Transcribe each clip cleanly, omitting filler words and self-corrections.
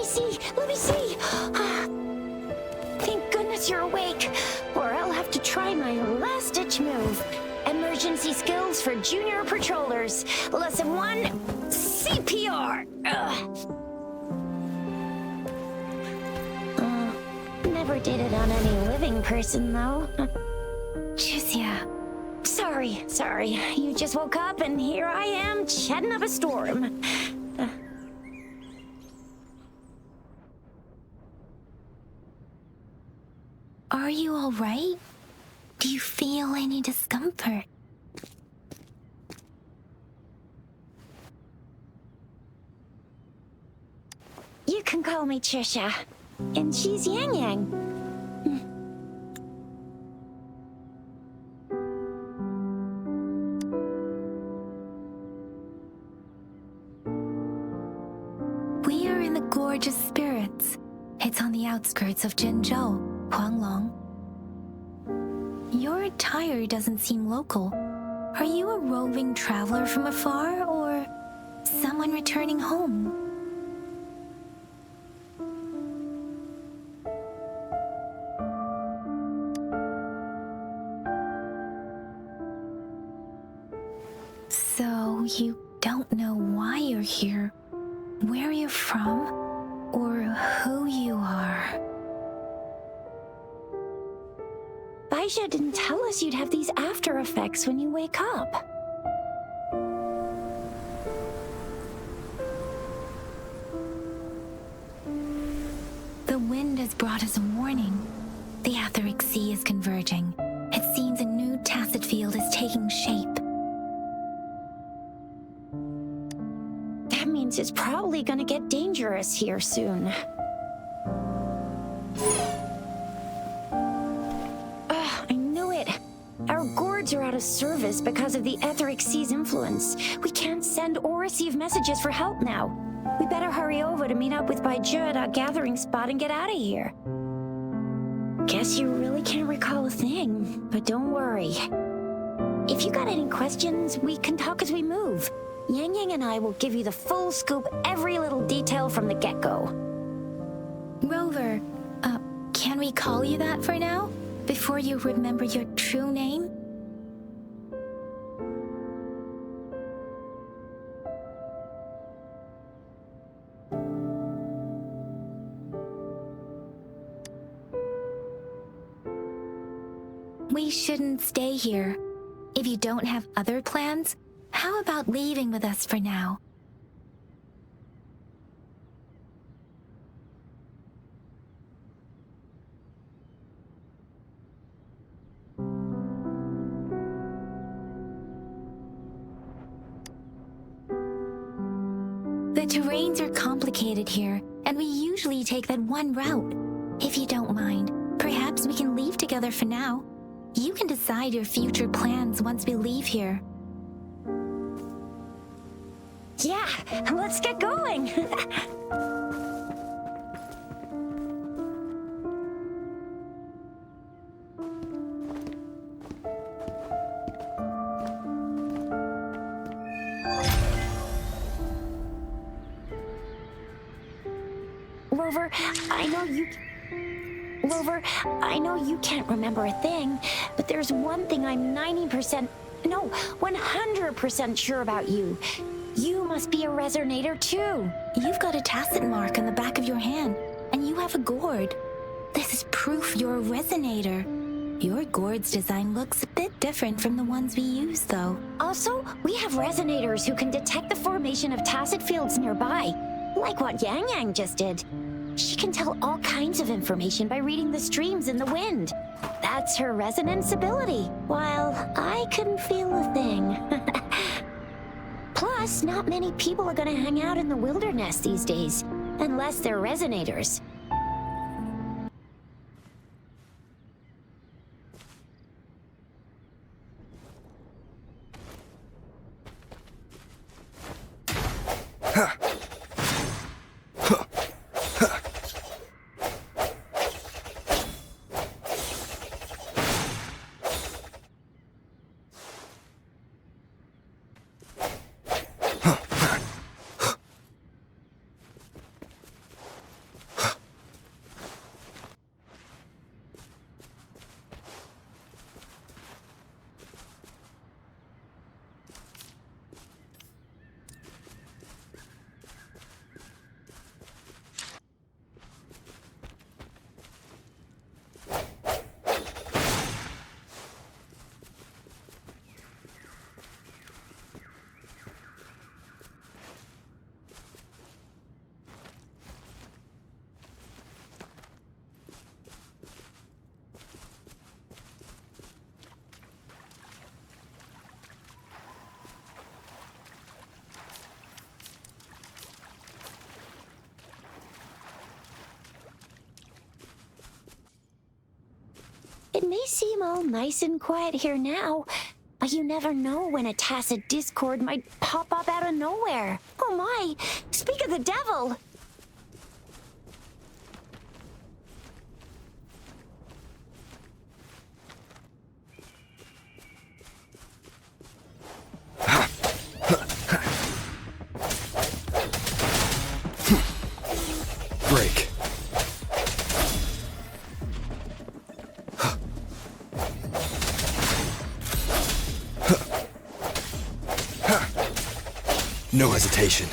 me see. Let me see. Thank goodness you're awake, or I'll have to try my last-ditch move. Emergency skills for junior patrollers. Lesson 1, CPR. Never did it on any living person, though. Juicia. Sorry. You just woke up, and here I am, chatting up a storm. Are you all right? Do you feel any discomfort? You can call me Trisha, and she's Yang Yang. We are in the Gorgeous Spirits. It's on the outskirts of Jinzhou, Huanglong. Your attire doesn't seem local. Are you a roving traveler from afar, or someone returning home? So you don't know why you're here, where you're from, or who you are. Baisha didn't tell us you'd have these after effects when you wake up. The wind has brought us a warning. The Etheric Sea is converging. It seems a new tacit field is taking shape. That means it's probably gonna get dangerous here soon. I knew it. Our gourds are out of service because of the Etheric Sea's influence. We can't send or receive messages for help now. We better hurry over to meet up with Baizhi at our gathering spot and get out of here. Guess you really can't recall a thing, but don't worry. If you got any questions, we can talk as we move. Yang Yang and I will give you the full scoop, every little detail from the get-go. Rover, can we call you that for now? Before you remember your true name? We shouldn't stay here. If you don't have other plans, how about leaving with us for now? The terrains are complicated here, and we usually take that one route. If you don't mind, perhaps we can leave together for now. You can decide your future plans once we leave here. Yeah, let's get going. Rover, I know you can't remember a thing, but there's one thing I'm 100% sure about you. You must be a resonator too. You've got a tacit mark on the back of your hand, and you have a gourd. This is proof you're a resonator. Your gourd's design looks a bit different from the ones we use, though. Also, we have resonators who can detect the formation of tacit fields nearby, like what Yang Yang just did. She can tell all kinds of information by reading the streams in the wind. That's her resonance ability, while I couldn't feel a thing. Plus, not many people are gonna hang out in the wilderness these days, unless they're resonators. It may seem all nice and quiet here now, but you never know when a tacit discord might pop up out of nowhere. Oh my! Speak of the devil! Break. No hesitation.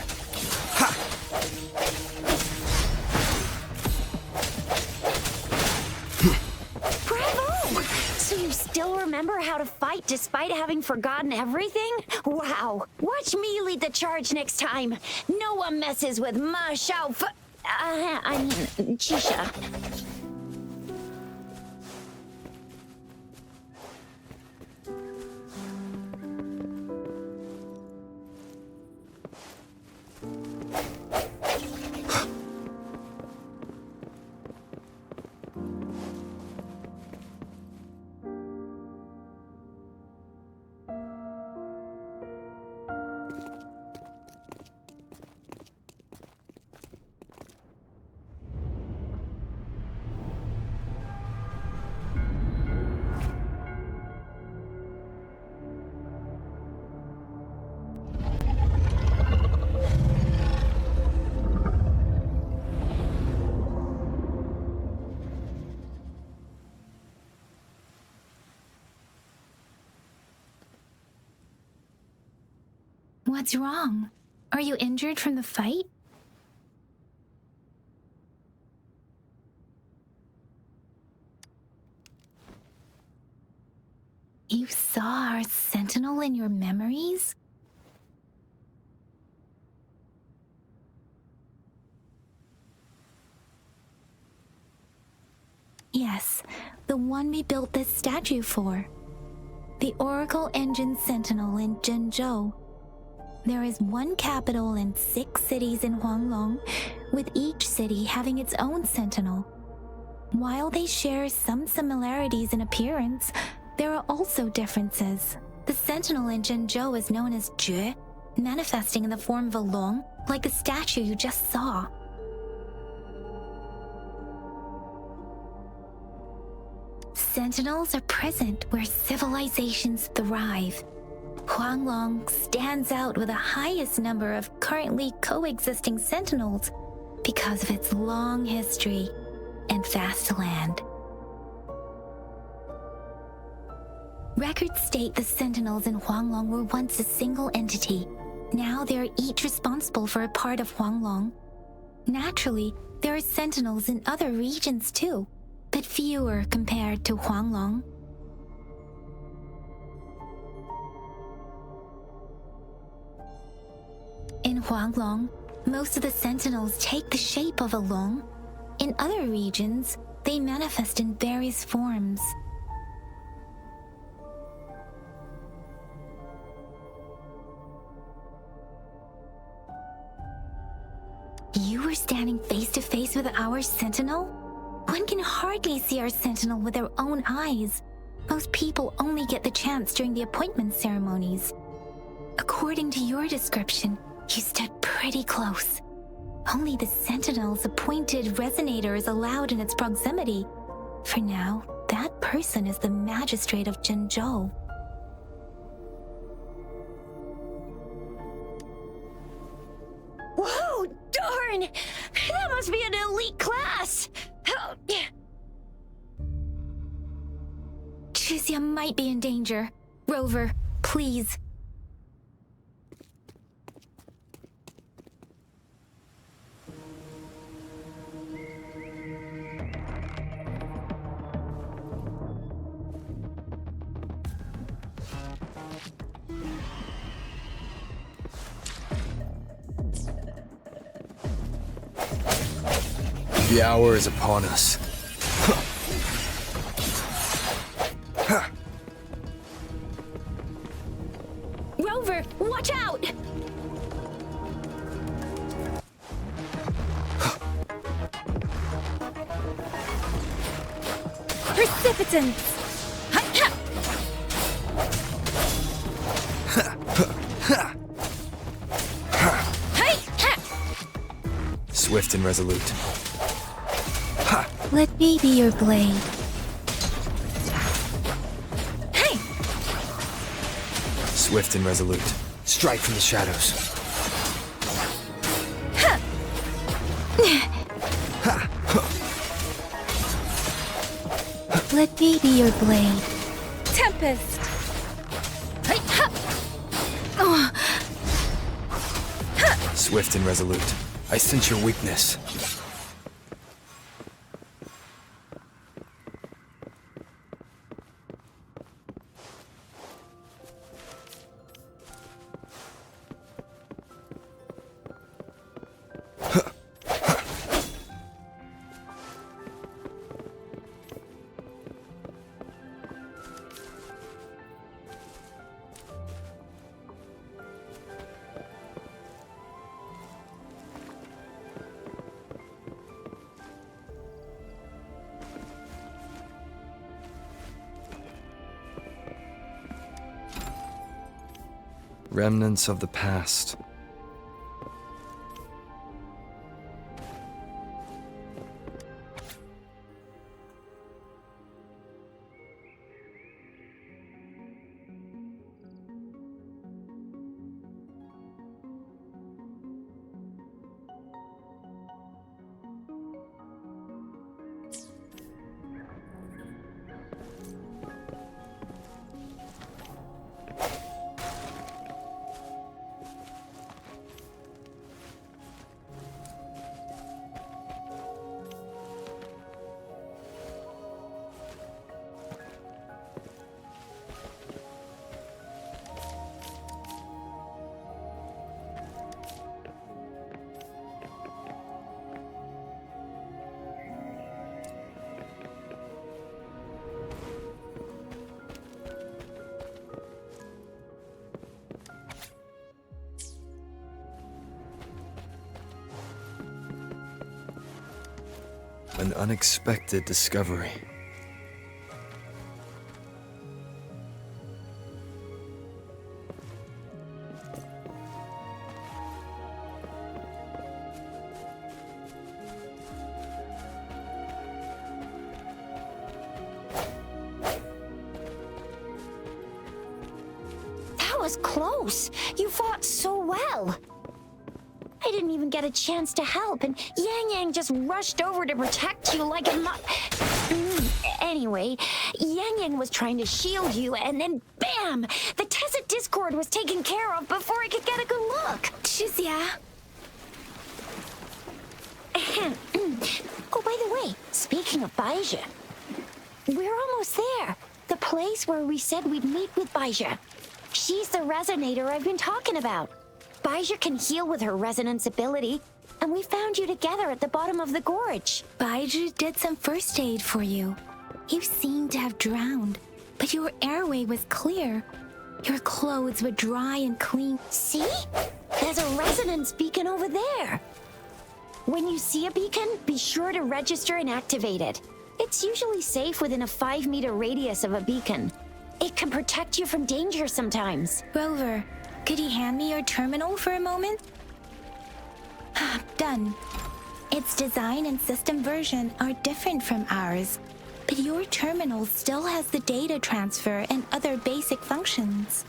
Bravo! So you still remember how to fight despite having forgotten everything? Wow! Watch me lead the charge next time. No one messes with Ma Shao Chisha. What's wrong? Are you injured from the fight? You saw our sentinel in your memories? Yes, the one we built this statue for. The Oracle Engine Sentinel in Zhenzhou. There is one capital and 6 cities in Huanglong, with each city having its own sentinel. While they share some similarities in appearance, there are also differences. The sentinel in Zhenzhou is known as Jue, manifesting in the form of a long, like the statue you just saw. Sentinels are present where civilizations thrive. Huanglong stands out with the highest number of currently coexisting sentinels because of its long history and vast land. Records state the sentinels in Huanglong were once a single entity. Now they are each responsible for a part of Huanglong. Naturally, there are sentinels in other regions too, but fewer compared to Huanglong. In Huanglong, most of the sentinels take the shape of a long. In other regions, they manifest in various forms. You were standing face to face with our sentinel? One can hardly see our sentinel with their own eyes. Most people only get the chance during the appointment ceremonies. According to your description, you stood pretty close. Only the sentinel's appointed resonator is allowed in its proximity. For now, that person is the magistrate of Zhenzhou. Whoa, darn! That must be an elite class! Chixia might be in danger. Rover, please. The hour is upon us. Rover, watch out! Precipitance! Swift and resolute. Let me be your blade. Hey! Swift and resolute. Strike from the shadows. Let me be your blade. Tempest! Swift and resolute. I sense your weakness. Remnants of the past. An unexpected discovery. That was close. You fought so well. I didn't even get a chance to help, and Yang Yang just rushed over to protect you like a Anyway, Yang Yang was trying to shield you, and then bam! The Tessa Discord was taken care of before I could get a good look. Shizia. Oh, by the way, speaking of Baija, we're almost there. The place where we said we'd meet with Baija. She's the resonator I've been talking about. Baija can heal with her resonance ability, and we found you together at the bottom of the gorge. Baiju did some first aid for you. You seemed to have drowned, but your airway was clear. Your clothes were dry and clean. See? There's a resonance beacon over there. When you see a beacon, be sure to register and activate it. It's usually safe within a 5-meter radius of a beacon. It can protect you from danger sometimes. Rover, could you hand me your terminal for a moment? Done. Its design and system version are different from ours, but your terminal still has the data transfer and other basic functions.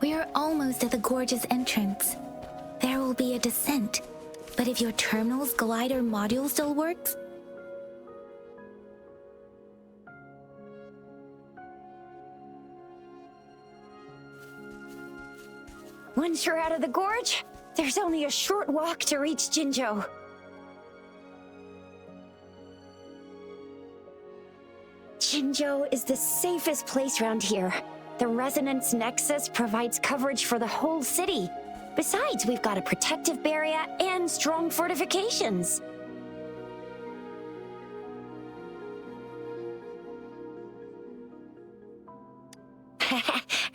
We are almost at the gorge's entrance. There will be a descent, but if your terminal's glider module still works, Once you're out of the gorge, There's only a short walk to reach Jinzhou. Jinzhou is the safest place around here. The resonance nexus provides coverage for the whole city. Besides, we've got a protective barrier and strong fortifications.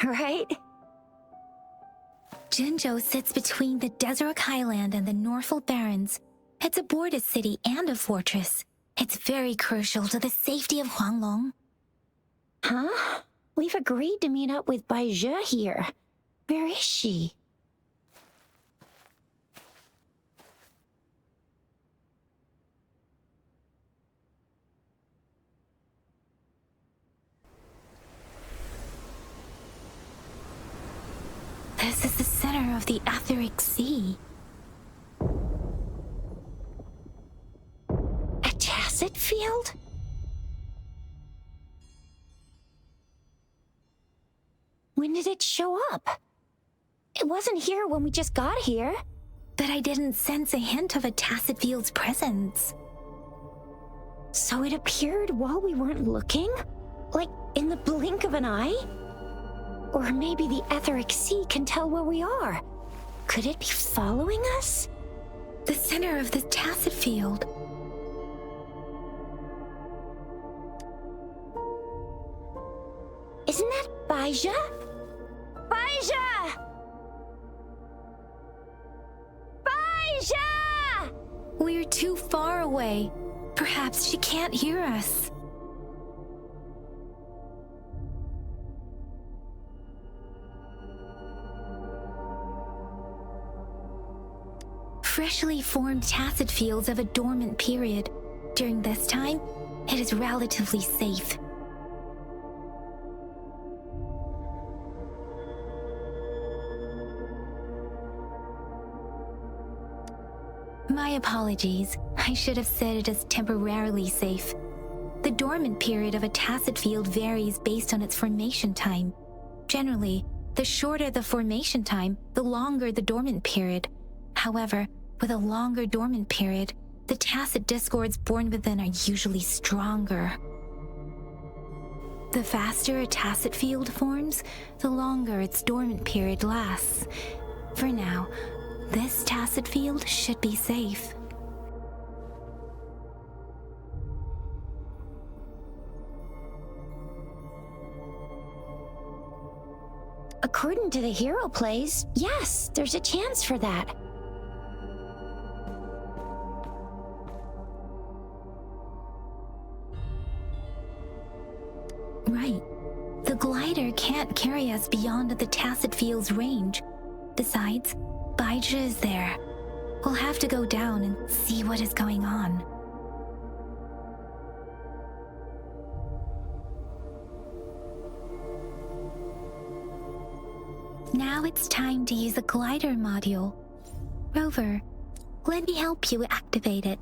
Right? Jinzhou sits between the Desert Highland and the Norfolk Barrens. It's a border city and a fortress. It's very crucial to the safety of Huanglong. Huh? We've agreed to meet up with Bai Zhe here. Where is she? This is the center of the Etheric Sea. A tacit field? When did it show up? It wasn't here when we just got here. But I didn't sense a hint of a tacit field's presence. So it appeared while we weren't looking? Like in the blink of an eye? Or maybe the Etheric Sea can tell where we are. Could it be following us? The center of the tacit field. Isn't that Bai Zhe? Bai Zhe! Bai Zhe! We're too far away. Perhaps she can't hear us. Freshly formed tacit fields have a dormant period. During this time, it is relatively safe. My apologies. I should have said it is temporarily safe. The dormant period of a tacit field varies based on its formation time. Generally, the shorter the formation time, the longer the dormant period. However, with a longer dormant period, the tacit discords born within are usually stronger. The faster a tacit field forms, the longer its dormant period lasts. For now, this tacit field should be safe. According to the hero plays, yes, there's a chance for that. Right. The glider can't carry us beyond the tacit field's range. Besides, Bai Zhe is there. We'll have to go down and see what is going on. Now it's time to use the glider module. Rover, let me help you activate it.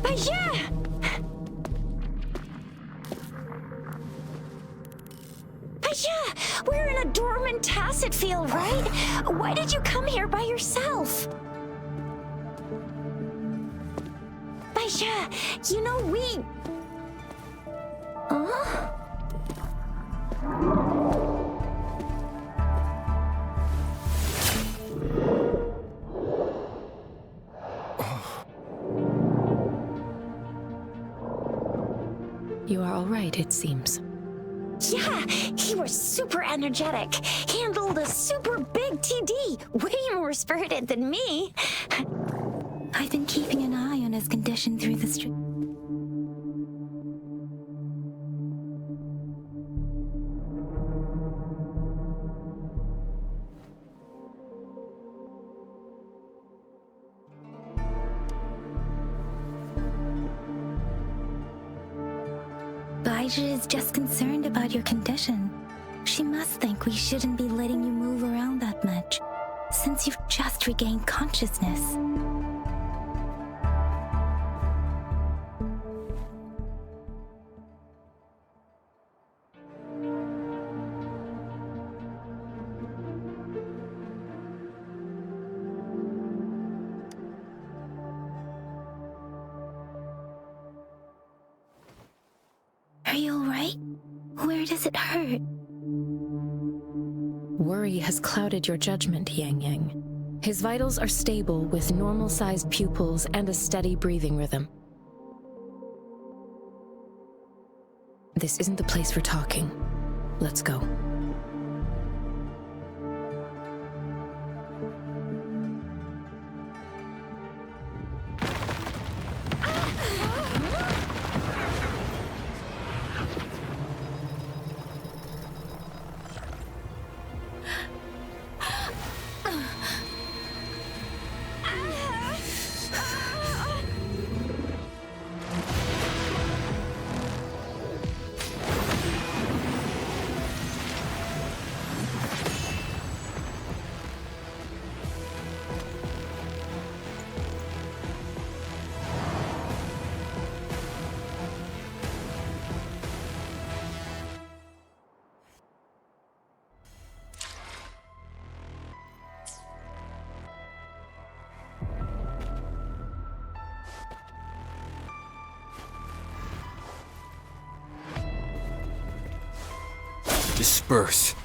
Bai Zhe! Bai Zhe! We're in a dormant tacit field, right? Why did you come here by yourself? Bai Zhe, you know we... Huh? You are all right, it seems. Yeah, he was super energetic. Handled a super big TD. Way more spirited than me. I've been keeping an eye on his condition through the street. Baizhi is just concerned about your condition. She must think we shouldn't be letting you move around that much, since you've just regained consciousness. Are you alright? Where does it hurt? Worry has clouded your judgment, Yang Yang. His vitals are stable with normal-sized pupils and a steady breathing rhythm. This isn't the place for talking. Let's go. Disperse.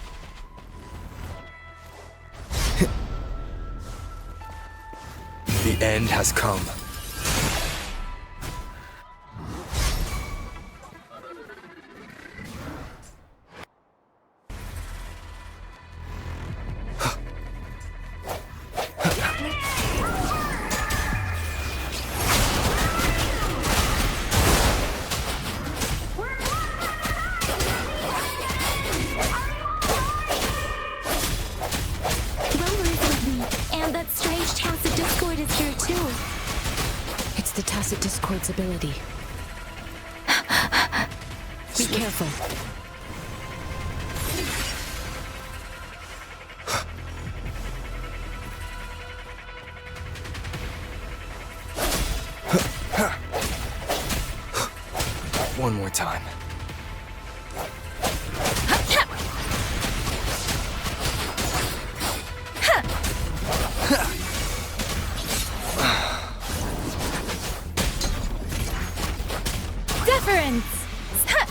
The end has come. The tacit discord's ability. Be careful. One more time.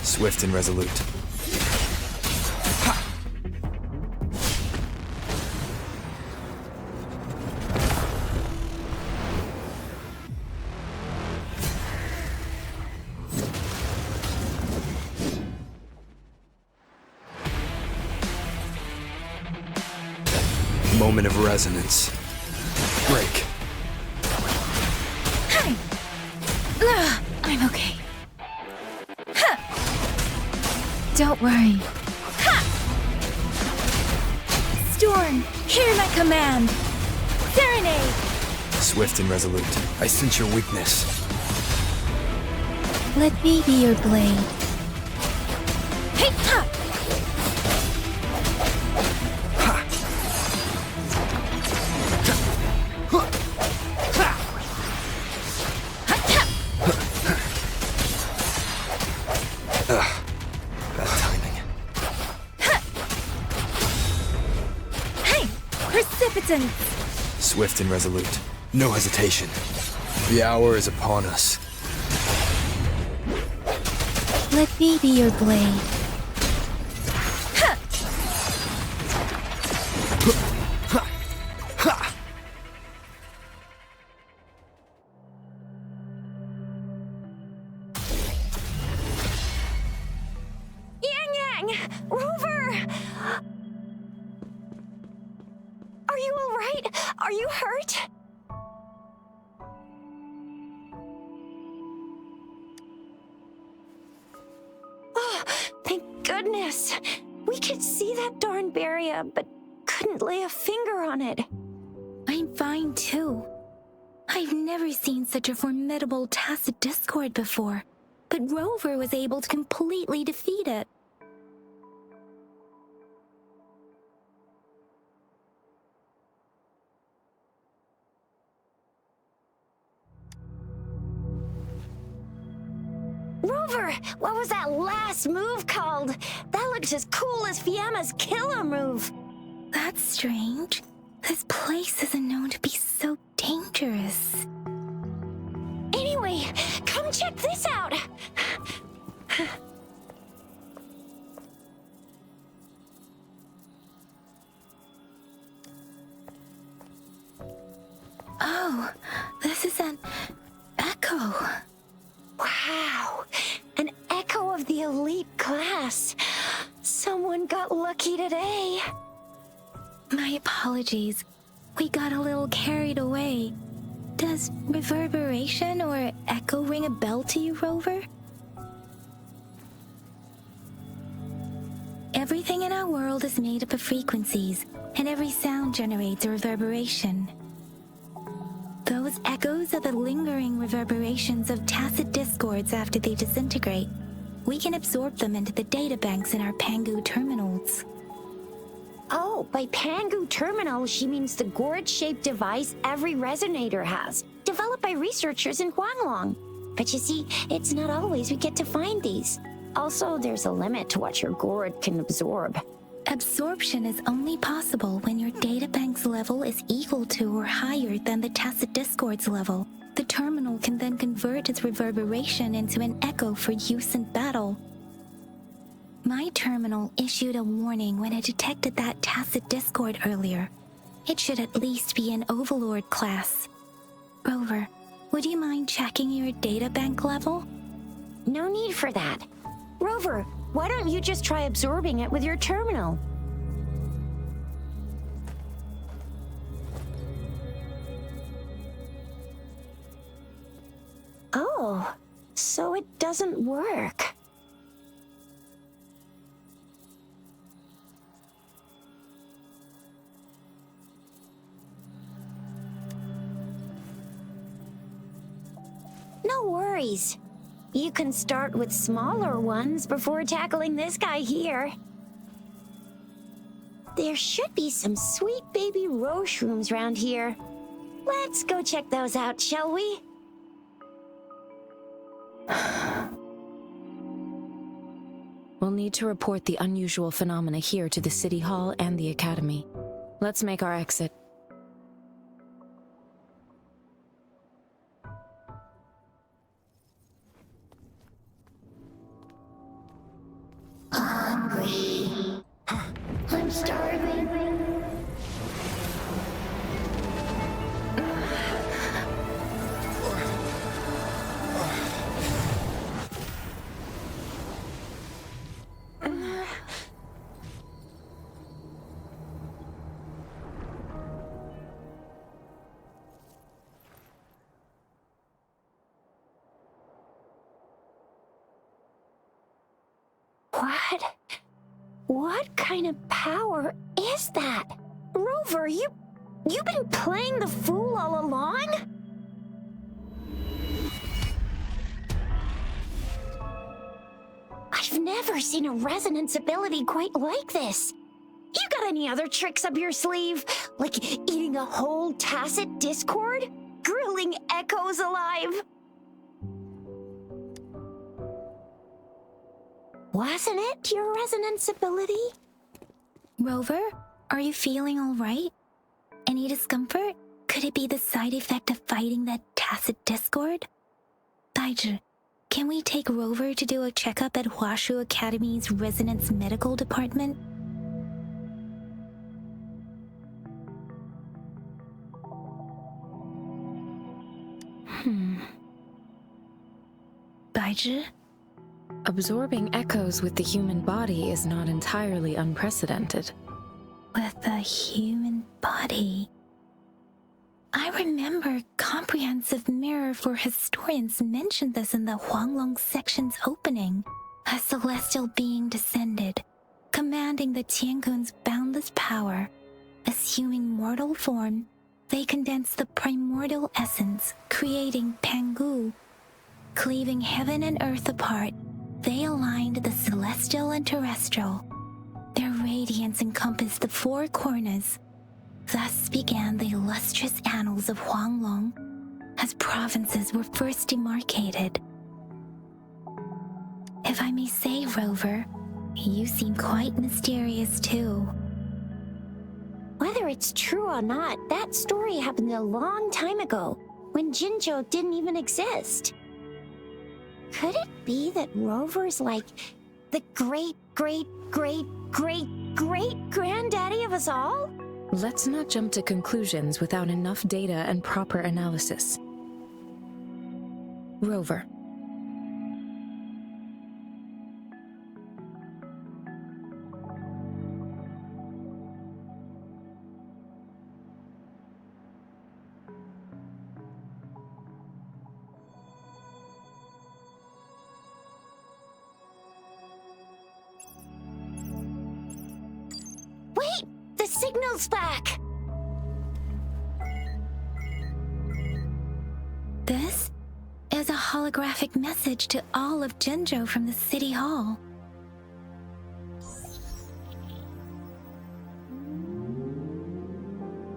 Swift and resolute. Moment of resonance. Break. I'm okay. Don't worry. Ha! Storm, hear my command! Serenade! Swift and resolute. I sense your weakness. Let me be your blade. Hey, ha! Swift and resolute. No hesitation. The hour is upon us. Let me be your blade. Yang Yang! Rover! Are you all right? Are you hurt? Oh, thank goodness. We could see that darn barrier, but couldn't lay a finger on it. I'm fine too. I've never seen such a formidable tacit discord before. but Rover was able to completely defeat it. Rover, what was that last move called? That looks as cool as Fiamma's killer move. That's strange. This place isn't known to be so dangerous. Anyway, come check this out. Oh, this is an echo. Wow, an echo of the elite class. Someone got lucky today. My apologies. We got a little carried away. Does reverberation or echo ring a bell to you, Rover? Everything in our world is made up of frequencies, and every sound generates a reverberation. Those echoes are the lingering reverberations of tacit discords after they disintegrate. We can absorb them into the databanks in our Pangu terminals. Oh, by Pangu terminal, she means the gourd-shaped device every resonator has, developed by researchers in Huanglong. But you see, it's not always we get to find these. Also, there's a limit to what your gourd can absorb. Absorption is only possible when your databank's level is equal to or higher than the tacit discord's level. The terminal can then convert its reverberation into an echo for use in battle. My terminal issued a warning when it detected that tacit discord earlier. It should at least be an Overlord class. Rover, would you mind checking your databank level? No need for that. Rover, why don't you just try absorbing it with your terminal? Oh, so it doesn't work. No worries. You can start with smaller ones before tackling this guy here. There should be some sweet baby roche rooms around here. Let's go check those out, shall we? We'll need to report the unusual phenomena here to the City Hall and the Academy. Let's make our exit. Hungry. I'm starving. What kind of power is that? Rover, you've been playing the fool all along? I've never seen a resonance ability quite like this. You got any other tricks up your sleeve? Like eating a whole tacit discord? Grilling echoes alive? Wasn't it your resonance ability? Rover, are you feeling all right? Any discomfort? Could it be the side effect of fighting that tacit discord? Baizhi, can we take Rover to do a checkup at Huashu Academy's Resonance Medical Department? Baizhi? Absorbing echoes with the human body is not entirely unprecedented. With the human body. I remember Comprehensive Mirror for Historians mentioned this in the Huanglong section's opening. A celestial being descended, commanding the Tiankun's boundless power. Assuming mortal form, they condensed the primordial essence, creating Pangu. Cleaving heaven and earth apart, they aligned the celestial and terrestrial. Their radiance encompassed the four corners. Thus began the illustrious annals of Huanglong, as provinces were first demarcated. If I may say, Rover, you seem quite mysterious too. Whether it's true or not, that story happened a long time ago, when Jinzhou didn't even exist. Could it be that Rover's like the great-great-great-great-great-granddaddy of us all? Let's not jump to conclusions without enough data and proper analysis. Rover. Wait! The signal's back! This is a holographic message to all of Jinzhou from the City Hall.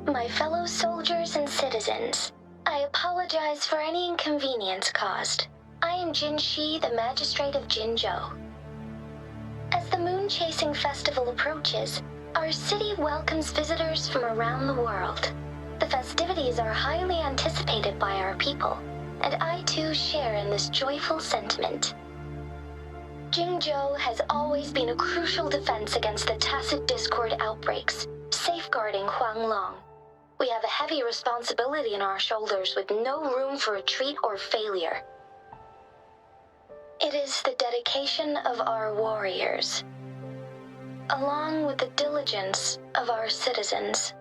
My fellow soldiers and citizens, I apologize for any inconvenience caused. I am Jin Shi, the Magistrate of Jinzhou. As the Moon-Chasing Festival approaches, our city welcomes visitors from around the world. The festivities are highly anticipated by our people, and I too share in this joyful sentiment. Jinzhou has always been a crucial defense against the tacit discord outbreaks, safeguarding Huanglong. We have a heavy responsibility on our shoulders with no room for retreat or failure. It is the dedication of our warriors, along with the diligence of our citizens,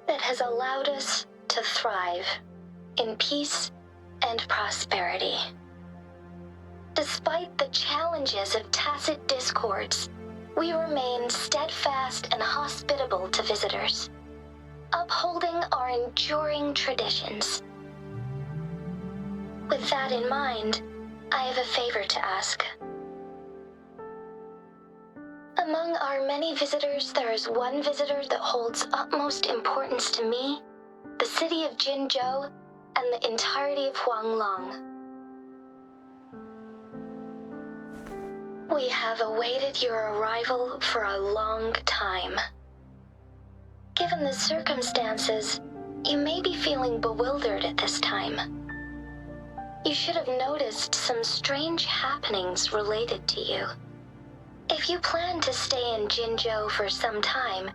that has allowed us to thrive in peace and prosperity. Despite the challenges of tacit discords, we remain steadfast and hospitable to visitors, upholding our enduring traditions. With that in mind, I have a favor to ask. Among our many visitors, there is one visitor that holds utmost importance to me, the city of Jinzhou, and the entirety of Huanglong. We have awaited your arrival for a long time. Given the circumstances, you may be feeling bewildered at this time. You should have noticed some strange happenings related to you. If you plan to stay in Jinzhou for some time,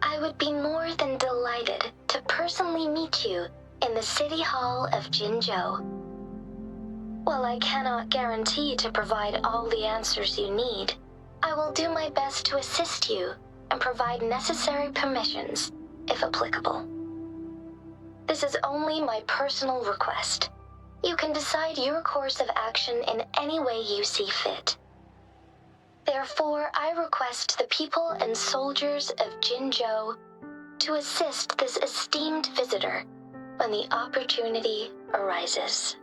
I would be more than delighted to personally meet you in the City Hall of Jinzhou. While I cannot guarantee to provide all the answers you need, I will do my best to assist you and provide necessary permissions, if applicable. This is only my personal request. You can decide your course of action in any way you see fit. Therefore, I request the people and soldiers of Jinzhou to assist this esteemed visitor when the opportunity arises.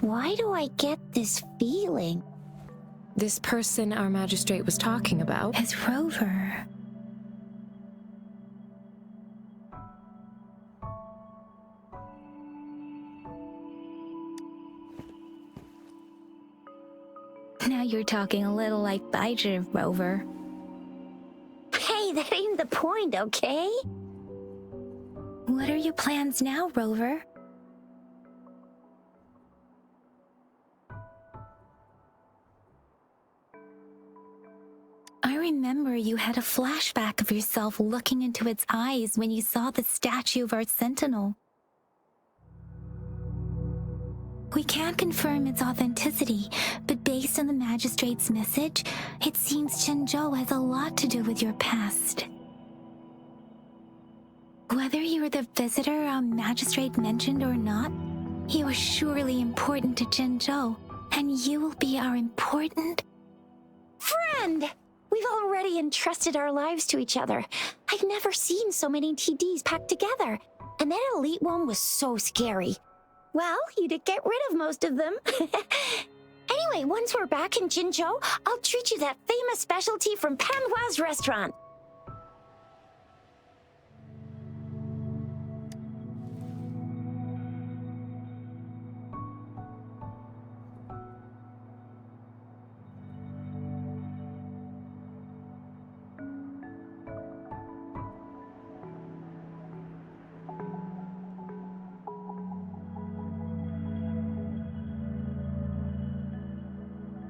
Why do I get this feeling? This person our magistrate was talking about As Rover. Now you're talking a little like Baizhi, Rover. Hey, that ain't the point, okay? What are your plans now, Rover? I remember you had a flashback of yourself looking into its eyes when you saw the statue of our sentinel. We can't confirm its authenticity, but based on the magistrate's message, it seems Jinzhou has a lot to do with your past. Whether you were the visitor our magistrate mentioned or not, You are surely important to Jinzhou, and you will be our important... Friend! We've already entrusted our lives to each other. I've never seen so many TDs packed together. And that elite one was so scary. Well, you did get rid of most of them. Anyway, once we're back in Jinzhou, I'll treat you that famous specialty from Panhua's restaurant.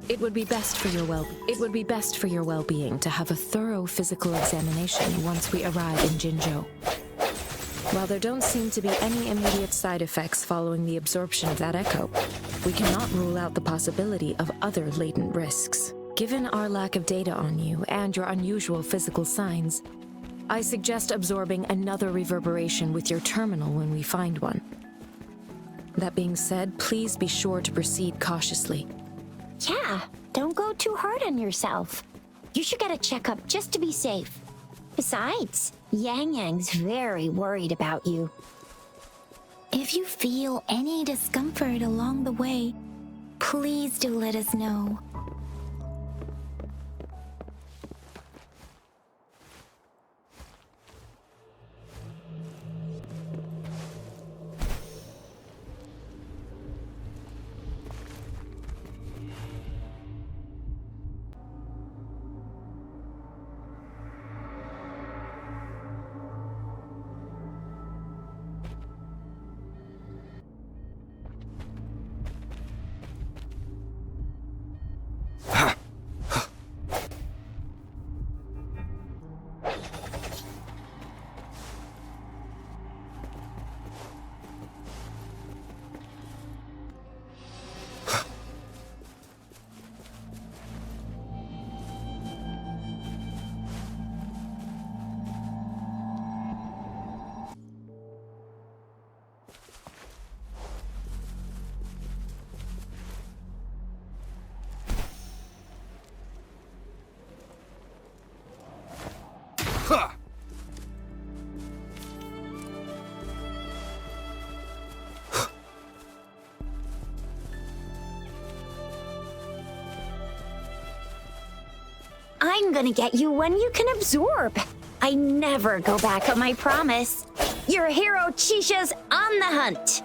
It would be best for your well-being to have a thorough physical examination once we arrive in Jinzhou. While there don't seem to be any immediate side effects following the absorption of that echo, we cannot rule out the possibility of other latent risks. Given our lack of data on you and your unusual physical signs, I suggest absorbing another reverberation with your terminal when we find one. That being said, please be sure to proceed cautiously. Yeah, don't go too hard on yourself. You should get a checkup just to be safe. Besides, Yang Yang's very worried about you. If you feel any discomfort along the way, please do let us know. I'm gonna get you one you can absorb. I never go back on my promise. Your hero Chisha's on the hunt.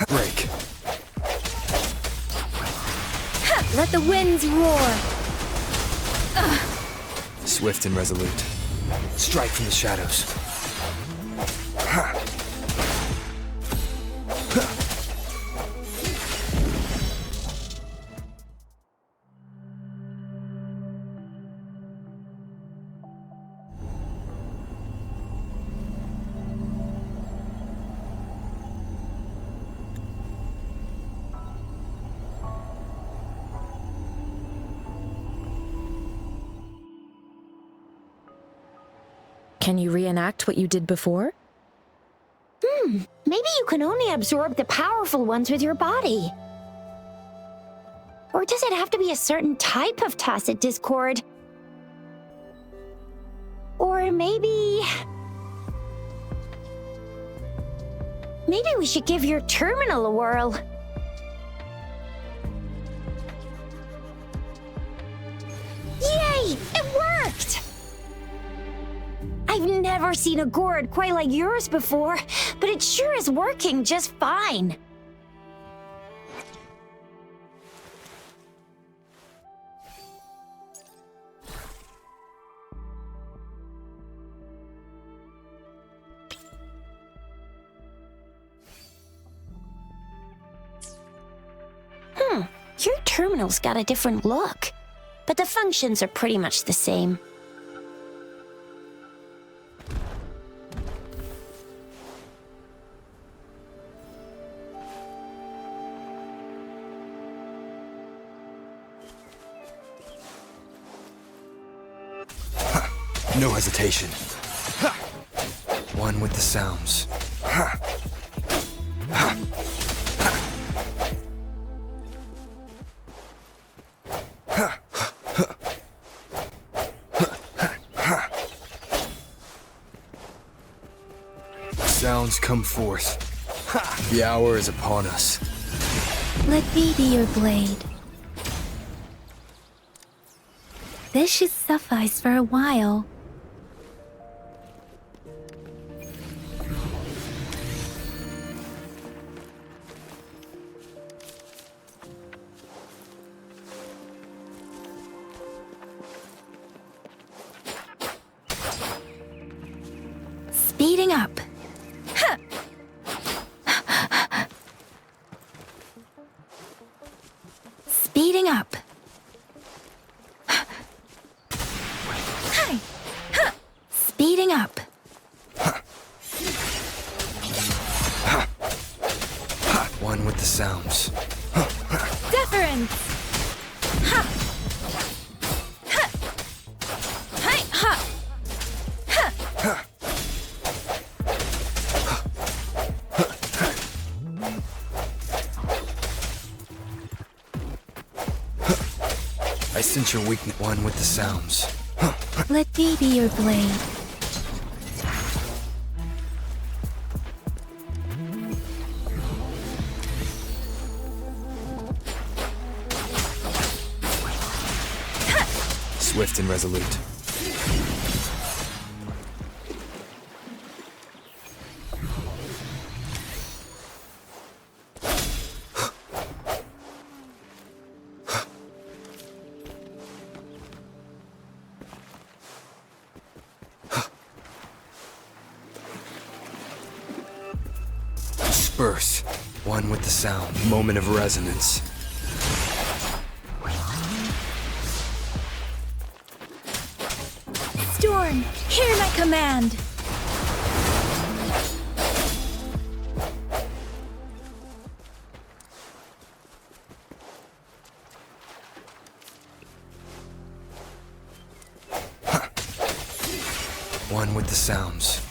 Break. Let the winds roar! Swift and resolute. Strike from the shadows. Can you reenact what you did before? Maybe you can only absorb the powerful ones with your body. Or does it have to be a certain type of tacit discord? Or maybe we should give your terminal a whirl. Yay! It worked! I've never seen a gourd quite like yours before, but it sure is working just fine. Your terminal's got a different look, but the functions are pretty much the same. No hesitation. One with the sounds. Sounds come forth. The hour is upon us. Let me be your blade. This should suffice for a while. Speeding up. Speeding up. Speeding up. One with the sounds. Deference. Ha. Ha. Hi. Ha. Ha. I sense your weakness. One with the sounds. Let me be your blade. Swift and resolute. Disperse. One with the sound. Moment of resonance. Storm, hear my command. One with the sounds.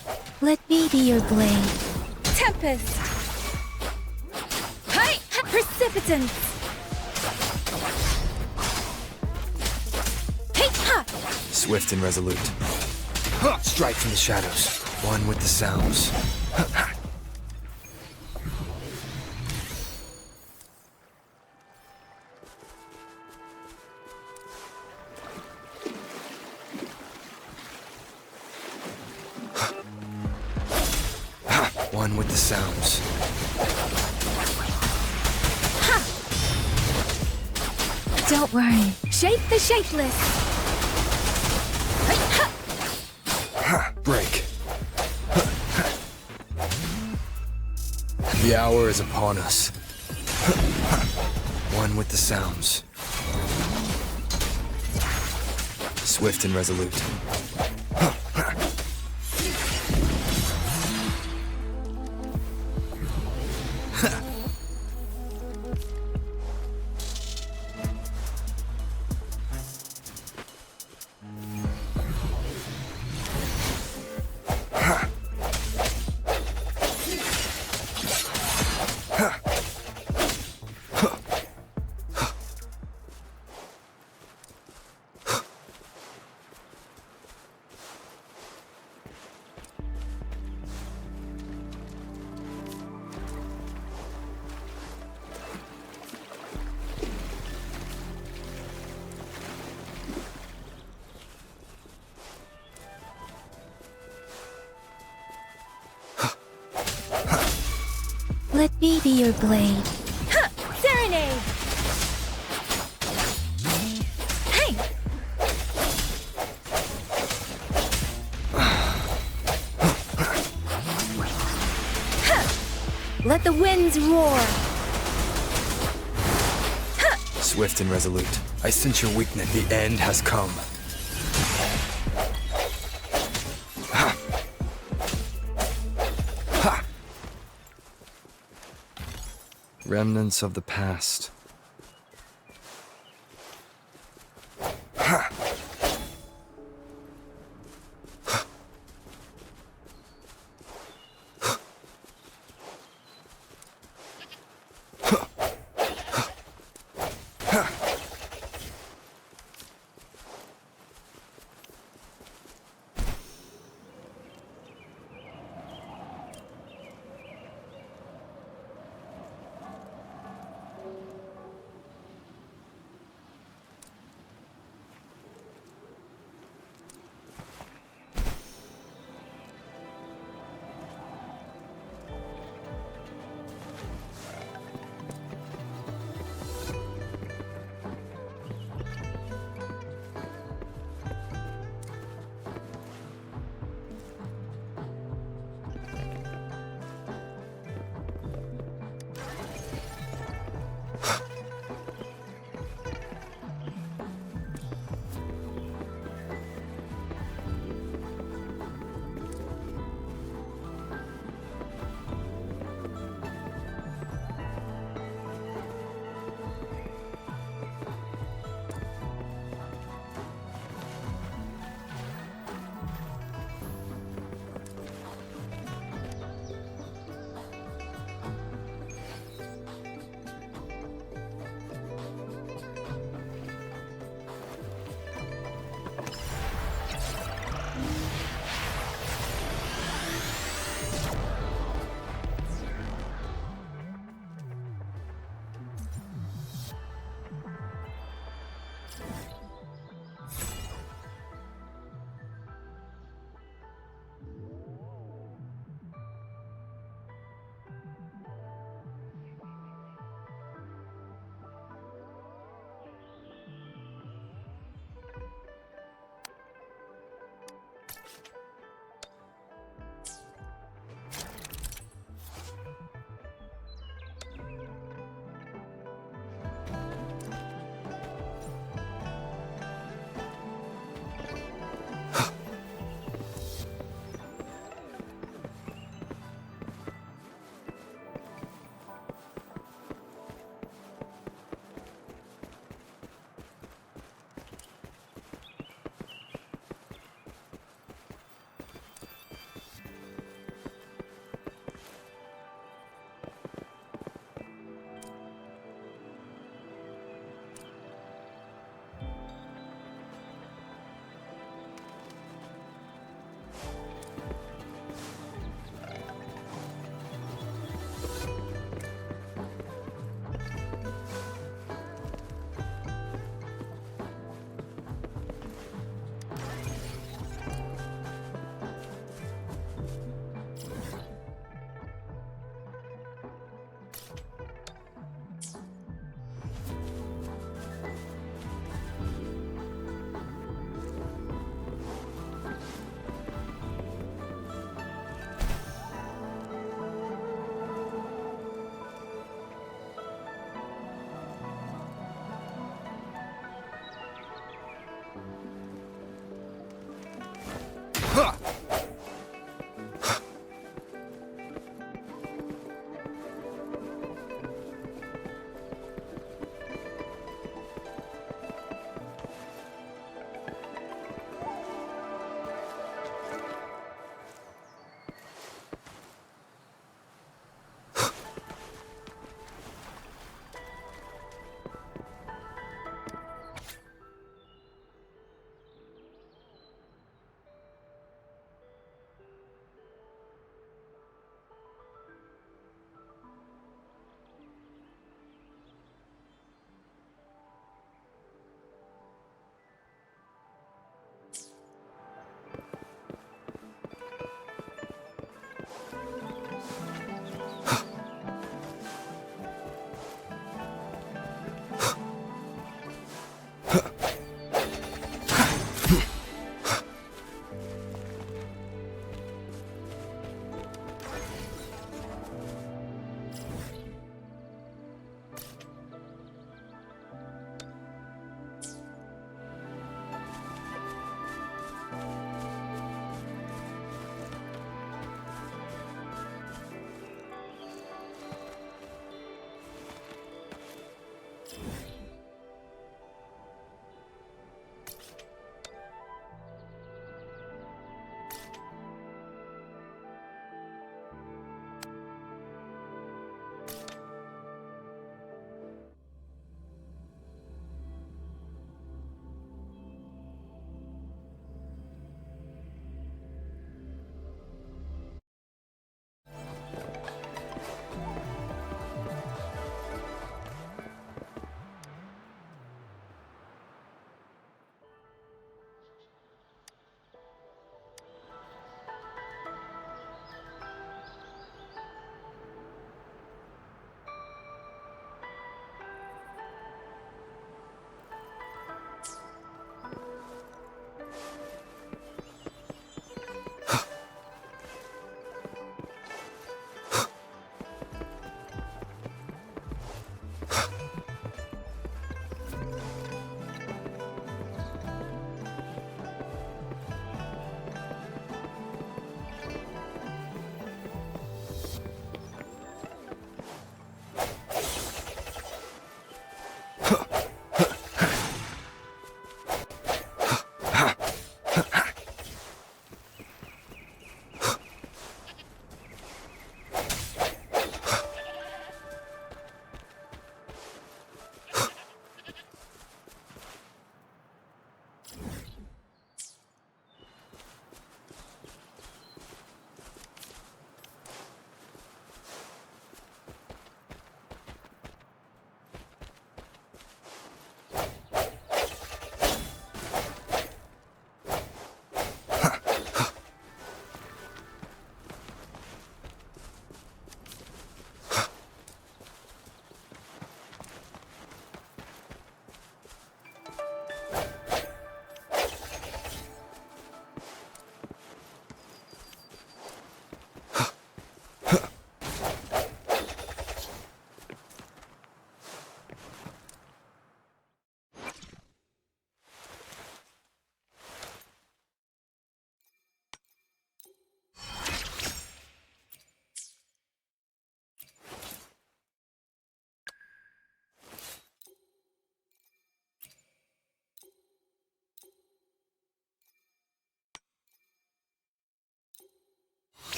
Let me be your blade. Tempest. Hi, precipitance. Hey, ha. Swift and resolute. Strike from the shadows. One with the sounds. One with the sounds. Don't worry. Shape the shapeless. Break. The hour is upon us. One with the sounds. Swift and resolute. Let me be your blade. Ha! Serenade! Hey! Ha! Let the winds roar! Ha! Swift and resolute. I sense your weakness. The end has come. Remnants of the past.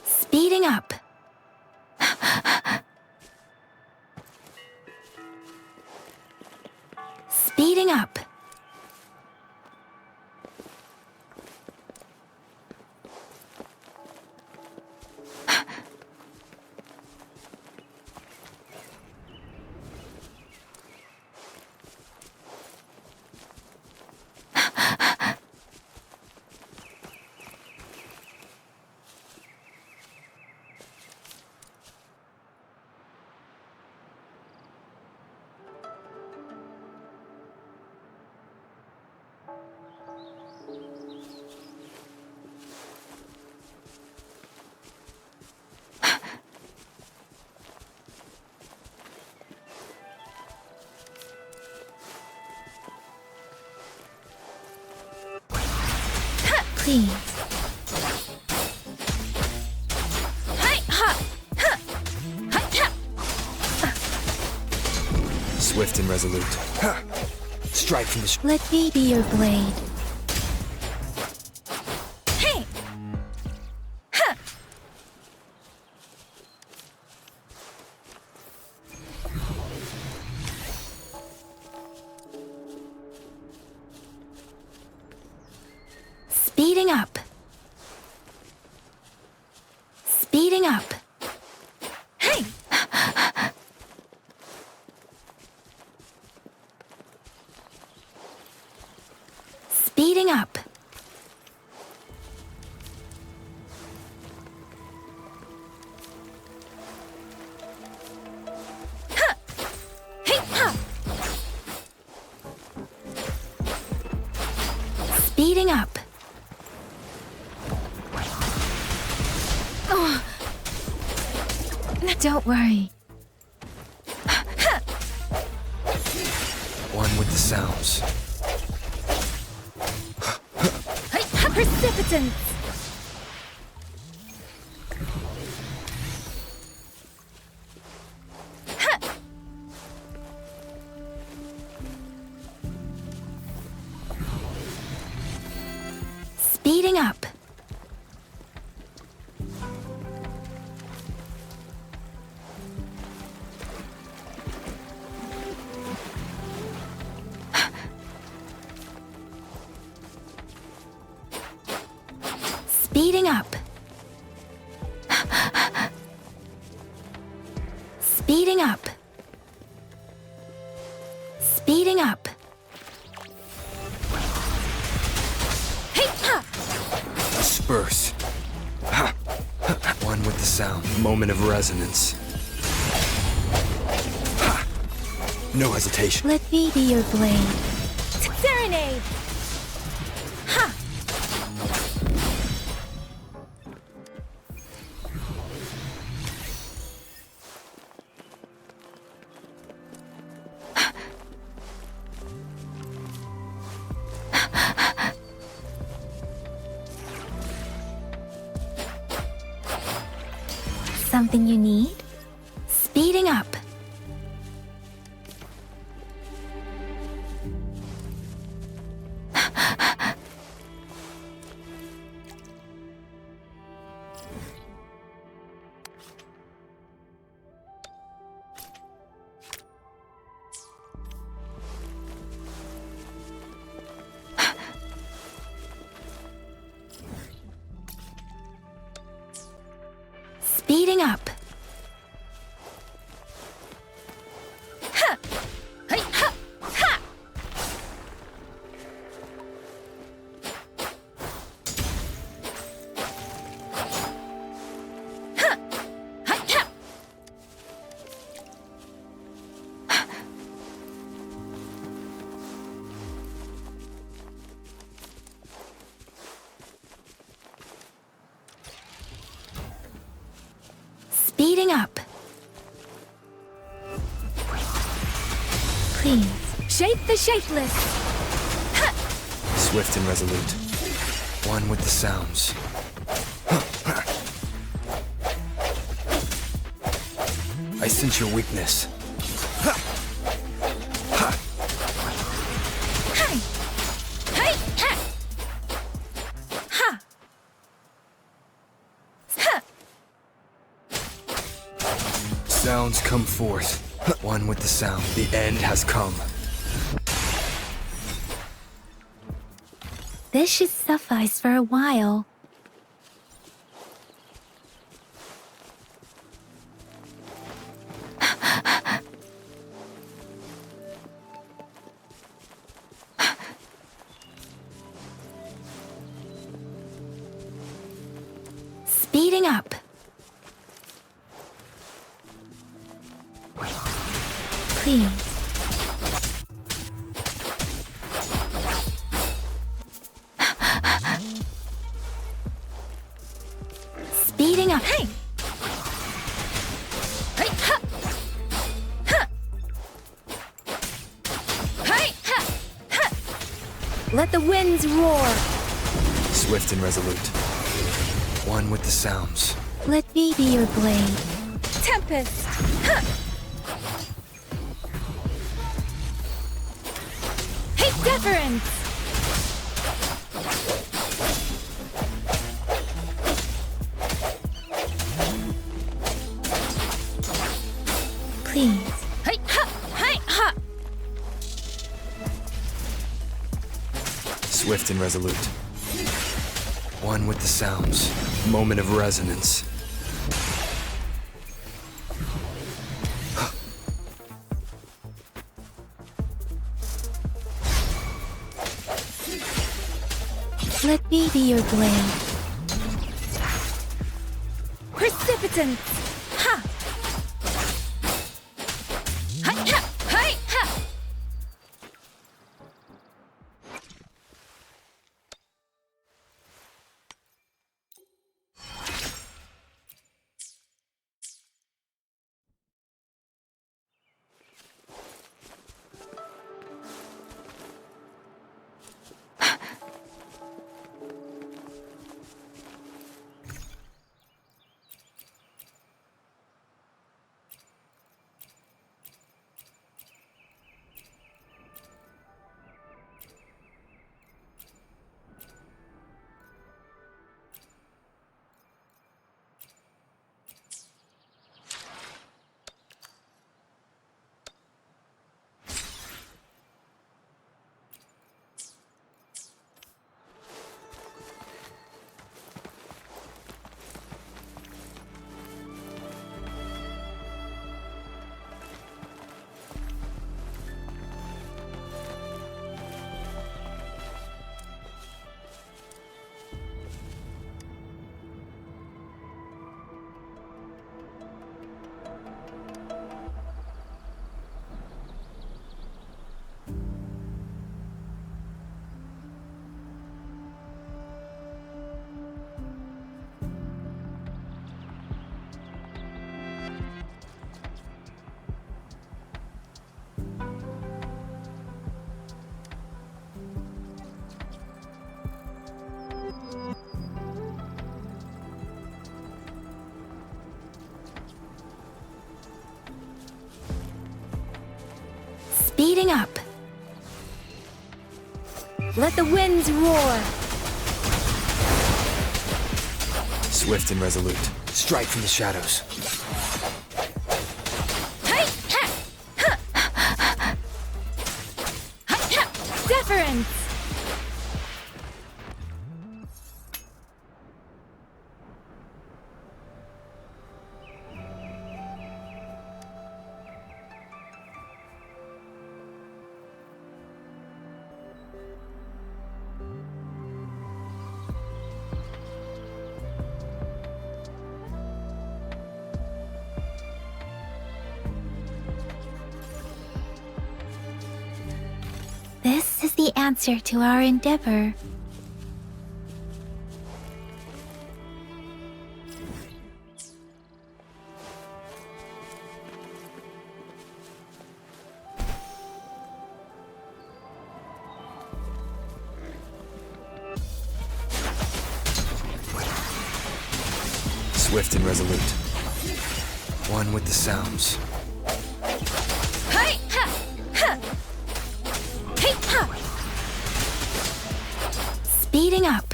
Speeding up. Speeding up. Please. Swift and resolute. Strike from the... Let me be your blade. Hey! Speeding up. Speeding up. Hey! Speeding up. Speeding up. Oh. Don't worry. One with the sounds. Precipitance! Speeding up. Speeding up. Speeding up. Speeding up. Disperse. Ha. One with the sound. Moment of resonance. Ha. No hesitation. Let me be your blade. Serenade! Ha! Something you need? Speeding up. Speeding up. Ha! Hey, ha! Ha! Ha! Hi, ha! Speeding up. Please, shape the shapeless. Ha! Swift and resolute. One with the sounds. I sense your weakness. Hey! Hey! Ha! Ha! Ha! Sounds come forth. One with the sound. The end has come. This should suffice for a while. Speeding up. Please. Speeding up. Hey! Hey! Ha! Ha! Hey! Ha! Ha! Let the winds roar. Swift and resolute. One with the sounds. Let me be your blade. Tempest! Ha! Hey, deference! Please. Hey, ha! Hey, ha! Swift and resolute. One with the sounds. Moment of resonance. Let me be your blade. Precipitance! Ha! Hi, ha! Hi, ha! Speeding up. Let the winds roar. Swift and resolute. Strike from the shadows. Deference. This is the answer to our endeavor. Swift and resolute. One with the sounds. Speeding up.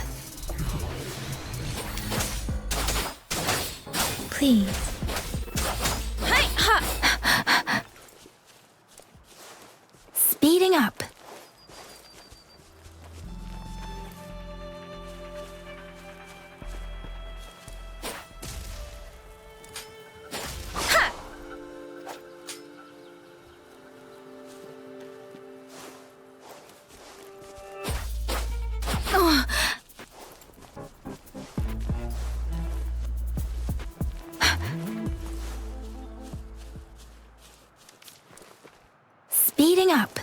Please. Speeding up. Speeding up.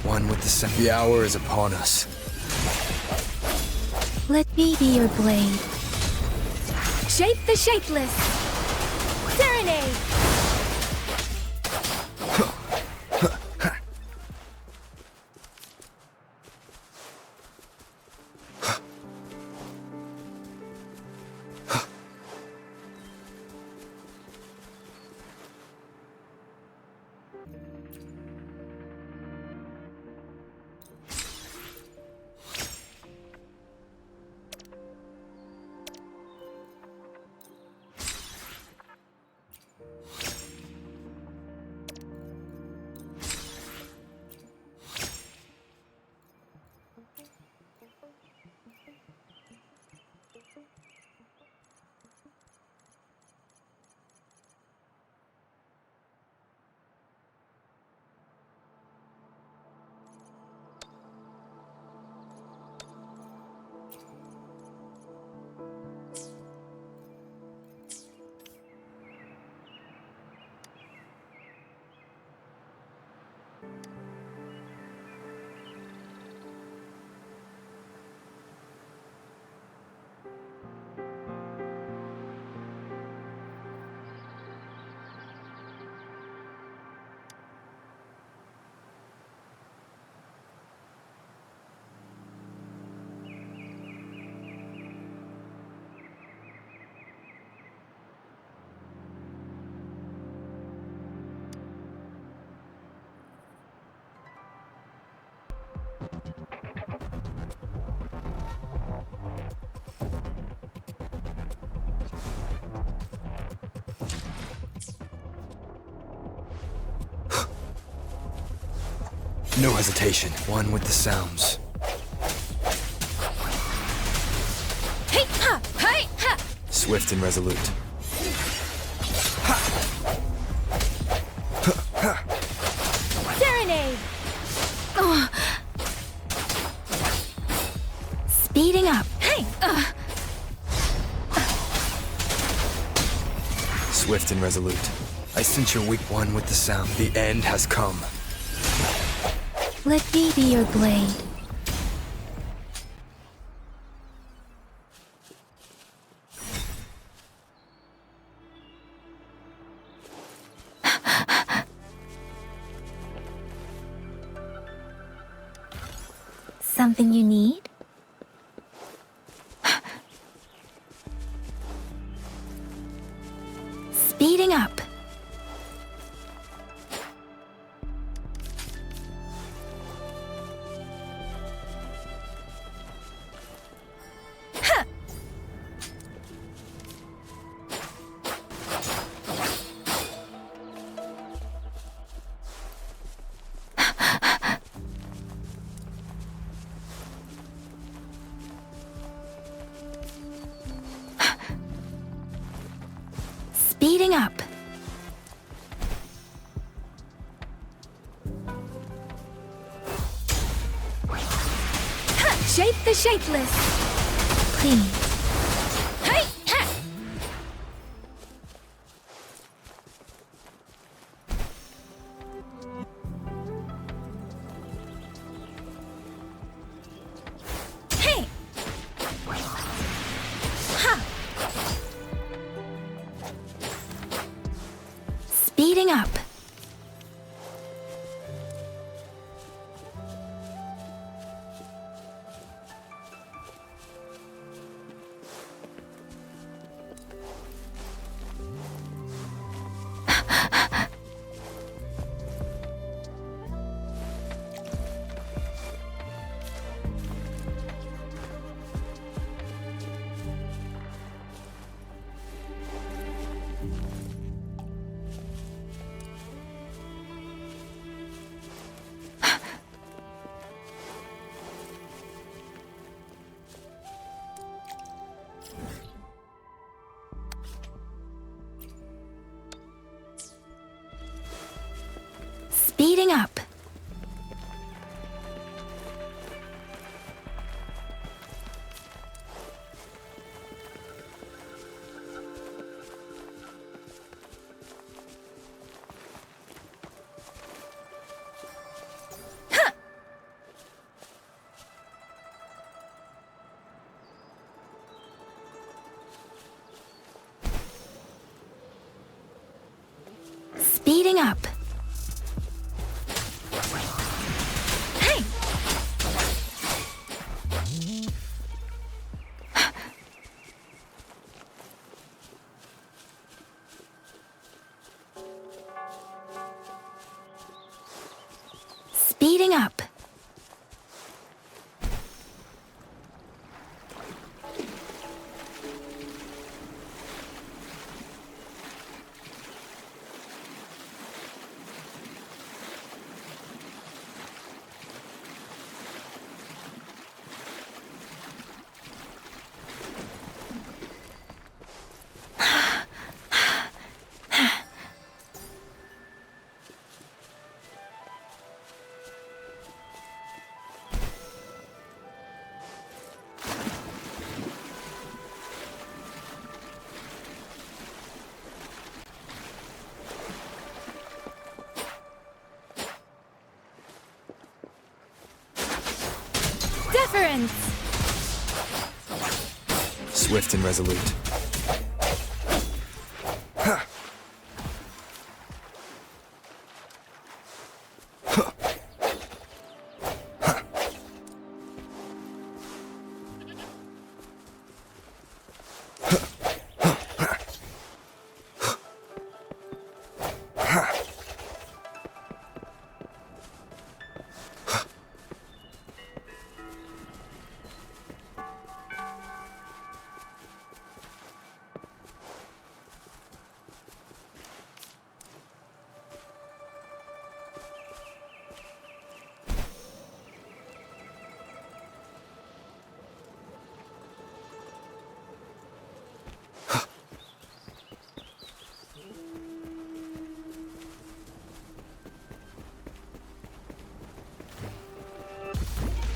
One with the sound. The hour is upon us. Let me be your blade. Shape the shapeless. Serenade. No hesitation. One with the sounds. Swift and resolute. Serenade. Speeding up. Swift and resolute. I sense your weak. One with the sound. The end has come. Let me be your blade. something you need? Speeding up. Speeding up. Shape the shapeless. Please. Hey! Ha! Hey! Ha! Speeding up. Speeding up. Speeding up. Hey! Speeding up. Deference! Swift and resolute. Ha! Huh. Ha.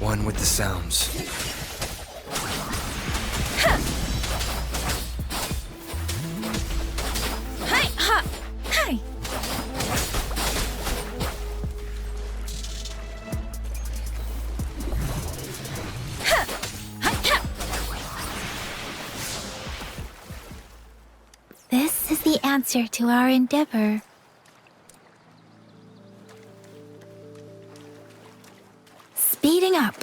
One with the sounds. Hey! Ha! Hey! Ha! Ha! Ha! This is the answer to our endeavor. Speeding up.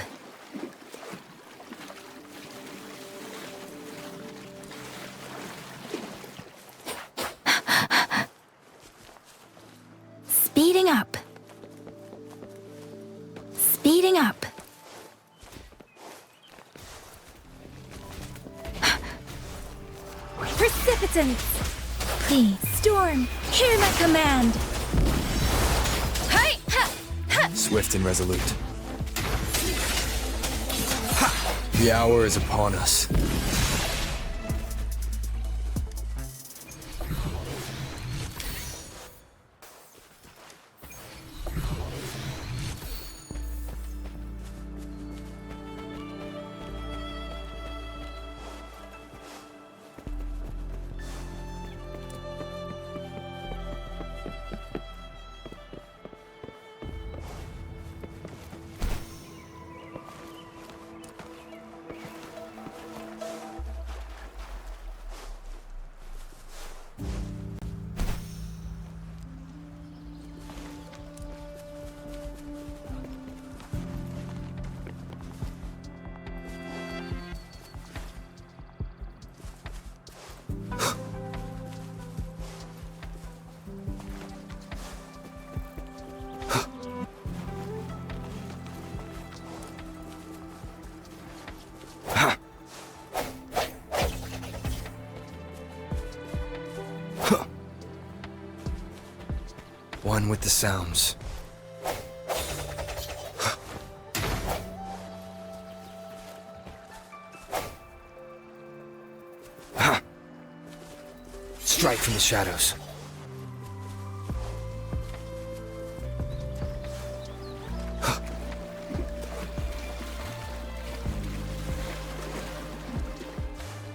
Speeding up. Precipitance! Please. Storm, hear my command! Hi! Ha! Ha! Swift and resolute. Ha! The hour is upon us. One with the sounds. Strike from the shadows.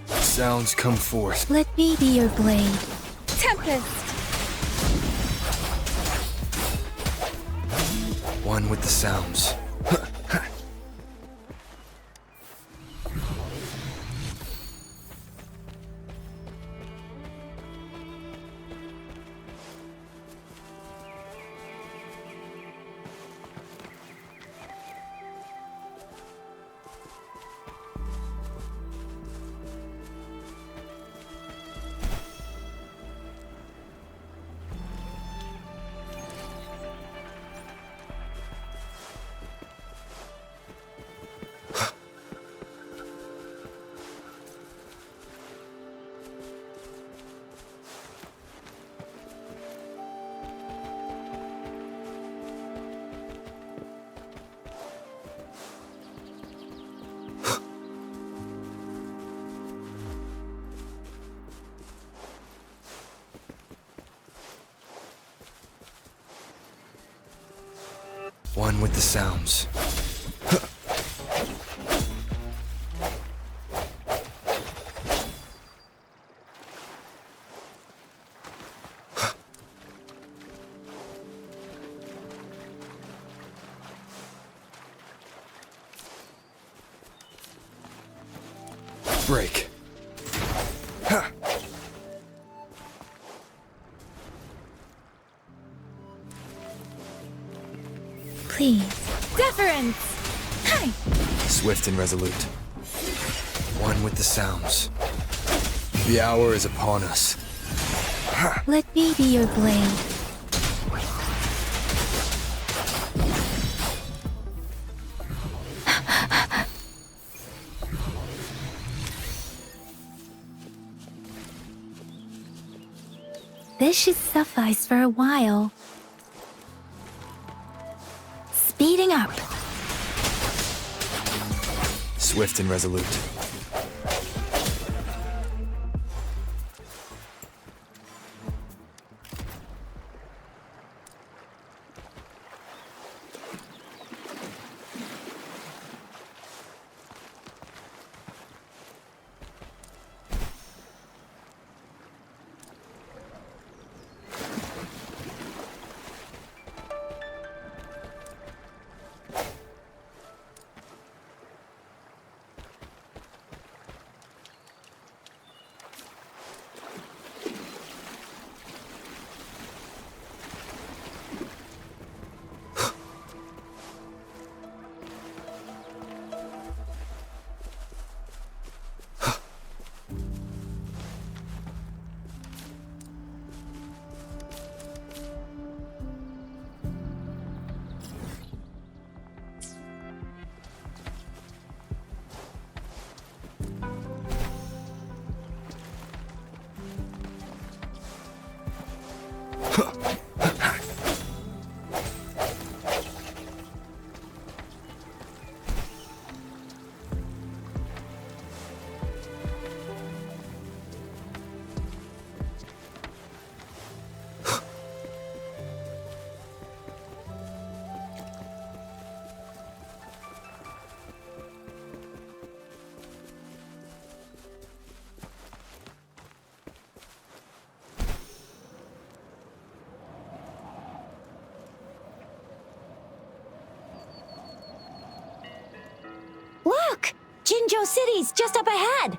Sounds come forth. Let me be your blade. Tempest! One with the sounds. One with the sounds. Break. Ha! Please. Deference! Hi! Swift and resolute. One with the sounds. The hour is upon us. Let me be your blade. This should suffice for a while. Speeding up. Swift and resolute. Jinzhou city's just up ahead.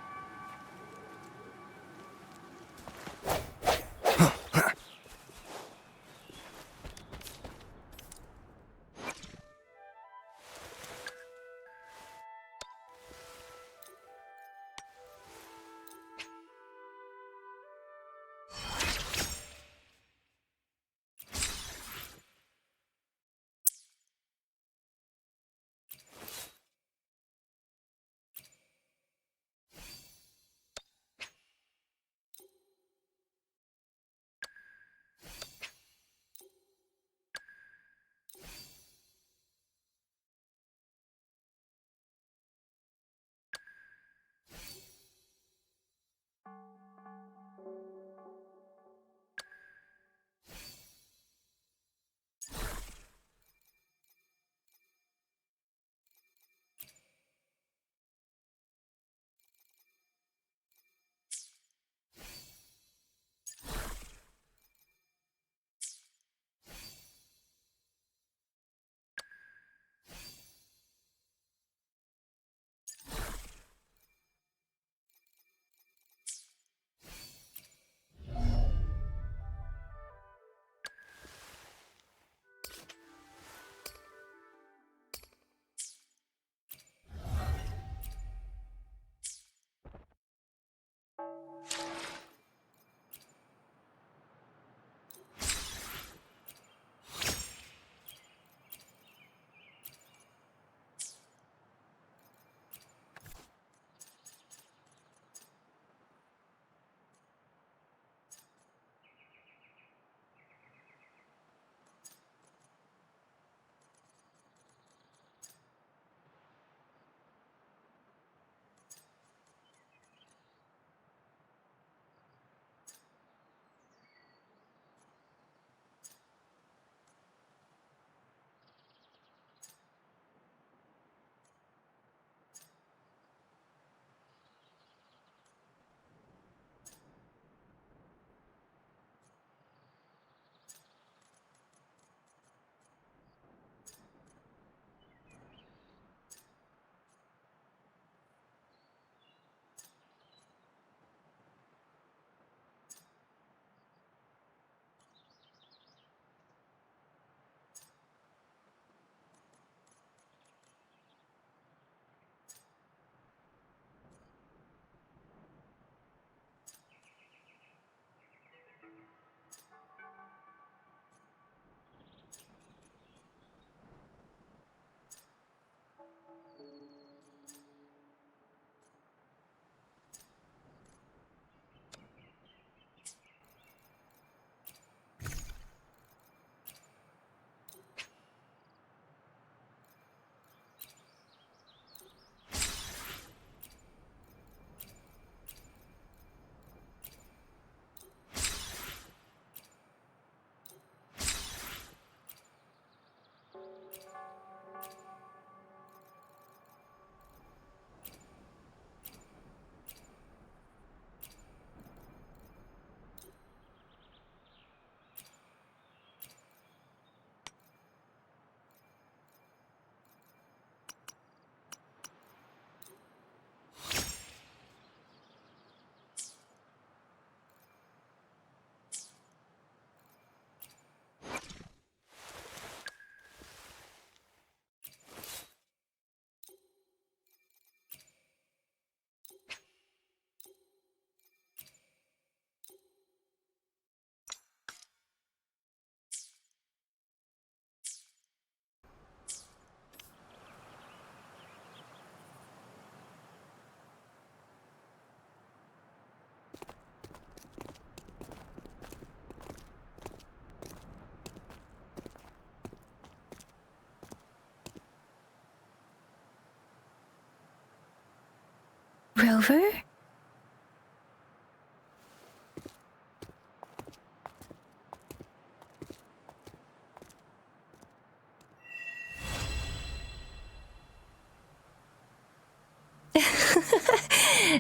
Rover?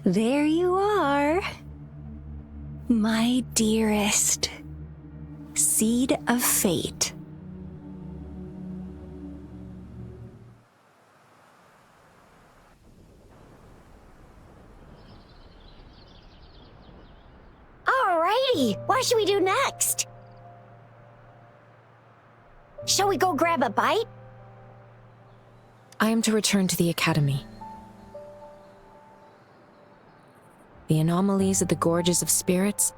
There you are. My dearest. Seed of fate. ready! What should we do next? Shall we go grab a bite? I am to return to the Academy. The anomalies of the Gorges of Spirits,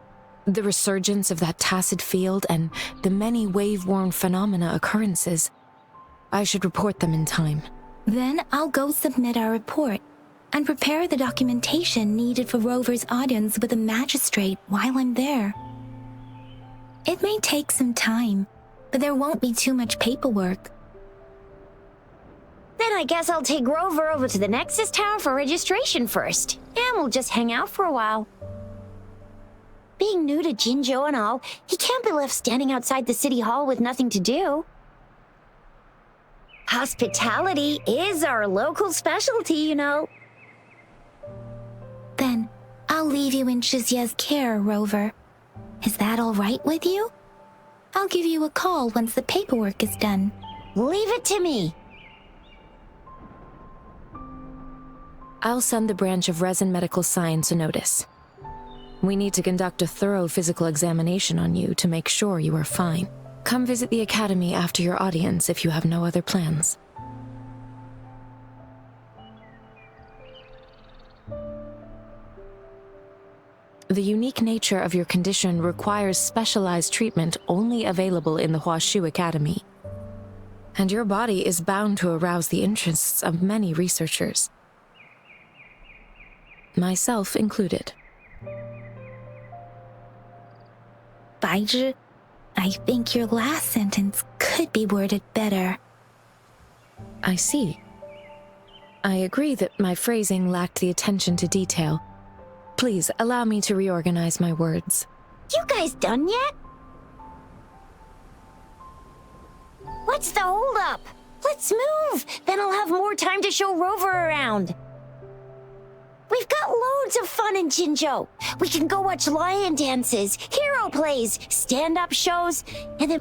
the resurgence of that tacit field, and the many wave-worn phenomena occurrences. I should report them in time. Then I'll go submit our report and prepare the documentation needed for Rover's audience with the magistrate while I'm there. It may take some time, but there won't be too much paperwork. Then I guess I'll take Rover over to the Nexus Tower for registration first, and we'll just hang out for a while. Being new to Jinzhou and all, he can't be left standing outside the city hall with nothing to do. Hospitality is our local specialty, you know. Then I'll leave you in Shizye's care, Rover. Is that all right with you? I'll give you a call once the paperwork is done. Leave it to me. I'll send the branch of Resin Medical Science a notice. We need to conduct a thorough physical examination on you to make sure you are fine. Come visit the Academy after your audience if you have no other plans. The unique nature of your condition requires specialized treatment only available in the Huashu Academy. And your body is bound to arouse the interests of many researchers. Myself included. Baizhi, I think your last sentence could be worded better. I see. I agree that my phrasing lacked the attention to detail. Please allow me to reorganize my words. You guys done yet? What's the holdup? Let's move! Then I'll have more time to show Rover around. We've got loads of fun in Jinzhou. We can go watch lion dances, hero plays, stand-up shows, and then...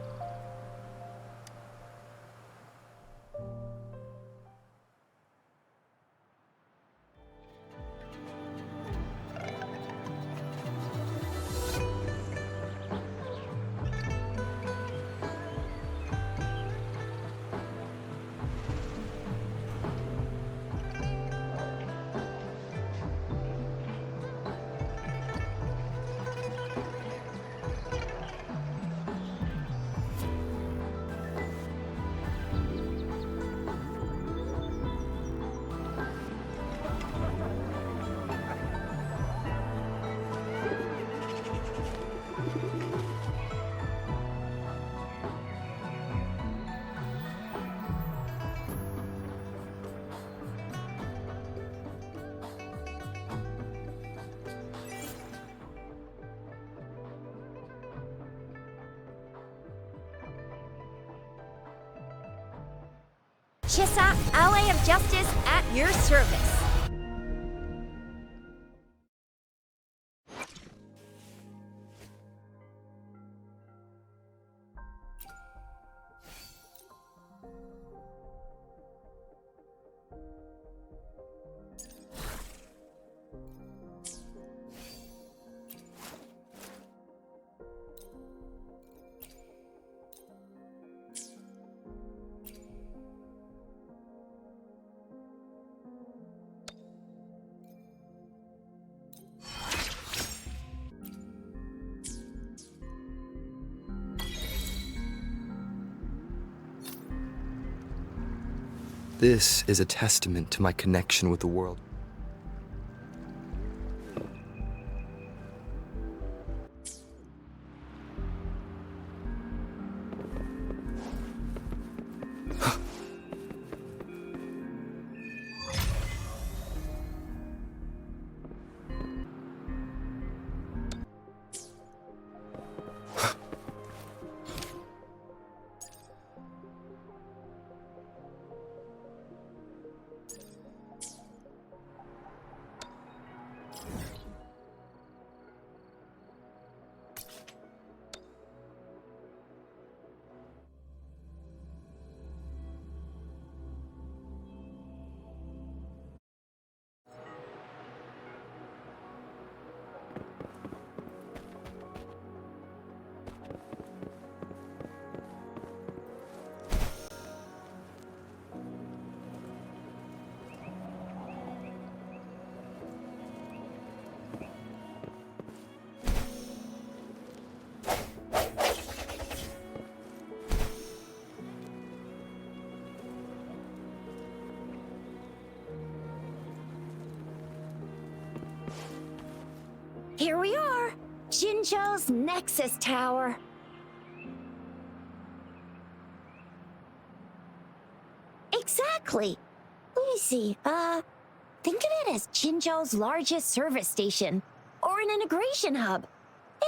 Chisa, Ally of Justice, at your service. This is a testament to my connection with the world. Here we are, Jinzhou's Nexus Tower. Exactly. Let me see, think of it as Jinzhou's largest service station, or an integration hub.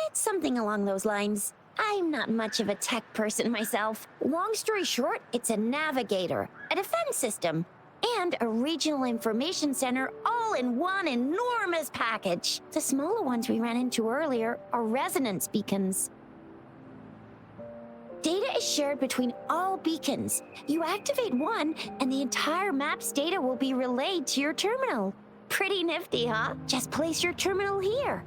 It's something along those lines. I'm not much of a tech person myself. Long story short, it's a navigator, a defense system, and a regional information center all in one enormous package. The smaller ones we ran into earlier are resonance beacons. Data is shared between all beacons. You activate one, and the entire map's data will be relayed to your terminal. Pretty nifty, huh? Just place your terminal here.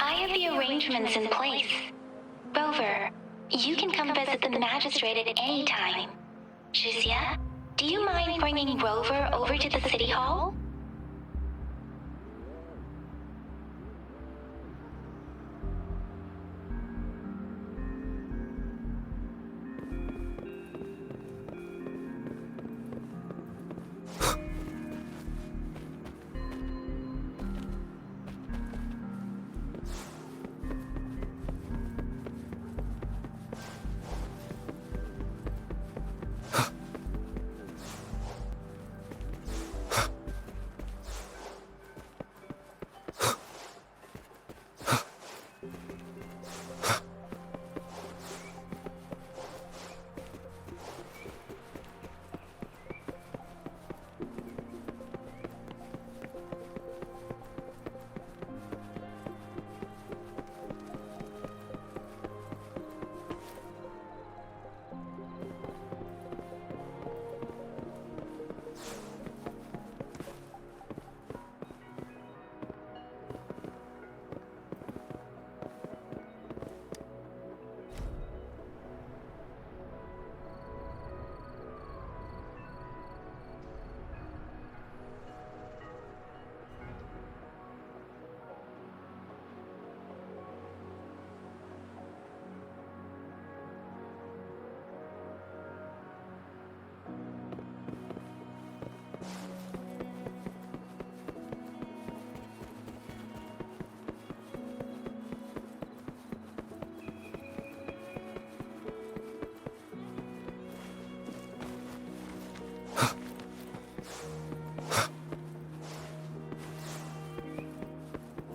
I have the arrangements in place. Rover, you can come visit the magistrate at any time. Jizya, do you mind bringing Rover over to the city hall?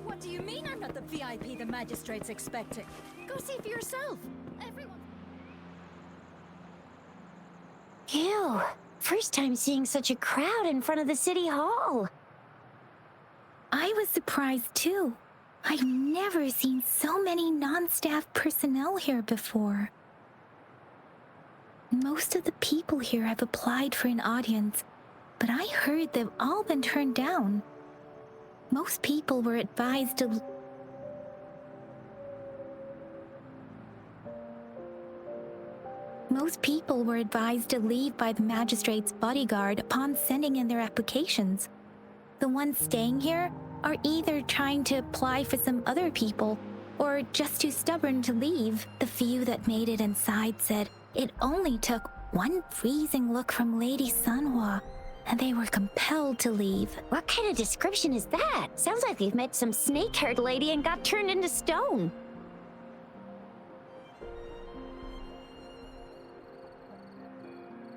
What do you mean I'm not the VIP the magistrate's expecting? Go see for yourself. Everyone. Ew, first time seeing such a crowd in front of the city hall. I was surprised too. I've never seen so many non-staff personnel here before. Most of the people here have applied for an audience, but I heard they've all been turned down. Most people were advised to leave by the magistrate's bodyguard upon sending in their applications. The ones staying here are either trying to apply for some other people or just too stubborn to leave. The few that made it inside said it only took one freezing look from Lady Sunhua and they were compelled to leave. What kind of description is that? Sounds like they've met some snake-haired lady and got turned into stone.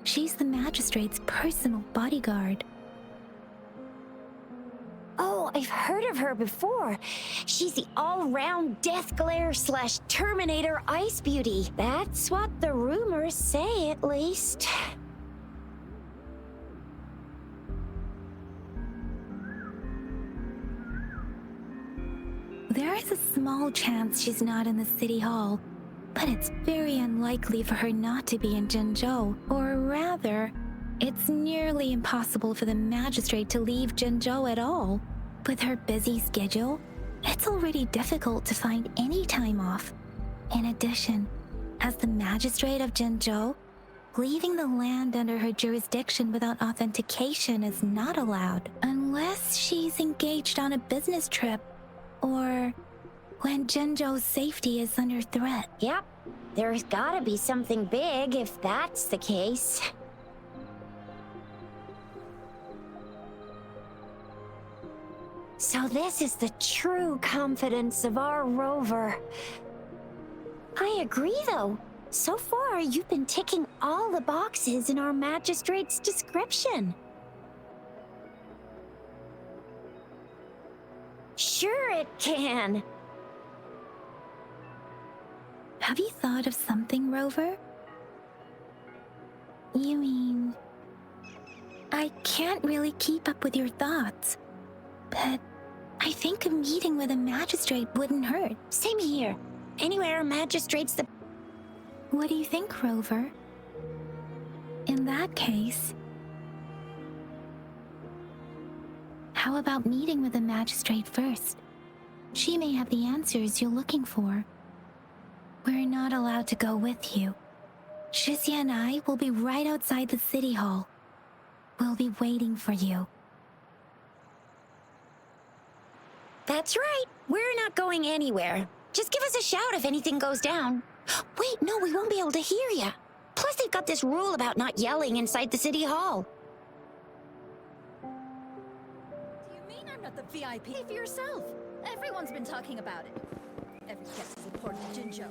She's the magistrate's personal bodyguard. Oh, I've heard of her before. She's the all-round Death Glare / Terminator Ice Beauty. That's what the rumors say, at least. There is a small chance she's not in the city hall, but it's very unlikely for her not to be in Jinzhou. Or rather, it's nearly impossible for the magistrate to leave Jinzhou at all. With her busy schedule, it's already difficult to find any time off. In addition, As the magistrate of Jinzhou, leaving the land under her jurisdiction without authentication is not allowed unless she's engaged on a business trip or when Jinzhou's safety is under threat. Yep, there's gotta be something big if that's the case. So this is the true confidence of our rover. I agree, though. So far, you've been ticking all the boxes in our magistrate's description. Sure it can. Have you thought of something, Rover? You mean... I can't really keep up with your thoughts, but I think a meeting with a magistrate wouldn't hurt. Same here. Anywhere a magistrate's the... What do you think, Rover? In that case, how about meeting with the magistrate first? She may have the answers you're looking for. We're not allowed to go with you. Shizia and I will be right outside the city hall. We'll be waiting for you. That's right. We're not going anywhere. Just give us a shout if anything goes down. Wait, no, we won't be able to hear ya. Plus, they've got this rule about not yelling inside the city hall. Do you mean I'm not the VIP? Pay for yourself. Everyone's been talking about it. Every guest is important to Jinzhou.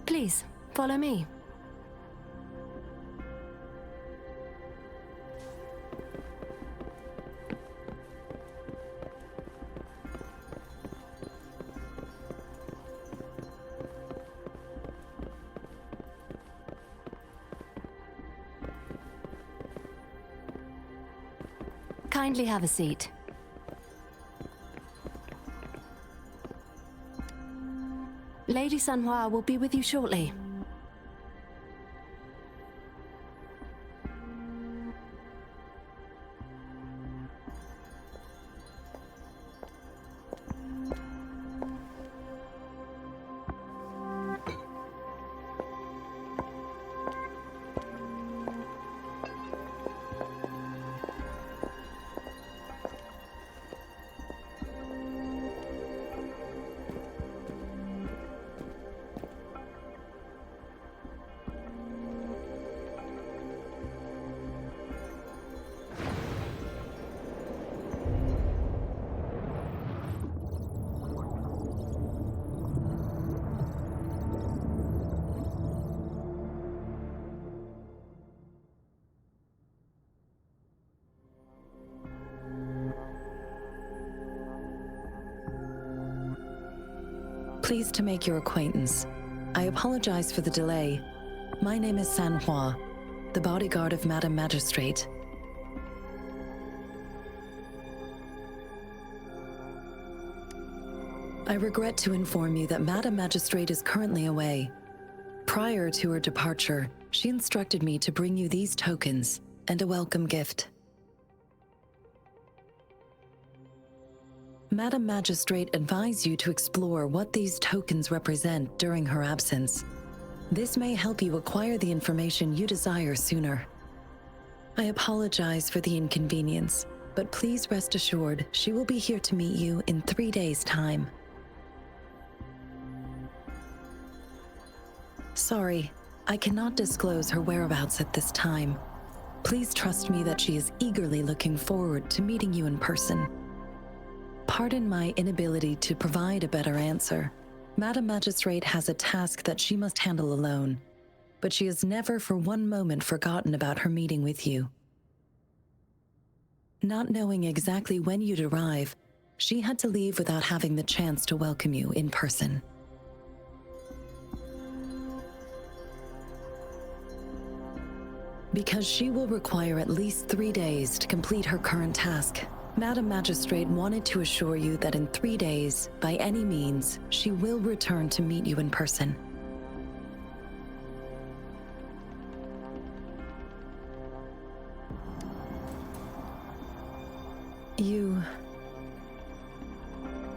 Please, follow me. Kindly have a seat. Lady Sanhua will be with you shortly. Pleased to make your acquaintance. I apologize for the delay. My name is Sanhua, the bodyguard of Madam Magistrate. I regret to inform you that Madam Magistrate is currently away. Prior to her departure, she instructed me to bring you these tokens and a welcome gift. Madam Magistrate advised you to explore what these tokens represent during her absence. This may help you acquire the information you desire sooner. I apologize for the inconvenience, but please rest assured she will be here to meet you in 3 days' time. Sorry, I cannot disclose her whereabouts at this time. Please trust me that she is eagerly looking forward to meeting you in person. Pardon my inability to provide a better answer. Madam Magistrate has a task that she must handle alone, but she has never for one moment forgotten about her meeting with you. Not knowing exactly when you'd arrive, she had to leave without having the chance to welcome you in person. Because she will require at least 3 days to complete her current task, Madam Magistrate wanted to assure you that in 3 days, by any means, she will return to meet you in person.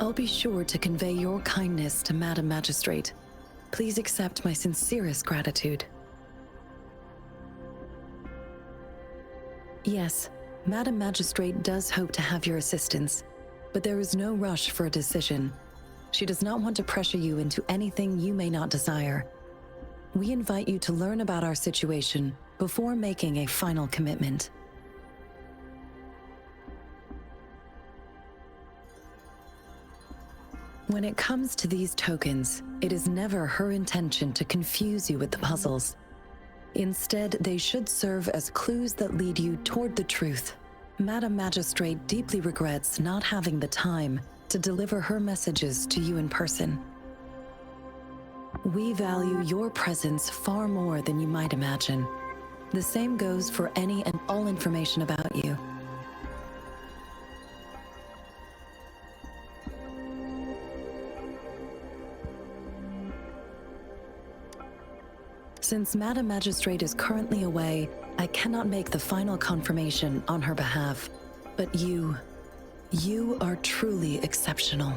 I'll be sure to convey your kindness to Madam Magistrate. Please accept my sincerest gratitude. Yes, Madam Magistrate does hope to have your assistance, but there is no rush for a decision. She does not want to pressure you into anything you may not desire. We invite you to learn about our situation before making a final commitment. When it comes to these tokens, it is never her intention to confuse you with the puzzles. Instead, they should serve as clues that lead you toward the truth. Madam Magistrate deeply regrets not having the time to deliver her messages to you in person. We value your presence far more than you might imagine. The same goes for any and all information about you. Since Madam Magistrate is currently away, I cannot make the final confirmation on her behalf. But you are truly exceptional.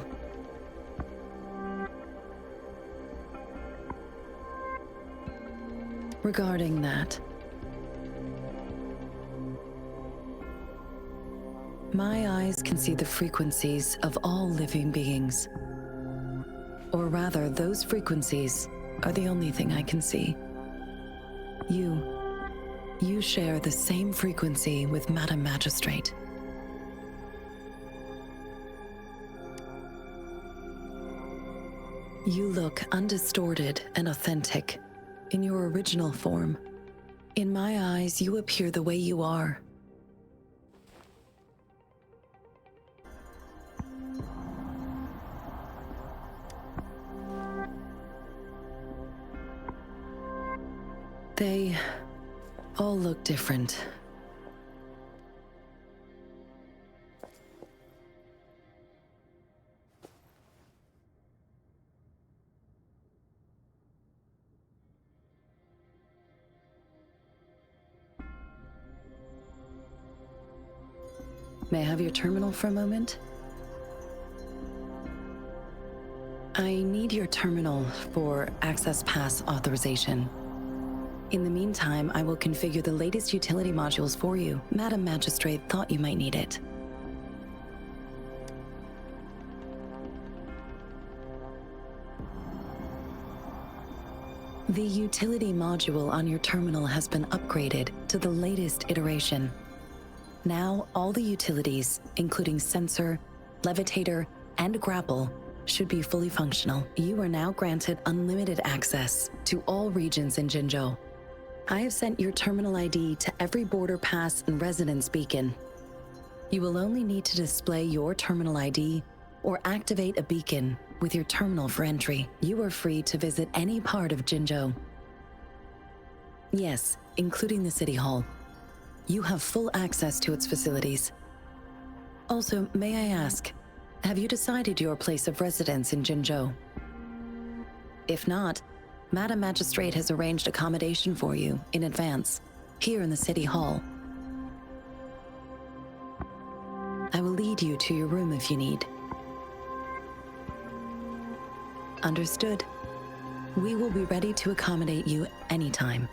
Regarding that, my eyes can see the frequencies of all living beings. Or rather, those frequencies are the only thing I can see. You share the same frequency with Madam Magistrate. You look undistorted and authentic in your original form. In my eyes, you appear the way you are. They all look different. May I have your terminal for a moment? I need your terminal for Access Pass authorization. In the meantime, I will configure the latest utility modules for you. Madam Magistrate thought you might need it. The utility module on your terminal has been upgraded to the latest iteration. Now, all the utilities, including sensor, levitator, and grapple, should be fully functional. You are now granted unlimited access to all regions in Jinzhou. I have sent your terminal ID to every border pass and residence beacon. You will only need to display your terminal ID or activate a beacon with your terminal for entry. You are free to visit any part of Jinzhou. Yes, including the City Hall. You have full access to its facilities. Also, may I ask, have you decided your place of residence in Jinzhou? If not, Madam Magistrate has arranged accommodation for you in advance, here in the City Hall. I will lead you to your room if you need. Understood. We will be ready to accommodate you anytime.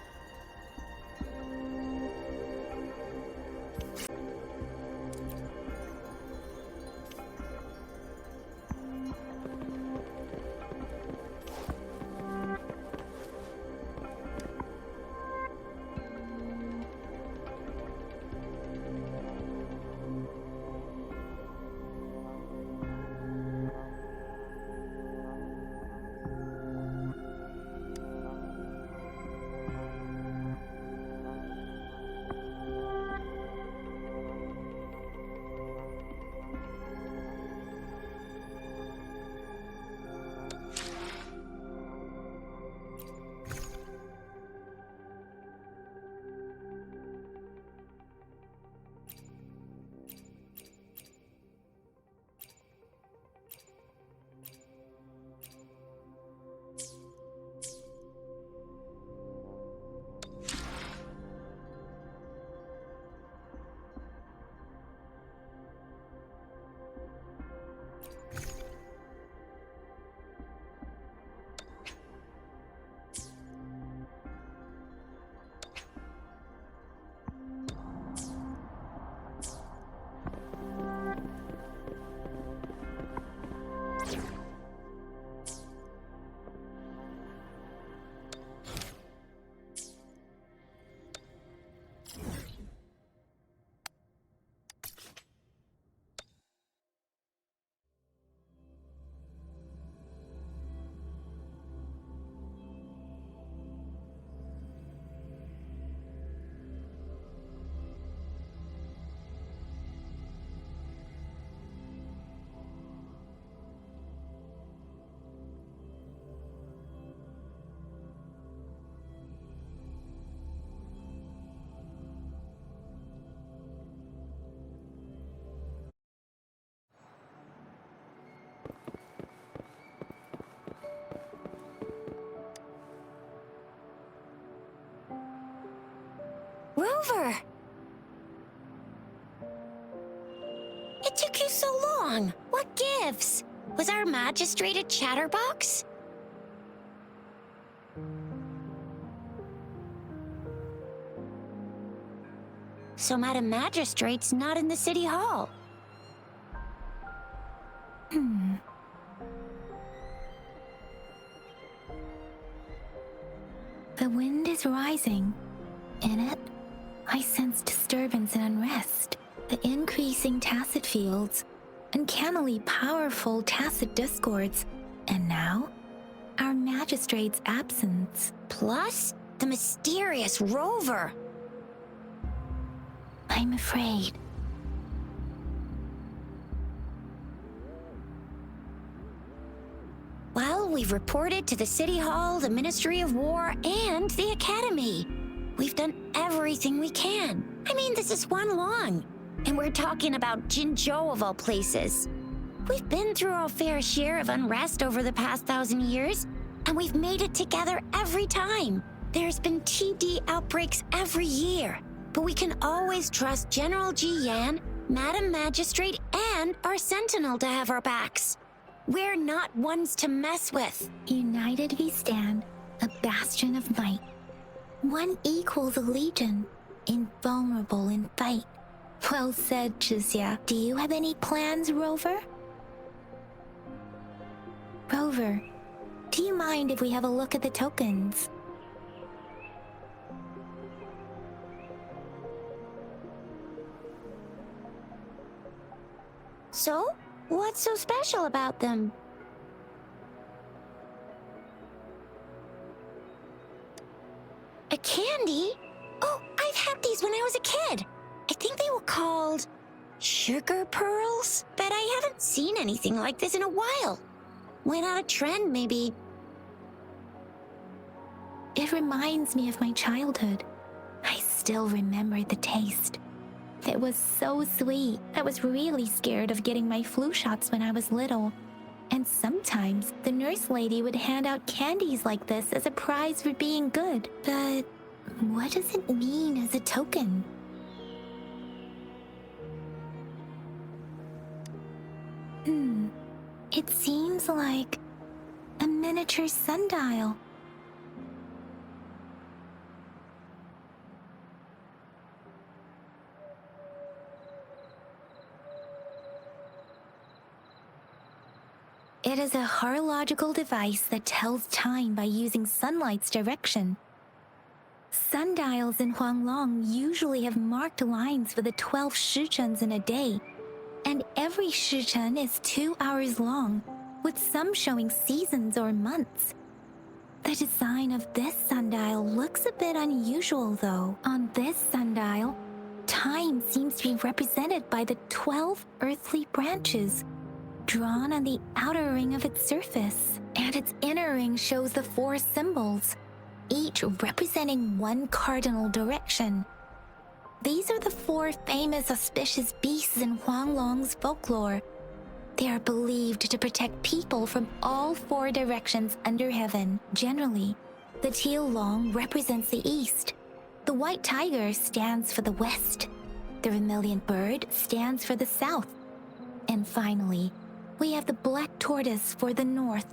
Rover! It took you so long. What gives? Was our magistrate a chatterbox? So Madam Magistrate's not in the city hall. The wind is rising. In it, I sense disturbance and unrest. The increasing tacit fields, uncannily powerful tacit discords, and now, our magistrate's absence. Plus, the mysterious Rover. I'm afraid. Well, we've reported to the City Hall, the Ministry of War, and the Academy. We've done everything we can. I mean, this is one long. And we're talking about Jinzhou of all places. We've been through our fair share of unrest over the past 1,000 years, and we've made it together every time. There's been TD outbreaks every year, but we can always trust General Ji Yan, Madam Magistrate, and our Sentinel to have our backs. We're not ones to mess with. United we stand, a bastion of might. One equals a legion, invulnerable in fight. Well said, Chixia. Do you have any plans, Rover? Rover, do you mind if we have a look at the tokens? So, what's so special about them? A candy? Oh, I've had these when I was a kid. I think they were called sugar pearls, but I haven't seen anything like this in a while. Went out of trend, maybe. It reminds me of my childhood. I still remember the taste. It was so sweet. I was really scared of getting my flu shots when I was little. And sometimes the nurse lady would hand out candies like this as a prize for being good. But what does it mean as a token? It seems like a miniature sundial. It is a horological device that tells time by using sunlight's direction. Sundials in Huanglong usually have marked lines for the 12 shichens in a day, and every shichen is 2 hours long, with some showing seasons or months. The design of this sundial looks a bit unusual, though. On this sundial, time seems to be represented by the 12 earthly branches, drawn on the outer ring of its surface, and its inner ring shows the 4 symbols, each representing one cardinal direction. These are the 4 famous auspicious beasts in Huanglong's folklore. They are believed to protect people from all 4 directions under heaven. Generally, the teal long represents the east, the white tiger stands for the west, the vermilion bird stands for the south, and finally, we have the black tortoise for the north.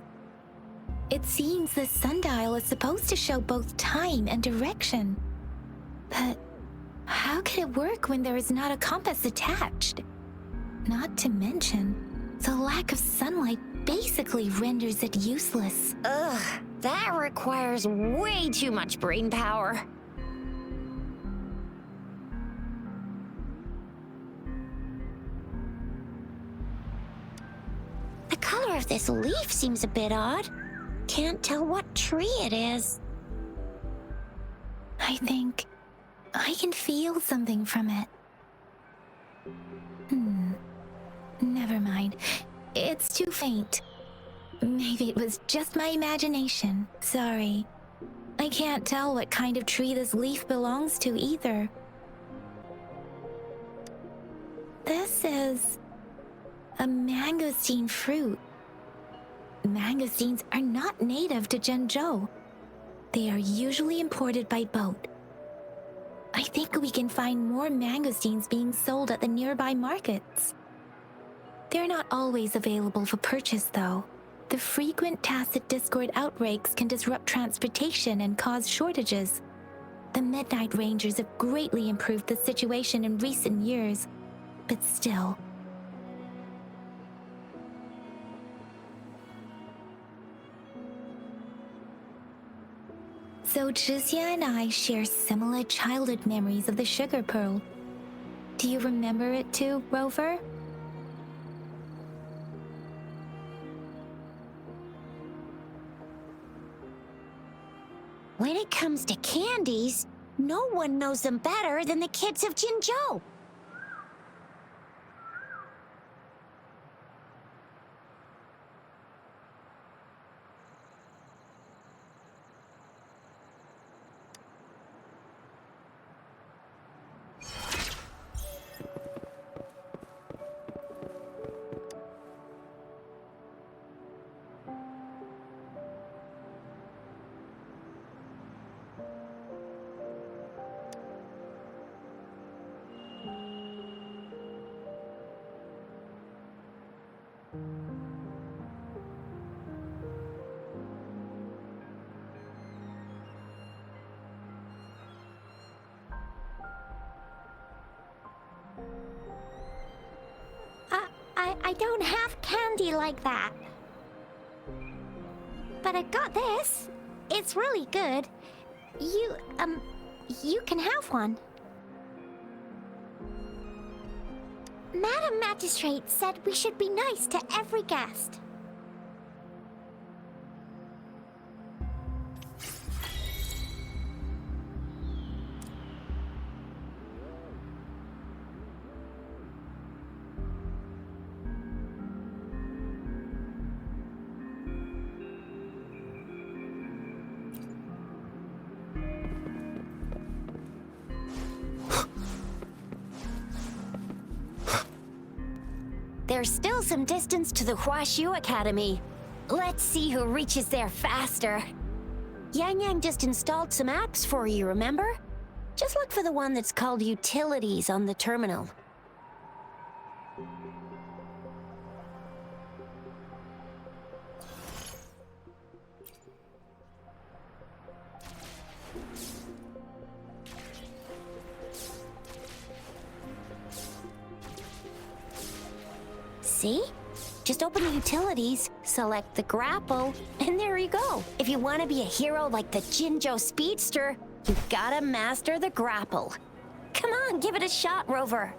It seems the sundial is supposed to show both time and direction. But how could it work when there is not a compass attached? Not to mention, the lack of sunlight basically renders it useless. Ugh, that requires way too much brain power. The color of this leaf seems a bit odd. Can't tell what tree it is. I think I can feel something from it. Never mind. It's too faint. Maybe it was just my imagination. Sorry. I can't tell what kind of tree this leaf belongs to either. This is a mangosteen fruit. Mangosteens are not native to Zhengzhou. They are usually imported by boat. I think we can find more mangosteens being sold at the nearby markets. They're not always available for purchase, though. The frequent tacit Discord outbreaks can disrupt transportation and cause shortages. The Midnight Rangers have greatly improved the situation in recent years, but still. So Jizya and I share similar childhood memories of the Sugar Pearl. Do you remember it too, Rover? When it comes to candies, no one knows them better than the kids of Jinzhou. I don't have candy like that. But I got this. It's really good. You can have one. Madam Magistrate said we should be nice to every guest. There's still some distance to the Huashu Academy. Let's see who reaches there faster. Yang Yang just installed some apps for you, remember? Just look for the one that's called Utilities on the terminal. See? Just open the utilities, select the grapple, and there you go. If you want to be a hero like the Jinzhou Speedster, you gotta master the grapple. Come on, give it a shot, Rover.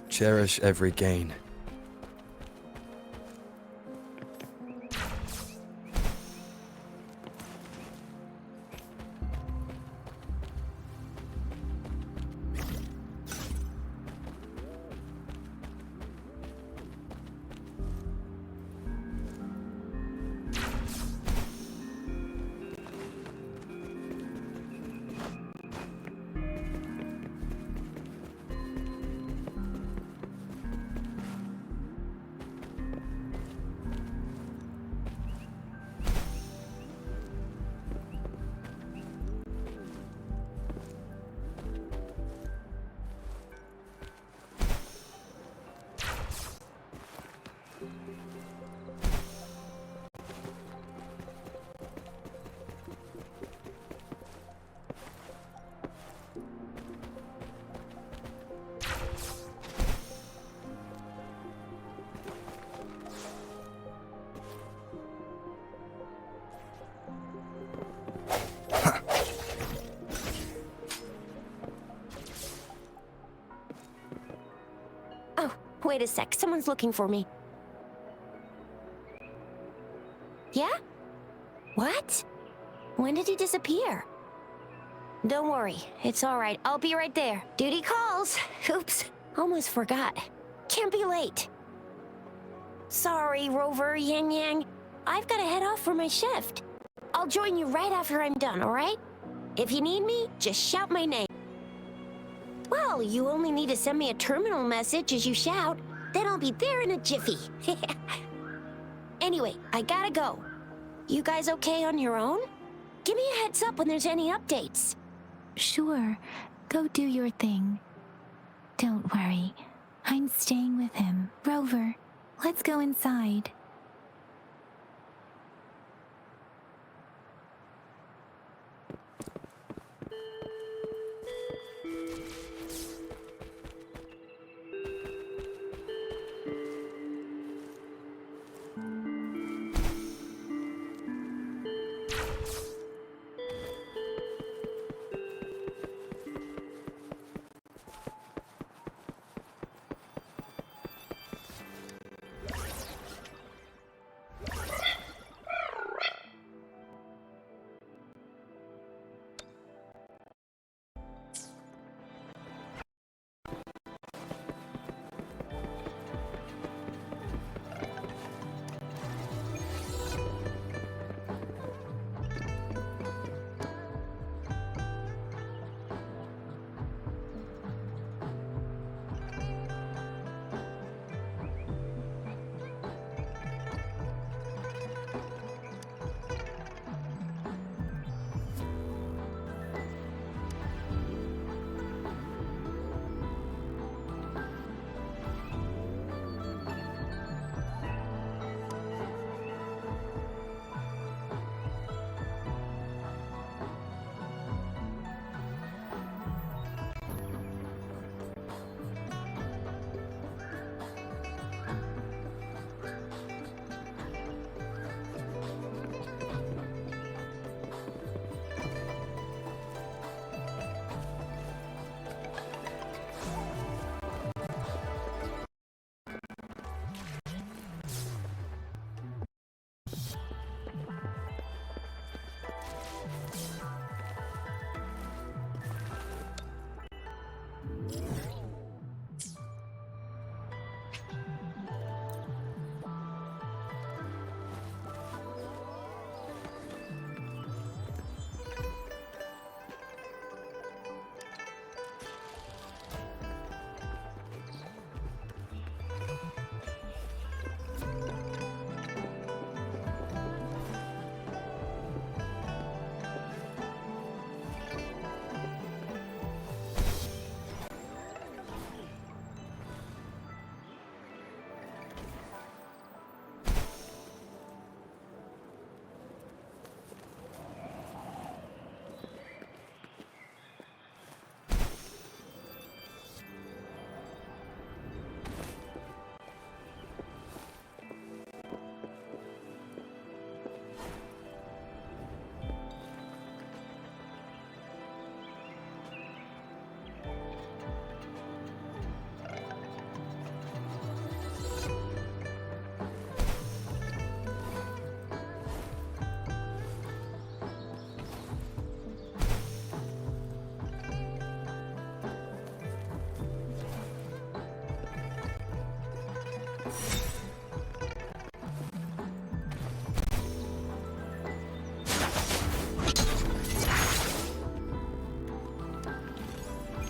Cherish every gain. Wait a sec, someone's looking for me. Yeah? What? When did he disappear? Don't worry, it's alright. I'll be right there. Duty calls. Oops, almost forgot. Can't be late. Sorry, Rover, Yang Yang. I've gotta head off for my shift. I'll join you right after I'm done, alright? If you need me, just shout my name. Well, you only need to send me a terminal message as you shout. Then I'll be there in a jiffy. Anyway, I gotta go. You guys okay on your own? Give me a heads up when there's any updates. Sure, go do your thing. Don't worry, I'm staying with him. Rover, let's go inside.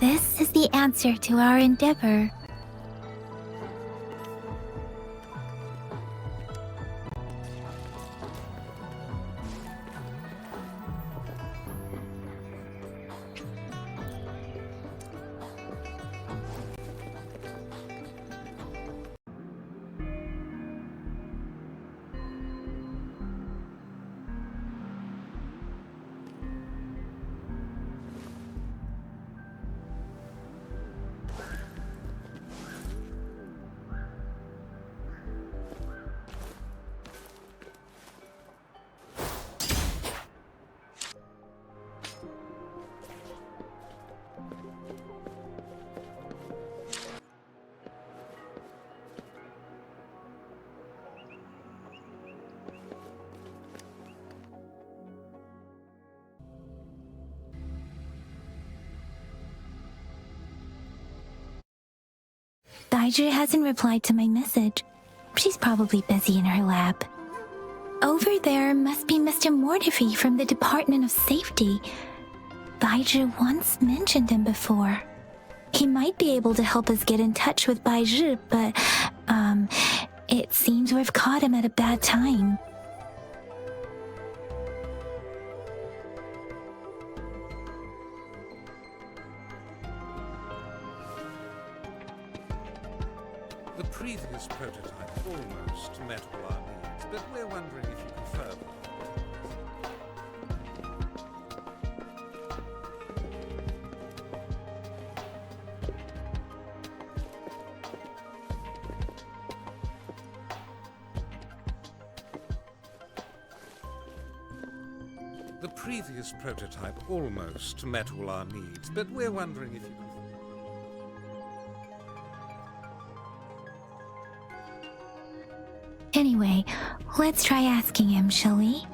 This is the answer to our endeavor. Baizhi hasn't replied to my message. She's probably busy in her lab. Over there must be Mr. Mortifi from the Department of Safety. Baizhi once mentioned him before. He might be able to help us get in touch with Baizhi, but, it seems we've caught him at a bad time. The previous prototype almost met all our needs, but we're wondering if you can further. The previous prototype almost met all our needs, but we're wondering if you can... Anyway, let's try asking him, shall we?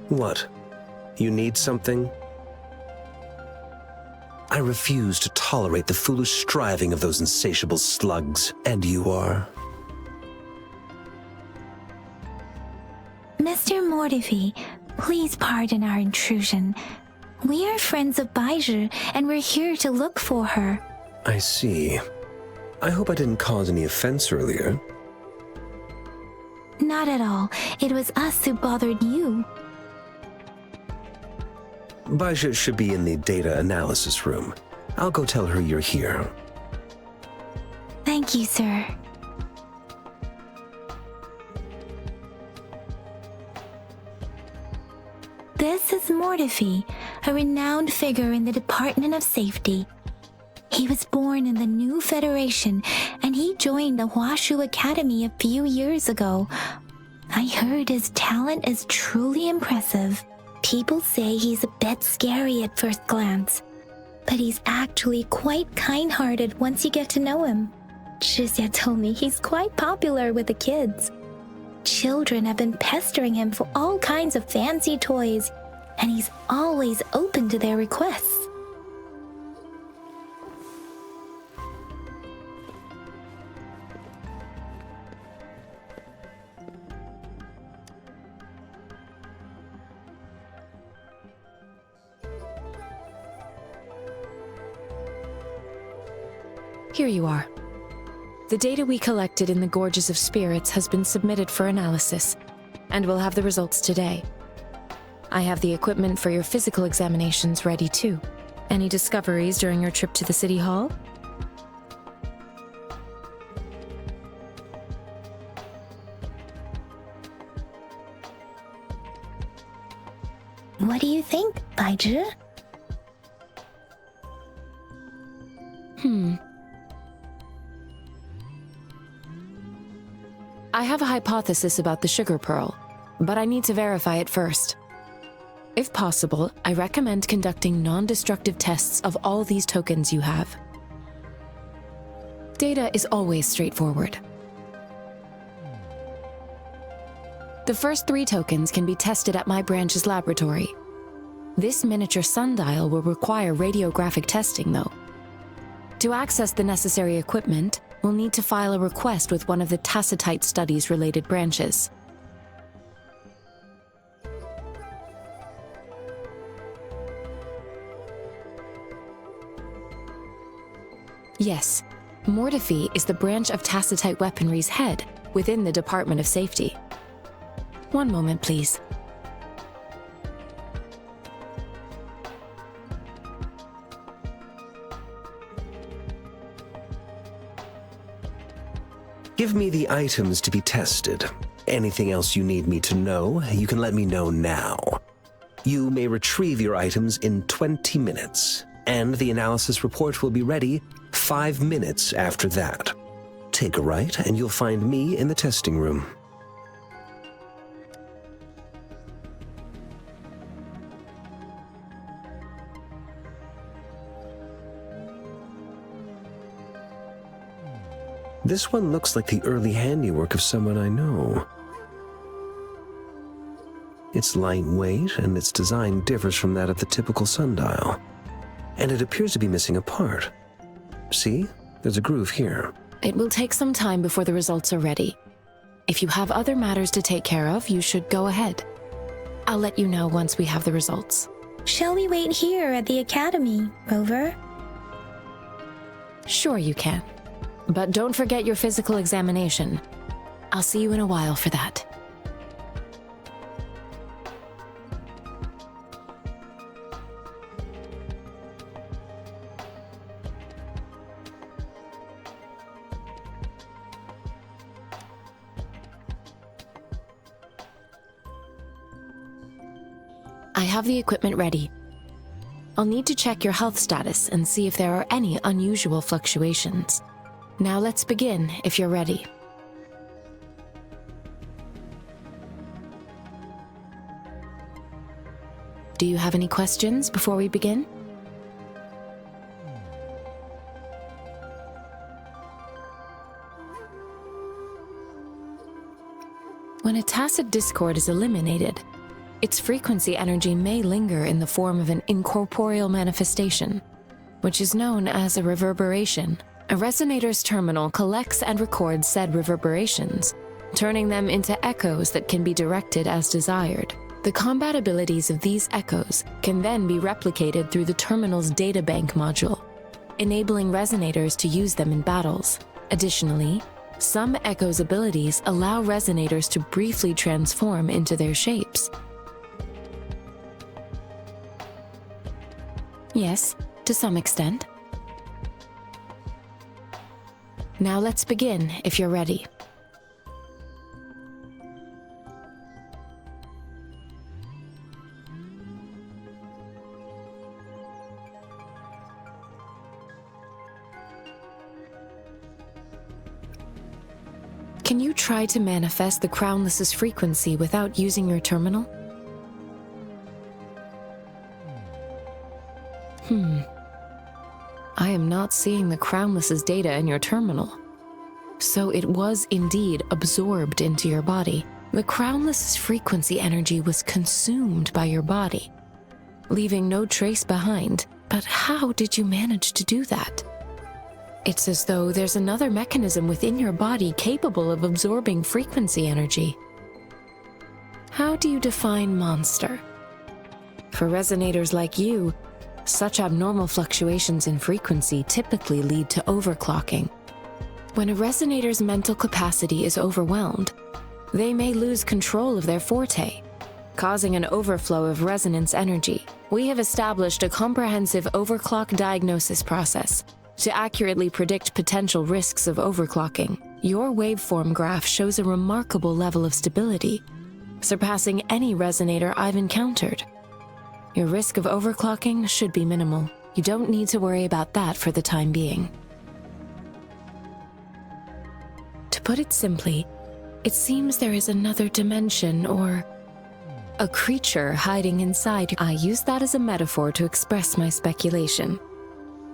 What? You need something? I refuse to tolerate the foolish striving of those insatiable slugs, and you are? Mr. Mortifi, please pardon our intrusion. We are friends of Baizhi, and we're here to look for her. I see. I hope I didn't cause any offense earlier. Not at all. It was us who bothered you. Baizhi should be in the data analysis room. I'll go tell her you're here. Thank you, sir. This is Mortifi, a renowned figure in the Department of Safety. He was born in the new Federation, and he joined the Huashu Academy a few years ago. I heard his talent is truly impressive. People say he's a bit scary at first glance, but he's actually quite kind-hearted once you get to know him. Shizia told me he's quite popular with the kids. Children have been pestering him for all kinds of fancy toys, and he's always open to their requests. Here you are. The data we collected in the Gorges of Spirits has been submitted for analysis, and we'll have the results today. I have the equipment for your physical examinations ready too. Any discoveries during your trip to the City Hall? What do you think, Baizhi? I have a hypothesis about the sugar pearl, but I need to verify it first. If possible, I recommend conducting non-destructive tests of all these tokens you have. Data is always straightforward. The first 3 tokens can be tested at my branch's laboratory. This miniature sundial will require radiographic testing, though. To access the necessary equipment, we'll need to file a request with one of the Tacitite Studies-related branches. Yes, Mortifi is the branch of Tacitite Weaponry's head within the Department of Safety. One moment, please. Give me the items to be tested. Anything else you need me to know, you can let me know now. You may retrieve your items in 20 minutes, and the analysis report will be ready 5 minutes after that. Take a right, and you'll find me in the testing room. This one looks like the early handiwork of someone I know. It's lightweight, and its design differs from that of the typical sundial. and it appears to be missing a part. See? There's a groove here. It will take some time before the results are ready. If you have other matters to take care of, you should go ahead. I'll let you know once we have the results. Shall we wait here at the academy, Rover? Sure you can. But don't forget your physical examination. I'll see you in a while for that. I have the equipment ready. I'll need to check your health status and see if there are any unusual fluctuations. Now let's begin, if you're ready. Do you have any questions before we begin? When a tacit discord is eliminated, its frequency energy may linger in the form of an incorporeal manifestation, which is known as a reverberation. A resonator's terminal collects and records said reverberations, turning them into echoes that can be directed as desired. The combat abilities of these echoes can then be replicated through the terminal's databank module, enabling resonators to use them in battles. Additionally, some echoes' abilities allow resonators to briefly transform into their shapes. Yes, to some extent. Now let's begin, if you're ready. Can you try to manifest the Crownless's frequency without using your terminal? I am not seeing the Crownless's data in your terminal. So it was indeed absorbed into your body. The Crownless's frequency energy was consumed by your body, leaving no trace behind. But how did you manage to do that? It's as though there's another mechanism within your body capable of absorbing frequency energy. How do you define monster? For resonators like you, such abnormal fluctuations in frequency typically lead to overclocking. When a resonator's mental capacity is overwhelmed, they may lose control of their forte, causing an overflow of resonance energy. We have established a comprehensive overclock diagnosis process to accurately predict potential risks of overclocking. Your waveform graph shows a remarkable level of stability, surpassing any resonator I've encountered. Your risk of overclocking should be minimal. You don't need to worry about that for the time being. To put it simply, it seems there is another dimension or a creature hiding inside. I use that as a metaphor to express my speculation.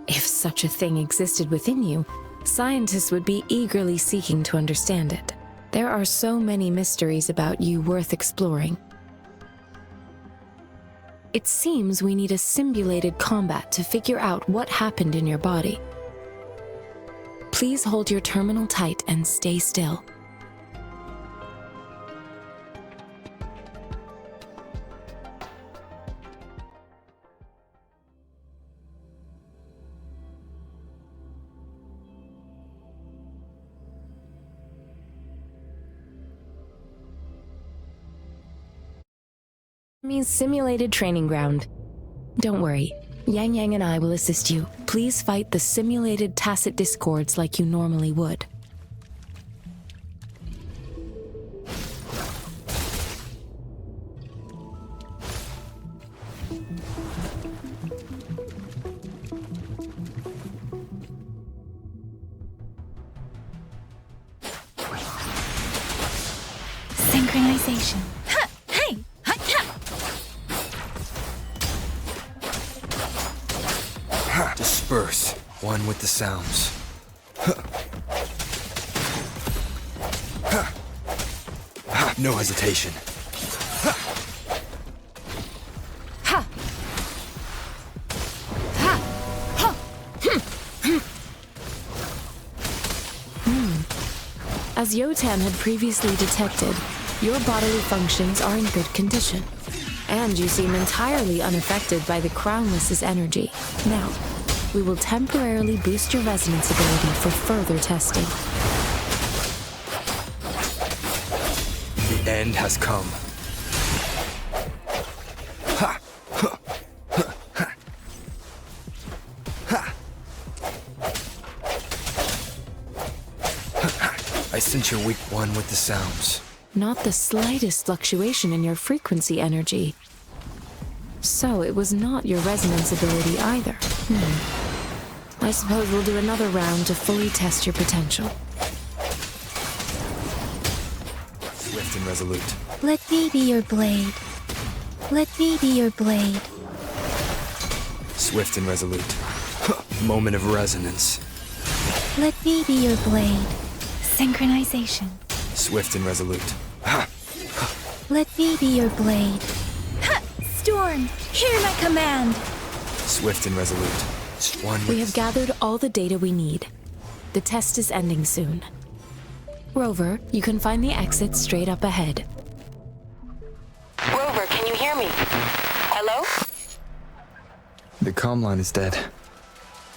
If such a thing existed within you, scientists would be eagerly seeking to understand it. There are so many mysteries about you worth exploring. It seems we need a simulated combat to figure out what happened in your body. Please hold your terminal tight and stay still. Simulated training ground. Don't worry, Yang Yang and I will assist you. Please fight the simulated tacit discords like you normally would. Synchronization. Disperse. One with the sounds. No hesitation. As Yotan had previously detected, your bodily functions are in good condition, and you seem entirely unaffected by the Crownless's energy. Now, we will temporarily boost your resonance ability for further testing. The end has come. Ha! I sense your weak one with the sounds. Not the slightest fluctuation in your frequency energy. So it was not your resonance ability either. I suppose we'll do another round to fully test your potential. Swift and resolute. Let me be your blade. Let me be your blade. Swift and resolute. Moment of resonance. Let me be your blade. Synchronization. Swift and resolute. Let me be your blade. Ha! Storm, hear my command. Swift and resolute. One We have gathered all the data we need. The test is ending soon. Rover, you can find the exit straight up ahead. Rover, can you hear me? Hello? The comm line is dead.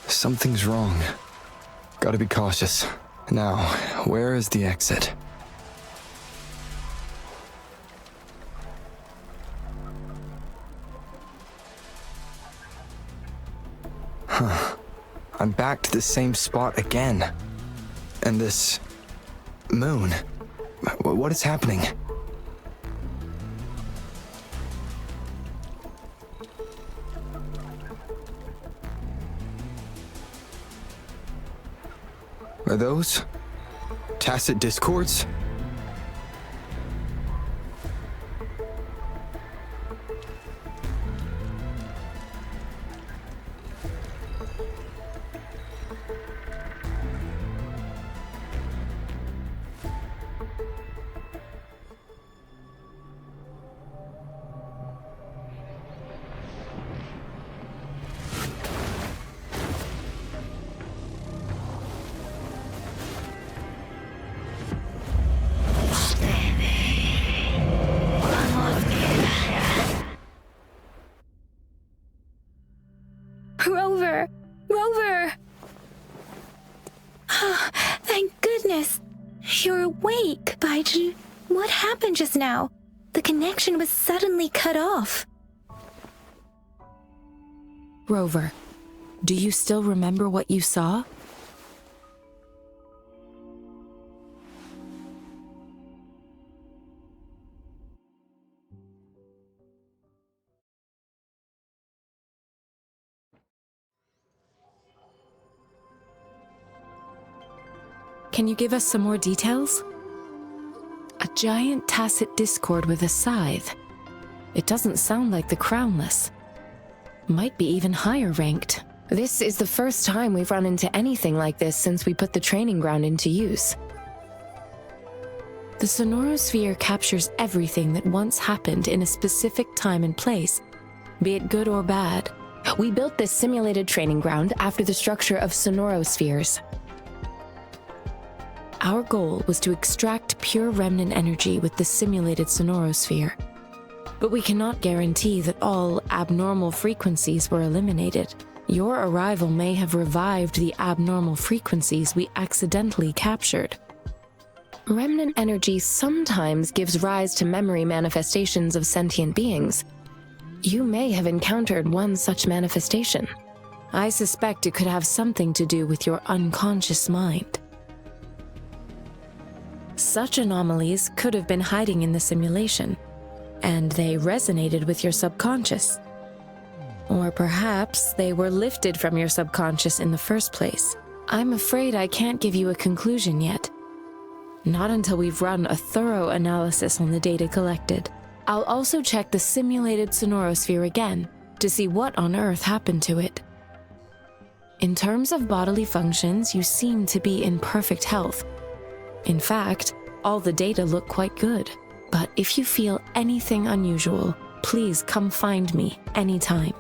Something's wrong. Gotta be cautious. Now, where is the exit? I'm back to the same spot again. And this moon. What is happening? Are those tacit discords? Rover! Rover! Oh, thank goodness. You're awake, Baiju. What happened just now? The connection was suddenly cut off. Rover, do you still remember what you saw? Can you give us some more details? A giant tacit discord with a scythe. It doesn't sound like the Crownless. Might be even higher ranked. This is the first time we've run into anything like this since we put the training ground into use. The sonorosphere captures everything that once happened in a specific time and place, be it good or bad. We built this simulated training ground after the structure of sonorospheres. Our goal was to extract pure remnant energy with the simulated sonorosphere. But we cannot guarantee that all abnormal frequencies were eliminated. Your arrival may have revived the abnormal frequencies we accidentally captured. Remnant energy sometimes gives rise to memory manifestations of sentient beings. You may have encountered one such manifestation. I suspect it could have something to do with your unconscious mind. Such anomalies could have been hiding in the simulation, and they resonated with your subconscious. Or perhaps they were lifted from your subconscious in the first place. I'm afraid I can't give you a conclusion yet. Not until we've run a thorough analysis on the data collected. I'll also check the simulated sonorosphere again to see what on earth happened to it. In terms of bodily functions, you seem to be in perfect health. In fact, all the data look quite good. But if you feel anything unusual, please come find me anytime.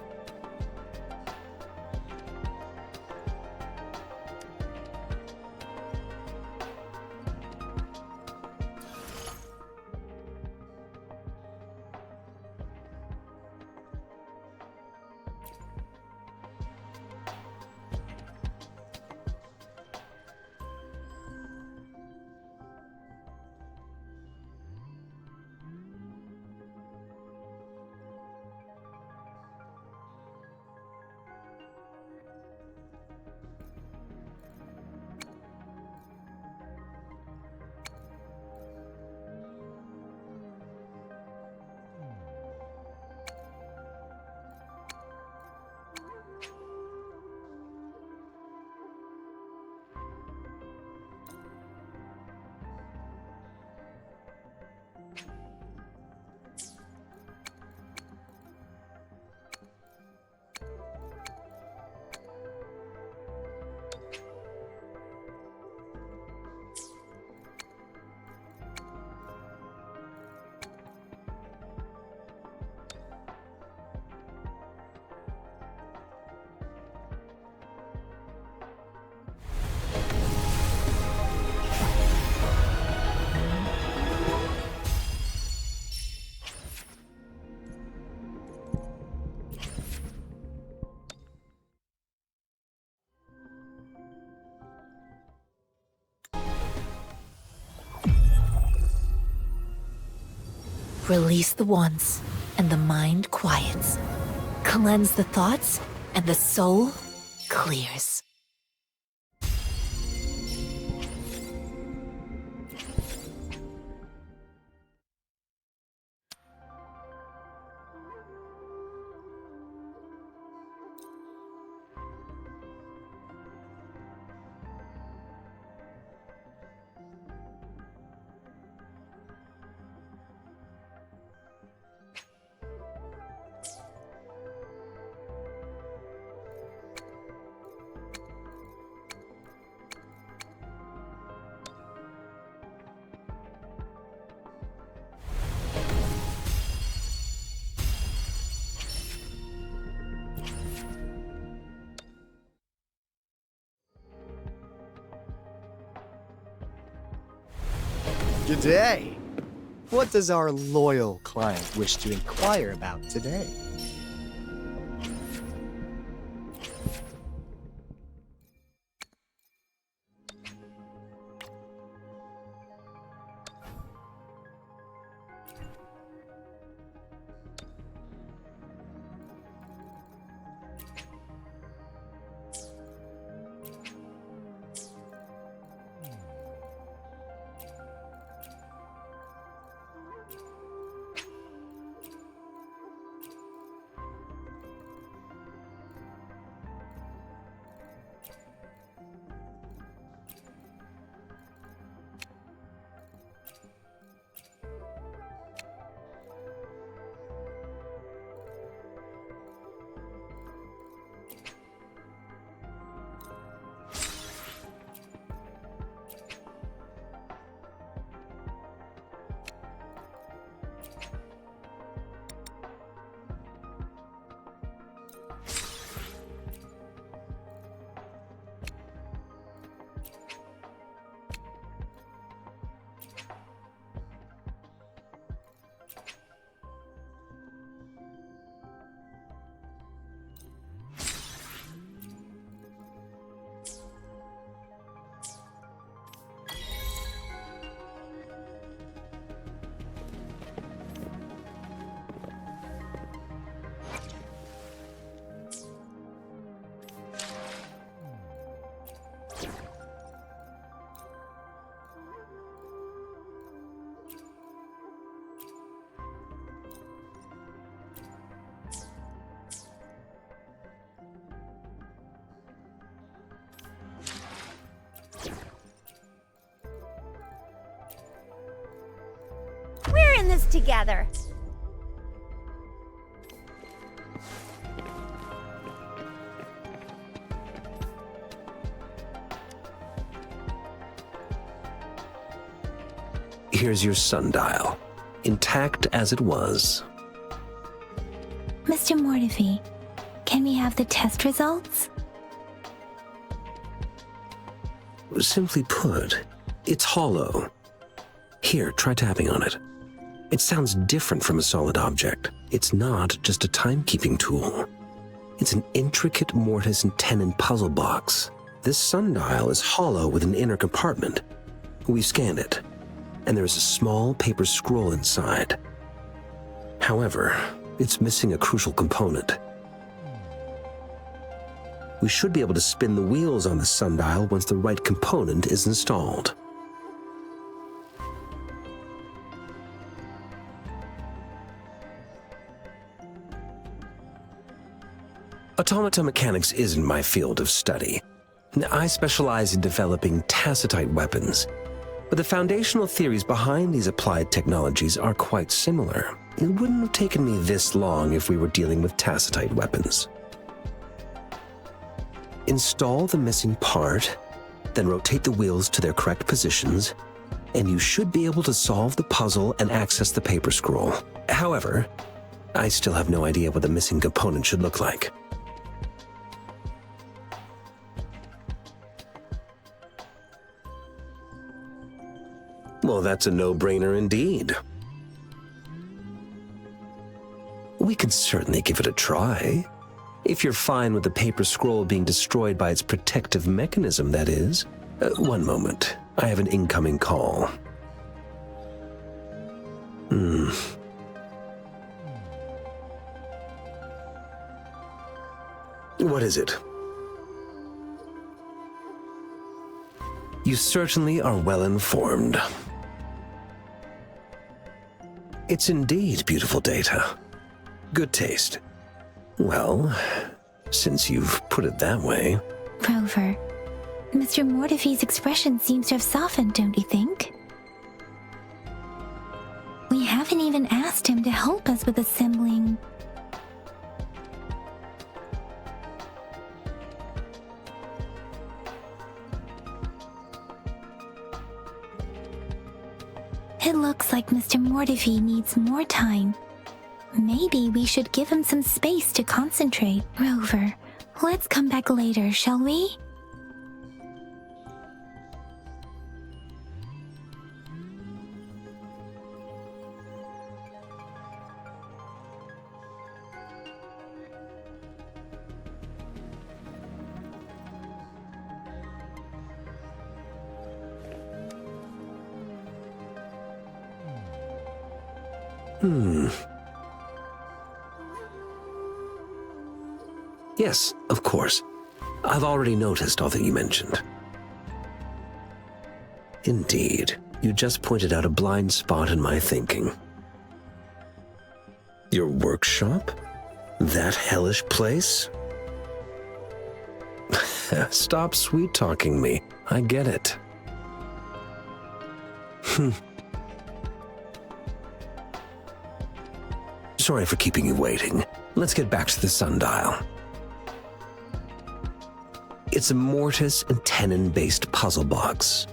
Release the wands, and the mind quiets. Cleanse the thoughts, and the soul clears. G'day! What does our loyal client wish to inquire about today? We're in this together. Here's your sundial, intact as it was. Mr. Mortefi, can we have the test results? Simply put, it's hollow. Here, try tapping on it. It sounds different from a solid object. It's not just a timekeeping tool. It's an intricate mortise and tenon puzzle box. This sundial is hollow with an inner compartment. We scanned it, and there is a small paper scroll inside. However, it's missing a crucial component. We should be able to spin the wheels on the sundial once the right component is installed. Automata mechanics isn't my field of study. I specialize in developing tacitite weapons, but the foundational theories behind these applied technologies are quite similar. It wouldn't have taken me this long if we were dealing with tacitite weapons. Install the missing part, then rotate the wheels to their correct positions, and you should be able to solve the puzzle and access the paper scroll. However, I still have no idea what the missing component should look like. Well, that's a no-brainer indeed. We can certainly give it a try. If you're fine with the paper scroll being destroyed by its protective mechanism, that is. One moment. I have an incoming call. What is it? You certainly are well informed. It's indeed beautiful data. Good taste. Well, since you've put it that way... Rover, Mr. Mortefi's expression seems to have softened, don't you think? We haven't even asked him to help us with assembling... It looks like Mr. Mortefi needs more time. Maybe we should give him some space to concentrate. Rover, let's come back later, shall we? Yes, of course. I've already noticed all that you mentioned. Indeed, you just pointed out a blind spot in my thinking. Your workshop? That hellish place? Stop sweet-talking me. I get it. Sorry for keeping you waiting. Let's get back to the sundial. It's a mortise and tenon-based puzzle box.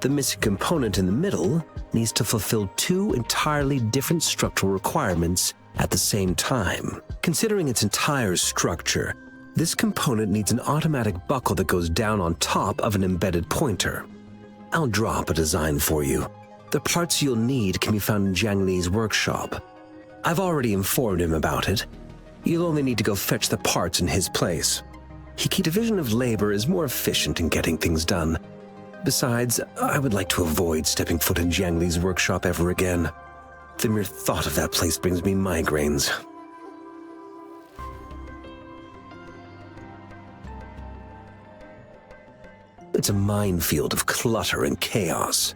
The missing component in the middle needs to fulfill two entirely different structural requirements at the same time. Considering its entire structure, this component needs an automatic buckle that goes down on top of an embedded pointer. I'll draw up a design for you. The parts you'll need can be found in Jiang Li's workshop. I've already informed him about it. You'll only need to go fetch the parts in his place. Hiki division of labor is more efficient in getting things done. Besides, I would like to avoid stepping foot in Jiang Li's workshop ever again. The mere thought of that place brings me migraines. It's a minefield of clutter and chaos.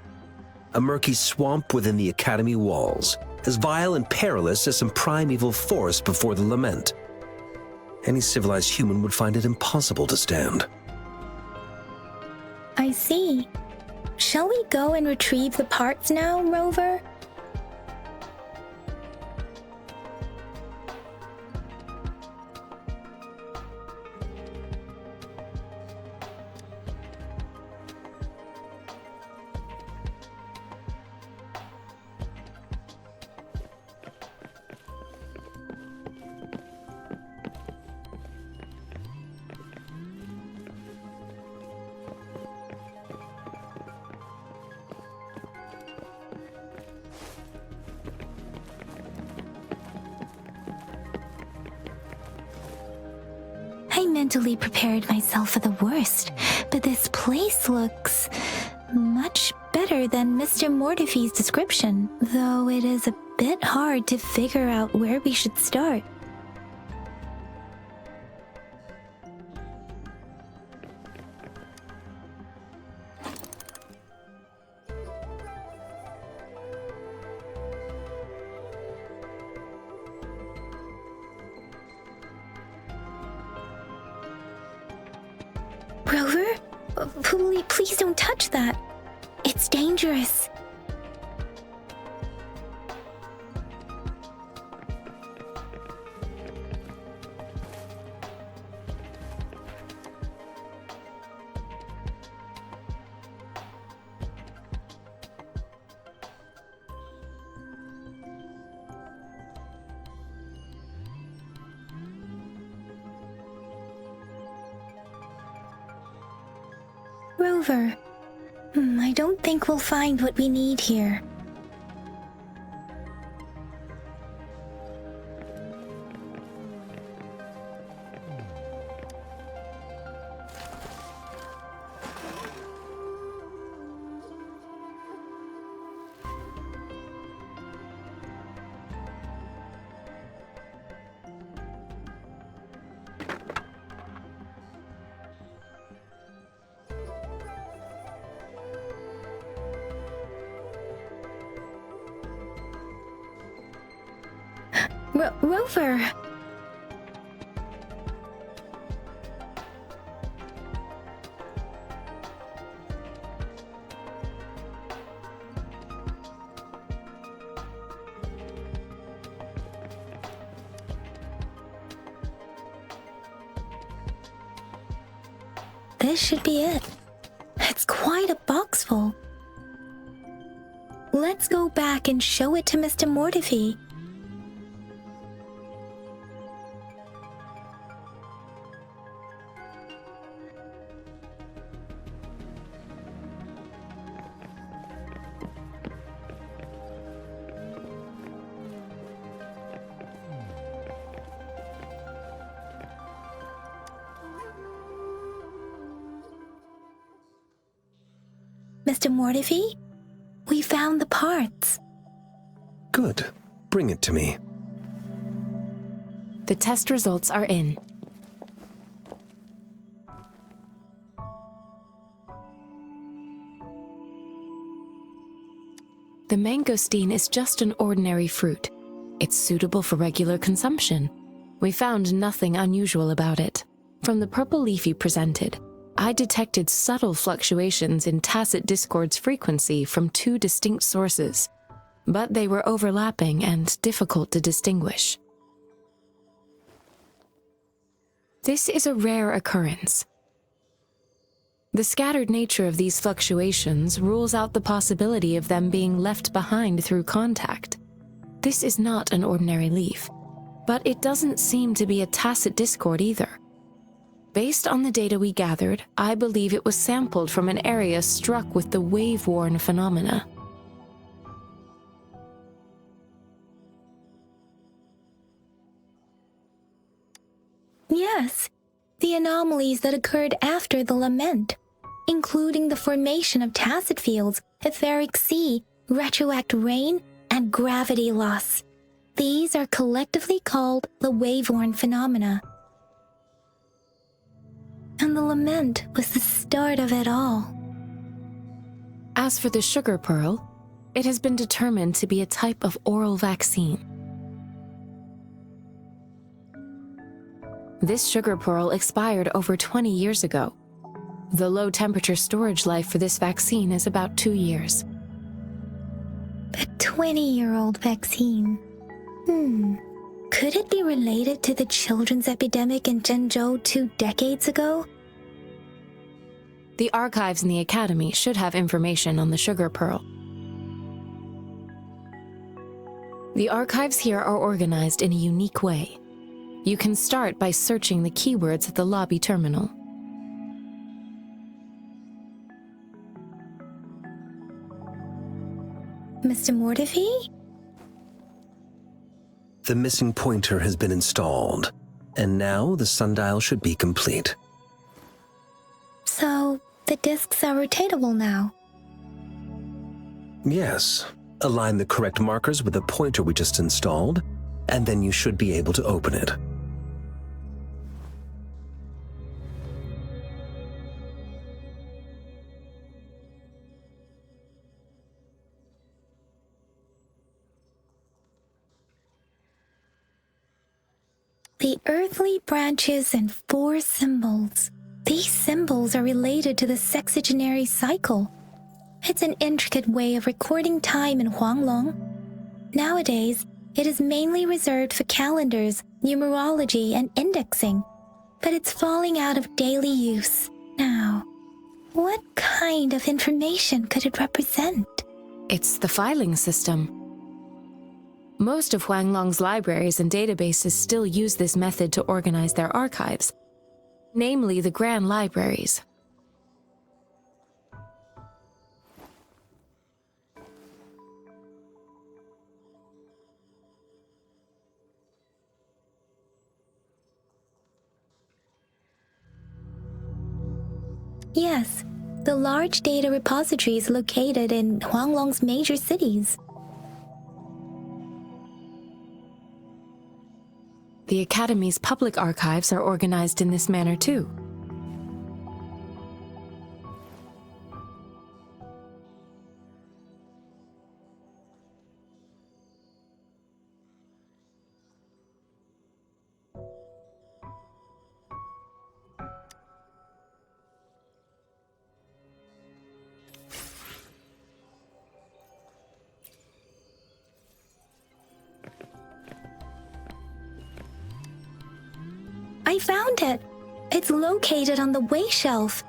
A murky swamp within the academy walls, as vile and perilous as some primeval forest before the lament. Any civilized human would find it impossible to stand. I see. Shall we go and retrieve the parts now, Rover? I mentally prepared myself for the worst, but this place looks much better than Mr. Mortefi's description, though it is a bit hard to figure out where we should start. Rover? Please don't touch that. It's dangerous. Rover, I don't think we'll find what we need here. Rover! This should be it. It's quite a box full. Let's go back and show it to Mr. Mortifi. Mr. Mortifi, we found the parts. Good. Bring it to me. The test results are in. The mangosteen is just an ordinary fruit. It's suitable for regular consumption. We found nothing unusual about it. From the purple leaf you presented, I detected subtle fluctuations in tacit discord's frequency from two distinct sources, but they were overlapping and difficult to distinguish. This is a rare occurrence. The scattered nature of these fluctuations rules out the possibility of them being left behind through contact. This is not an ordinary leaf, but it doesn't seem to be a tacit discord either. Based on the data we gathered, I believe it was sampled from an area struck with the wave-worn phenomena. Yes, the anomalies that occurred after the lament, including the formation of tacit fields, etheric sea, retroact rain, and gravity loss. These are collectively called the wave-worn phenomena. And the lament was the start of it all. As for the sugar pearl, it has been determined to be a type of oral vaccine. This sugar pearl expired over 20 years ago. The low-temperature storage life for this vaccine is about 2 years. A 20-year-old vaccine. Could it be related to the children's epidemic in Zhengzhou 2 decades ago? The archives in the Academy should have information on the sugar pearl. The archives here are organized in a unique way. You can start by searching the keywords at the lobby terminal. Mr. Mortifi? The missing pointer has been installed, and now the sundial should be complete. So, the discs are rotatable now? Yes. Align the correct markers with the pointer we just installed, and then you should be able to open it. The earthly branches and 4 symbols. These symbols are related to the sexagenary cycle. It's an intricate way of recording time in Huanglong. Nowadays, it is mainly reserved for calendars, numerology, and indexing, but it's falling out of daily use. Now, what kind of information could it represent? It's the filing system. Most of Huanglong's libraries and databases still use this method to organize their archives, namely the Grand Libraries. Yes, the large data repositories located in Huanglong's major cities. The Academy's public archives are organized in this manner too. I found it. It's located on the way shelf.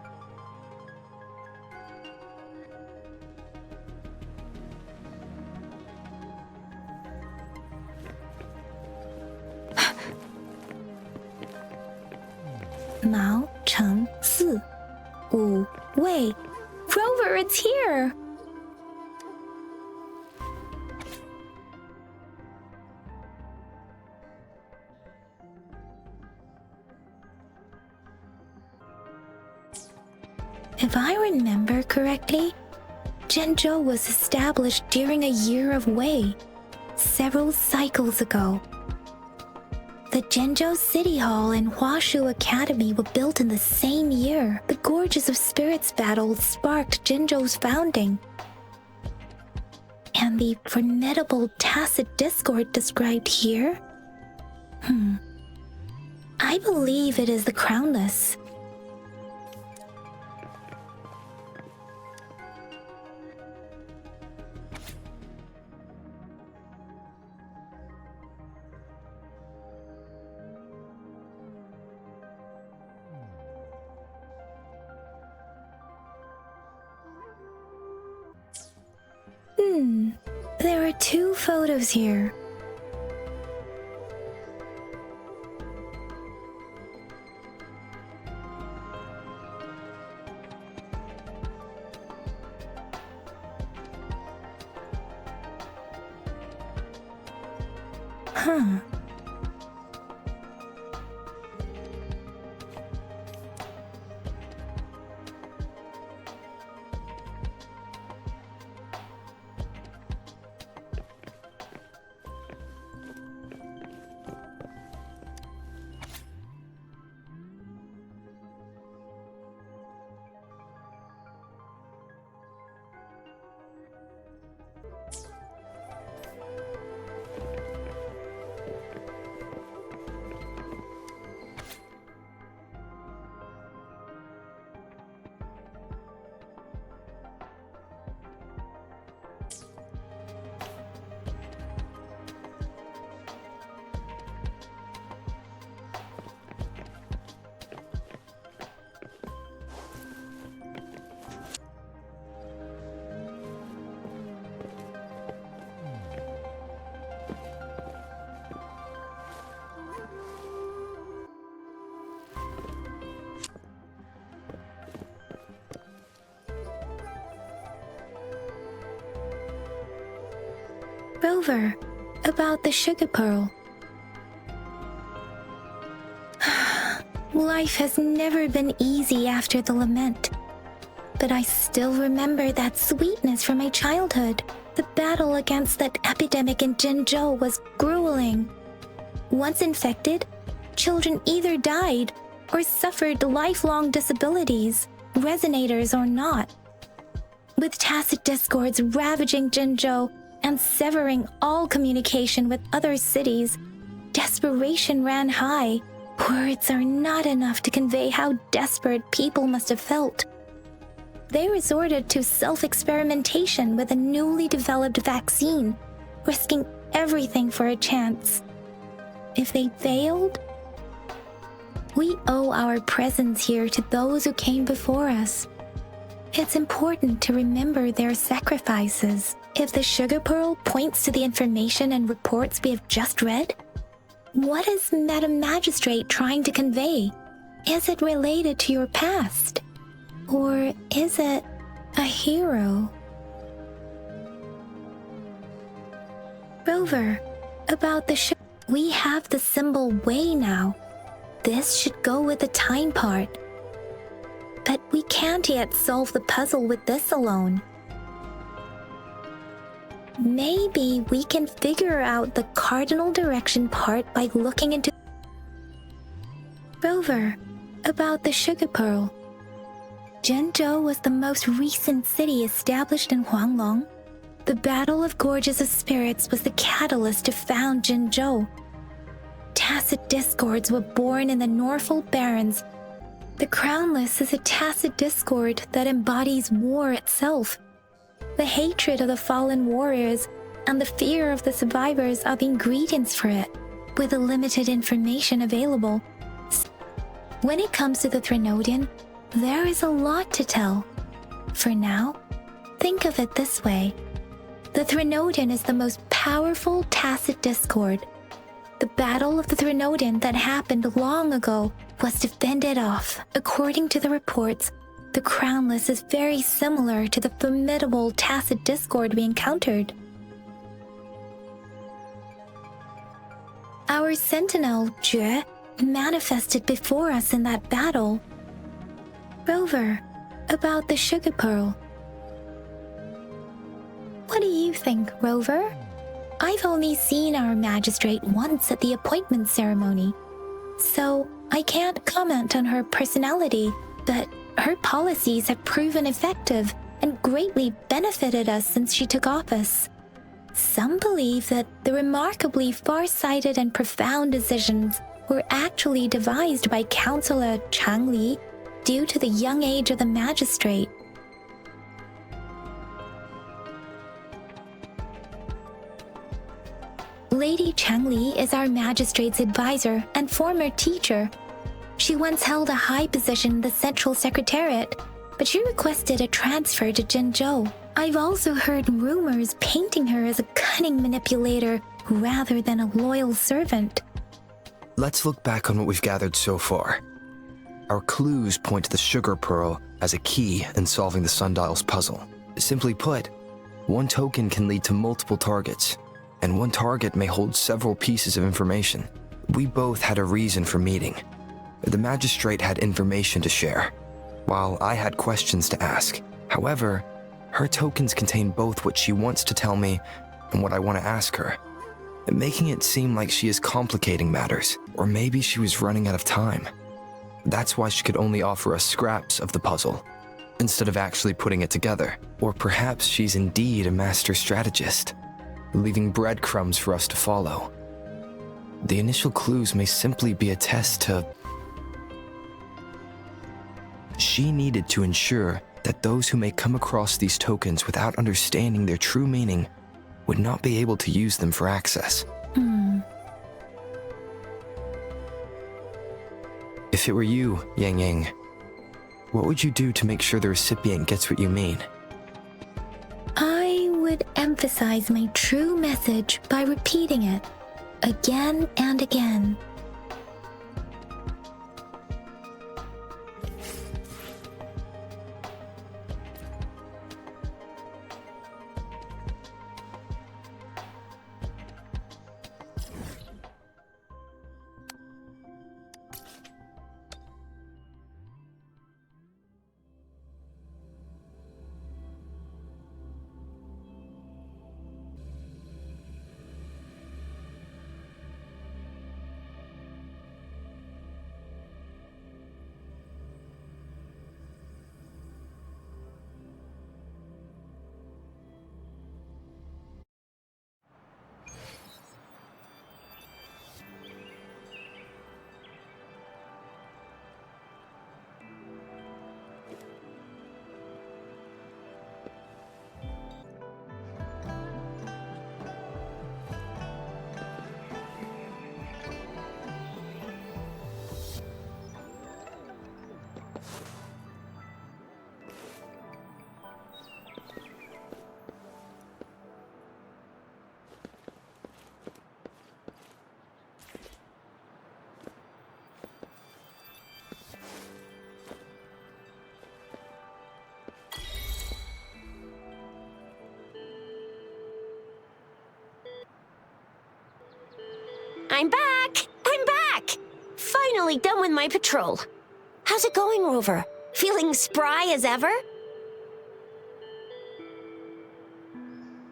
Mao Cheng Si Wu Wei. Rover, it's here! If I remember correctly, Zhenzhou was established during a year of Wei, several cycles ago. The Zhenzhou City Hall and Huashu Academy were built in the same year. The Gorges of Spirits battle sparked Zhenzhou's founding. And the formidable tacit discord described here? I believe it is the Crownless. There are 2 photos here. Rover, about the sugar pearl. Life has never been easy after the lament. But I still remember that sweetness from my childhood. The battle against that epidemic in Zhenzhou was grueling. Once infected, children either died or suffered lifelong disabilities, resonators or not. With tacit discords ravaging Zhenzhou and severing all communication with other cities, desperation ran high. Words are not enough to convey how desperate people must have felt. They resorted to self-experimentation with a newly developed vaccine, risking everything for a chance. If they failed, we owe our presence here to those who came before us. It's important to remember their sacrifices. If the sugar pearl points to the information and reports we have just read, what is Madam Magistrate trying to convey? Is it related to your past? Or is it a hero? Rover, about the sugar, we have the symbol way now. This should go with the time part. But we can't yet solve the puzzle with this alone. Maybe we can figure out the cardinal direction part by looking into... Rover, about the sugar pearl. Zhenzhou was the most recent city established in Huanglong. The Battle of Gorges of Spirits was the catalyst to found Zhenzhou. Tacit discords were born in the Norfolk Barrens. The Crownless is a tacit discord that embodies war itself. The hatred of the fallen warriors and the fear of the survivors are the ingredients for it. With the limited information available, When it comes to the Threnodian, there is a lot to tell. For now, think of it this way. The Threnodian is the most powerful tacit discord. The Battle of the Threnodian that happened long ago was defended off. According to the reports, the Crownless is very similar to the formidable tacit discord we encountered. Our sentinel, Jue, manifested before us in that battle. Rover, about the sugar pearl. What do you think, Rover? I've only seen our magistrate once at the appointment ceremony, so I can't comment on her personality, but her policies have proven effective and greatly benefited us since she took office. Some believe that the remarkably far-sighted and profound decisions were actually devised by Councillor Changli due to the young age of the magistrate. Lady Changli is our magistrate's advisor and former teacher. She once held a high position in the Central Secretariat, but she requested a transfer to Jinzhou. I've also heard rumors painting her as a cunning manipulator rather than a loyal servant. Let's look back on what we've gathered so far. Our clues point to the sugar pearl as a key in solving the sundial's puzzle. Simply put, one token can lead to multiple targets, and one target may hold several pieces of information. We both had a reason for meeting. The magistrate had information to share, while I had questions to ask. However, her tokens contain both what she wants to tell me and what I want to ask her, making it seem like she is complicating matters, or maybe she was running out of time. That's why she could only offer us scraps of the puzzle, instead of actually putting it together. Or perhaps she's indeed a master strategist, leaving breadcrumbs for us to follow. The initial clues may simply be a test to... She needed to ensure that those who may come across these tokens without understanding their true meaning would not be able to use them for access. If it were you, Yang Yang, what would you do to make sure the recipient gets what you mean? I would emphasize my true message by repeating it again and again. I'm back! I'm back! Finally done with my patrol. How's it going, Rover? Feeling spry as ever?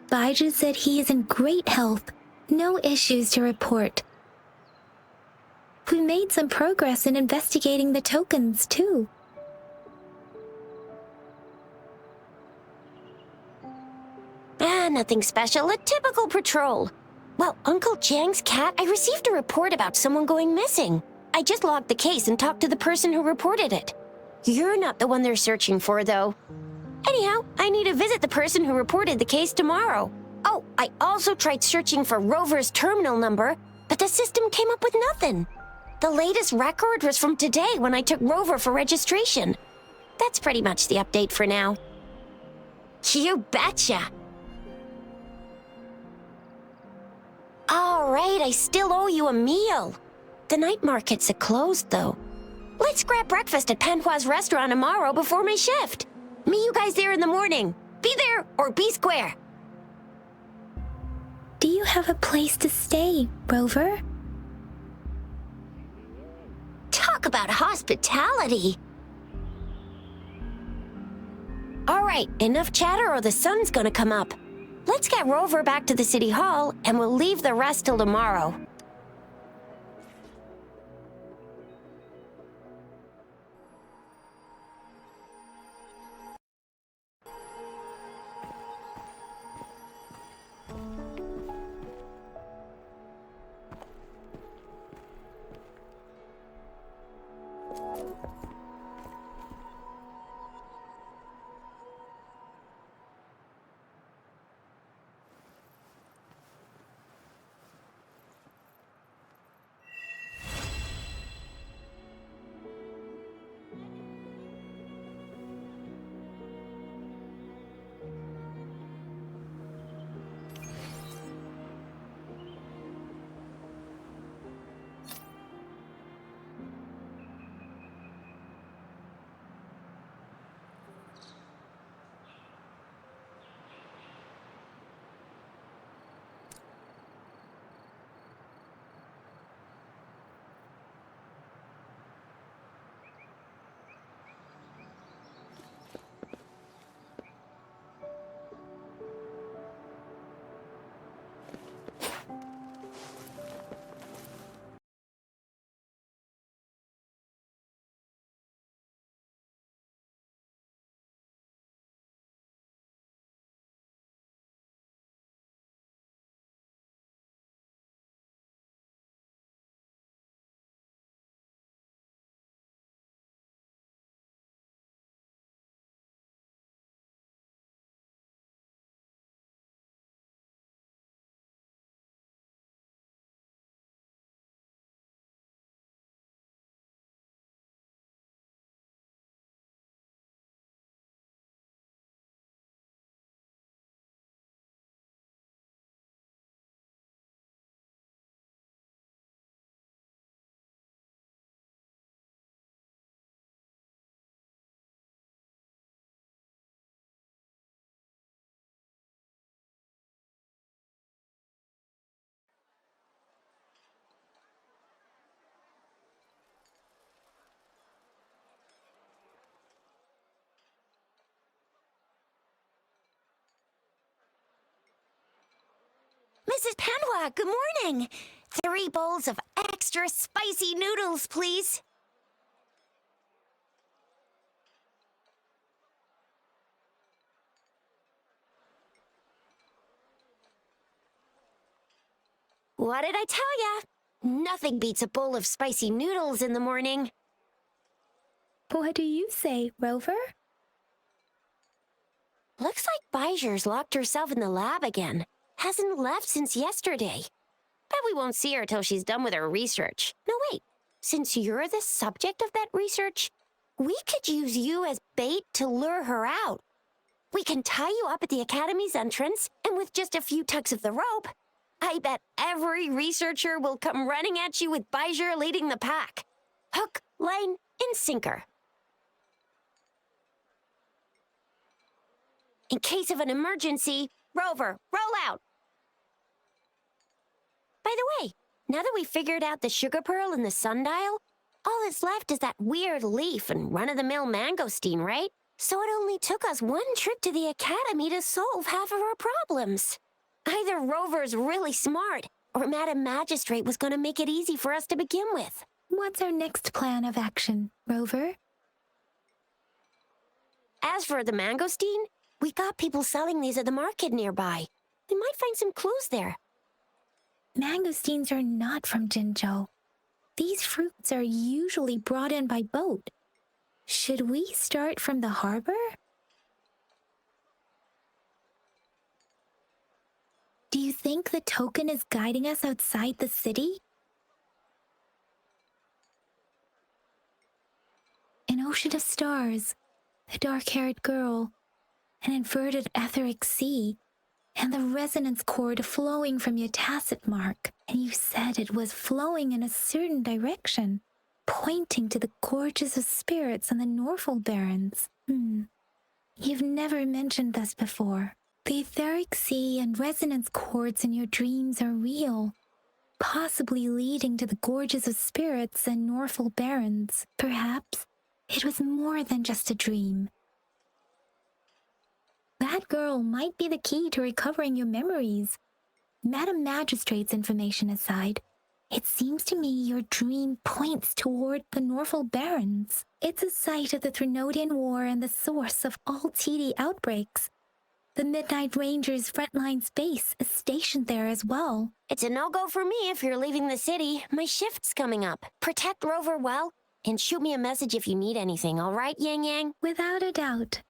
Baiju said he is in great health. No issues to report. We made some progress in investigating the tokens, too. Nothing special. A typical patrol. Well, Uncle Jiang's cat, I received a report about someone going missing. I just logged the case and talked to the person who reported it. You're not the one they're searching for, though. Anyhow, I need to visit the person who reported the case tomorrow. Oh, I also tried searching for Rover's terminal number, but the system came up with nothing. The latest record was from today when I took Rover for registration. That's pretty much the update for now. You betcha! All right, I still owe you a meal. The night markets are closed, though. Let's grab breakfast at Panhua's restaurant tomorrow before my shift. Meet you guys there in the morning. Be there or be square. Do you have a place to stay, Rover? Talk about hospitality. All right, enough chatter or the sun's gonna come up. Let's get Rover back to the city hall and we'll leave the rest till tomorrow. Mrs. Panhua, good morning. 3 bowls of extra spicy noodles, please. What did I tell ya? Nothing beats a bowl of spicy noodles in the morning. What do you say, Rover? Looks like Bijou's locked herself in the lab again. Hasn't left since yesterday. Bet we won't see her till she's done with her research. No, wait. Since you're the subject of that research, we could use you as bait to lure her out. We can tie you up at the Academy's entrance, and with just a few tugs of the rope, I bet every researcher will come running at you with Bijou leading the pack. Hook, line, and sinker. In case of an emergency, Rover, roll out. By the way, now that we figured out the sugar pearl and the sundial, all that's left is that weird leaf and run-of-the-mill mangosteen, right? So it only took us 1 trip to the Academy to solve half of our problems. Either Rover's really smart, or Madam Magistrate was going to make it easy for us to begin with. What's our next plan of action, Rover? As for the mangosteen, we got people selling these at the market nearby. We might find some clues there. Mangosteens are not from Jinzhou. These fruits are usually brought in by boat. Should we start from the harbor? Do you think the token is guiding us outside the city? an ocean of stars, a dark-haired girl, an inverted etheric sea, and the resonance cord flowing from your tacit mark. And you said it was flowing in a certain direction, pointing to the gorges of spirits and the Norfolk Barrens. You've never mentioned this before. The etheric sea and resonance cords in your dreams are real, possibly leading to the gorges of spirits and Norfolk Barrens. Perhaps it was more than just a dream. That girl might be the key to recovering your memories. Madam Magistrate's information aside, it seems to me your dream points toward the Norfolk Barrens. It's a site of the Threnodian War and the source of all TD outbreaks. The Midnight Rangers' frontline base is stationed there as well. It's a no-go for me if you're leaving the city. My shift's coming up. Protect Rover well, and shoot me a message if you need anything, all right, Yang Yang? Without a doubt.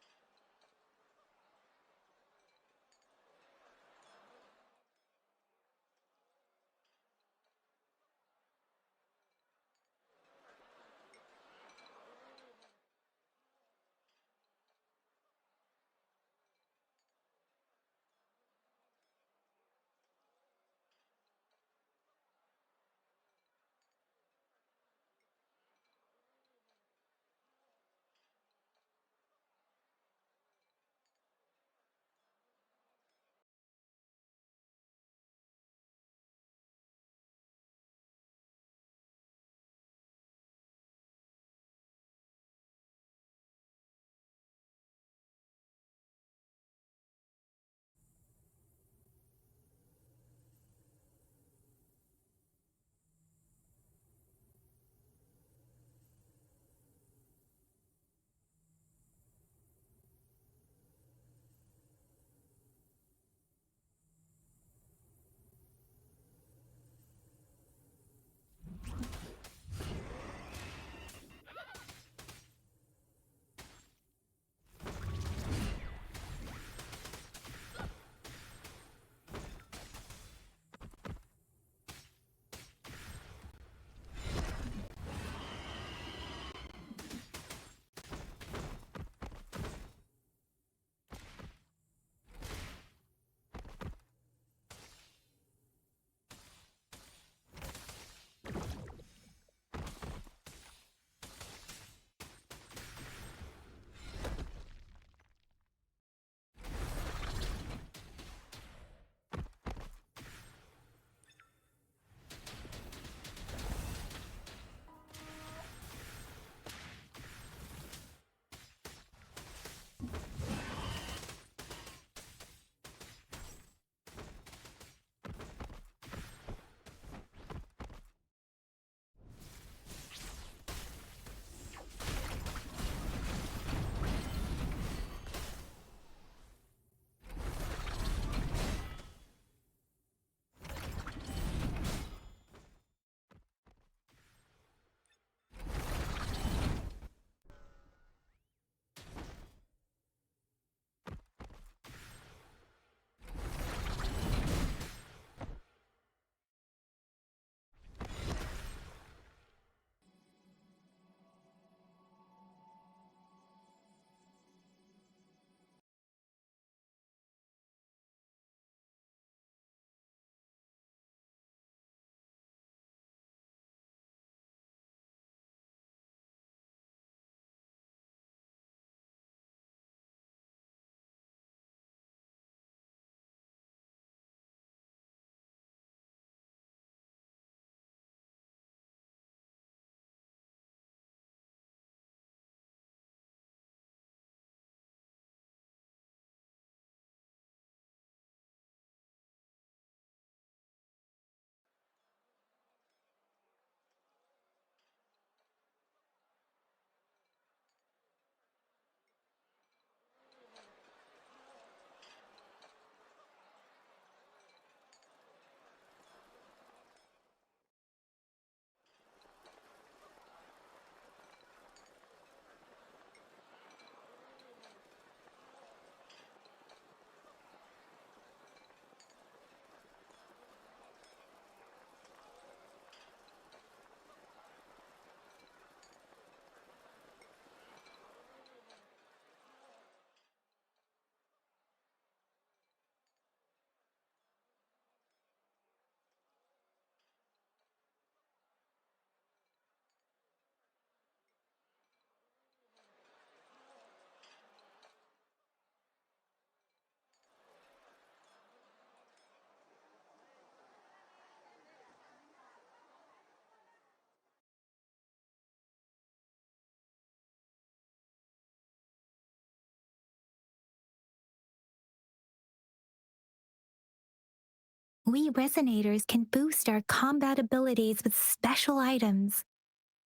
We resonators can boost our combat abilities with special items.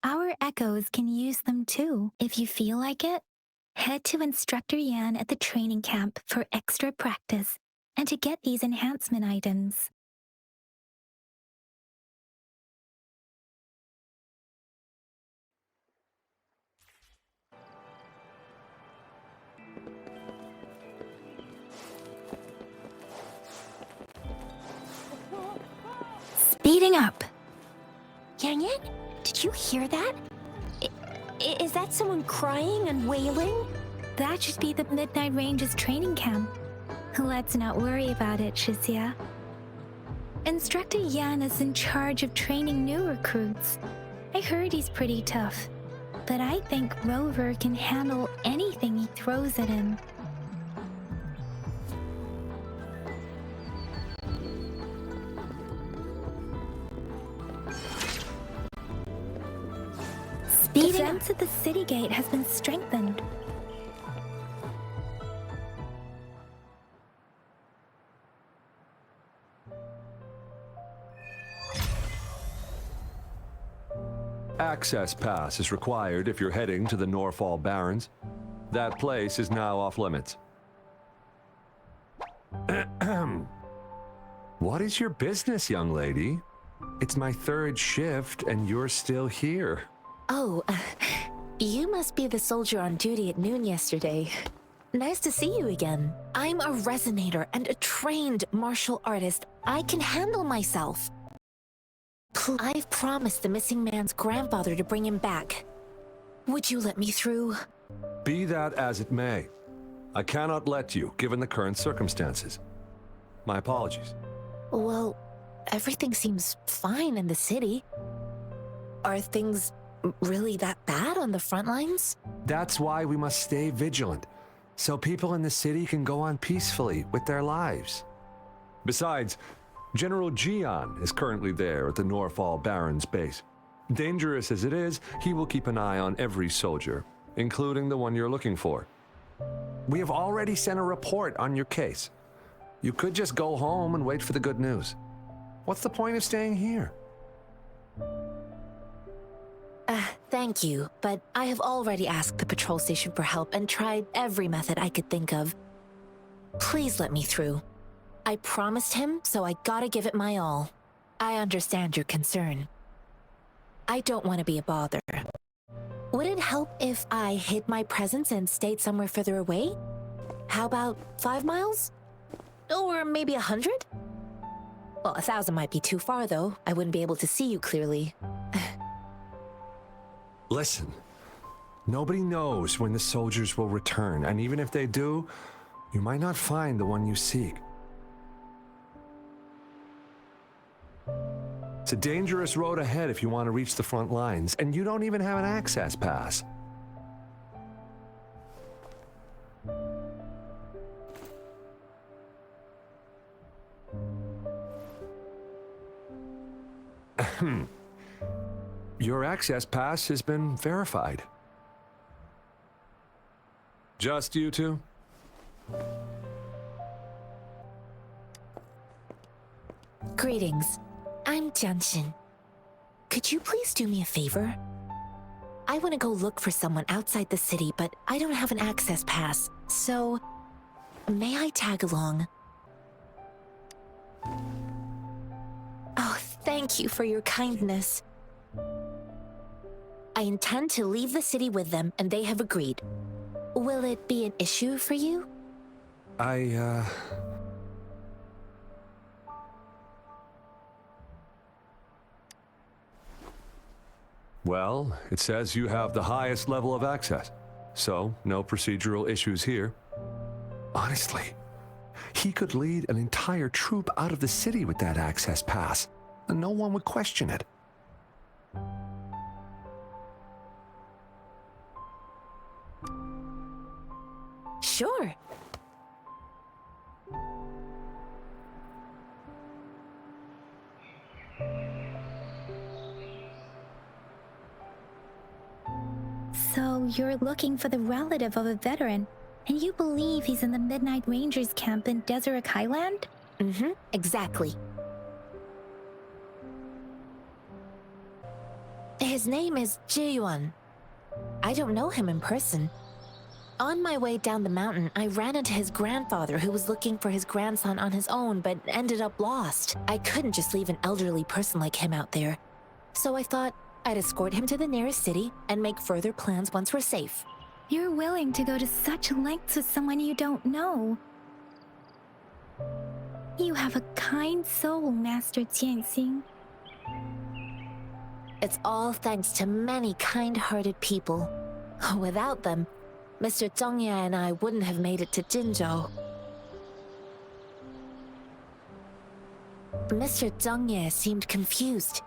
Our echoes can use them too, if you feel like it. Head to Instructor Yan at the training camp for extra practice and to get these enhancement items. Speeding up. Yang Yang, did you hear that? Is that someone crying and wailing? That should be the Midnight Ranges training camp. Let's not worry about it, Shizia. Instructor Yan is in charge of training new recruits. I heard he's pretty tough, but I think Rover can handle anything he throws at him. Defense at the city gate has been strengthened. Access pass is required if you're heading to the Norfall Barrens. That place is now off limits. What is your business, young lady? It's my third shift and you're still here. Oh, you must be the soldier on duty at noon yesterday. Nice to see you again. I'm a resonator and a trained martial artist. I can handle myself. I've promised the missing man's grandfather to bring him back. Would you let me through? Be that as it may, I cannot let you, given the current circumstances. My apologies. Well, everything seems fine in the city. Are things really that bad on the front lines? That's why we must stay vigilant, so people in the city can go on peacefully with their lives. Besides, General Jian is currently there at the Norfall Barrens base. Dangerous as it is, he will keep an eye on every soldier, including the one you're looking for. We have already sent a report on your case. You could just go home and wait for the good news. What's the point of staying here? Thank you, but I have already asked the patrol station for help and tried every method I could think of. Please let me through. I promised him, so I gotta give it my all. I understand your concern. I don't want to be a bother. Would it help if I hid my presence and stayed somewhere further away? How about 5 miles? Or maybe 100? Well, 1,000 might be too far, though. I wouldn't be able to see you clearly. Listen, nobody knows when the soldiers will return, and even if they do, you might not find the one you seek. It's a dangerous road ahead if you want to reach the front lines, and you don't even have an access pass. Your access pass has been verified. Just you two? Greetings. I'm Jianshin. Could you please do me a favor? I want to go look for someone outside the city, but I don't have an access pass, so may I tag along? Oh, thank you for your kindness. I intend to leave the city with them, and they have agreed. Will it be an issue for you? Well, it says you have the highest level of access, so no procedural issues here. Honestly, he could lead an entire troop out of the city with that access pass, and no one would question it. Sure. So you're looking for the relative of a veteran, and you believe he's in the Midnight Rangers camp in Deseret Highland? Mm-hmm, exactly. His name is Jiyuan. I don't know him in person. On my way down the mountain, I ran into his grandfather who was looking for his grandson on his own but ended up lost. I couldn't just leave an elderly person like him out there. So I thought I'd escort him to the nearest city and make further plans once we're safe. You're willing to go to such lengths with someone you don't know. You have a kind soul, Master Jianxing. It's all thanks to many kind-hearted people. Without them, Mr. Zhongye and I wouldn't have made it to Jinzhou. Mr. Zhongye seemed confused.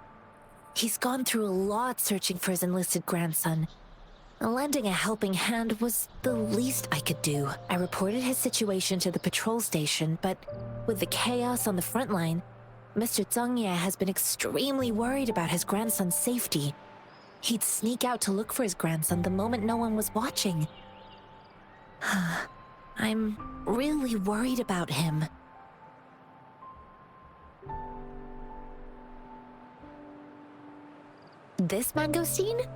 He's gone through a lot searching for his enlisted grandson. Lending a helping hand was the least I could do. I reported his situation to the patrol station, but with the chaos on the front line, Mr. Zhongye has been extremely worried about his grandson's safety. He'd sneak out to look for his grandson the moment no one was watching. I'm really worried about him. This mangosteen?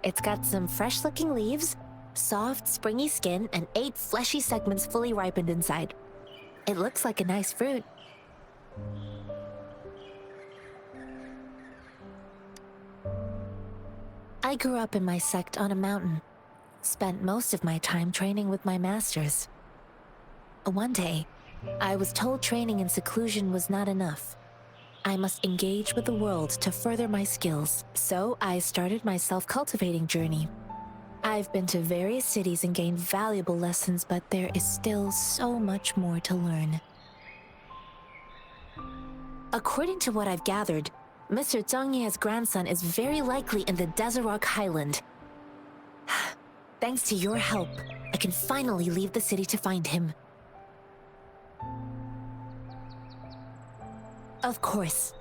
It's got some fresh-looking leaves, soft, springy skin, and 8 fleshy segments fully ripened inside. It looks like a nice fruit. I grew up in my sect on a mountain. Spent most of my time training with my masters. One day, I was told training in seclusion was not enough. I must engage with the world to further my skills, so I started my self-cultivating journey. I've been to various cities and gained valuable lessons, but there is still so much more to learn. According to what I've gathered, Mr. Zhongye's grandson is very likely in the Desert Highland. Thanks to your help, I can finally leave the city to find him. Of course.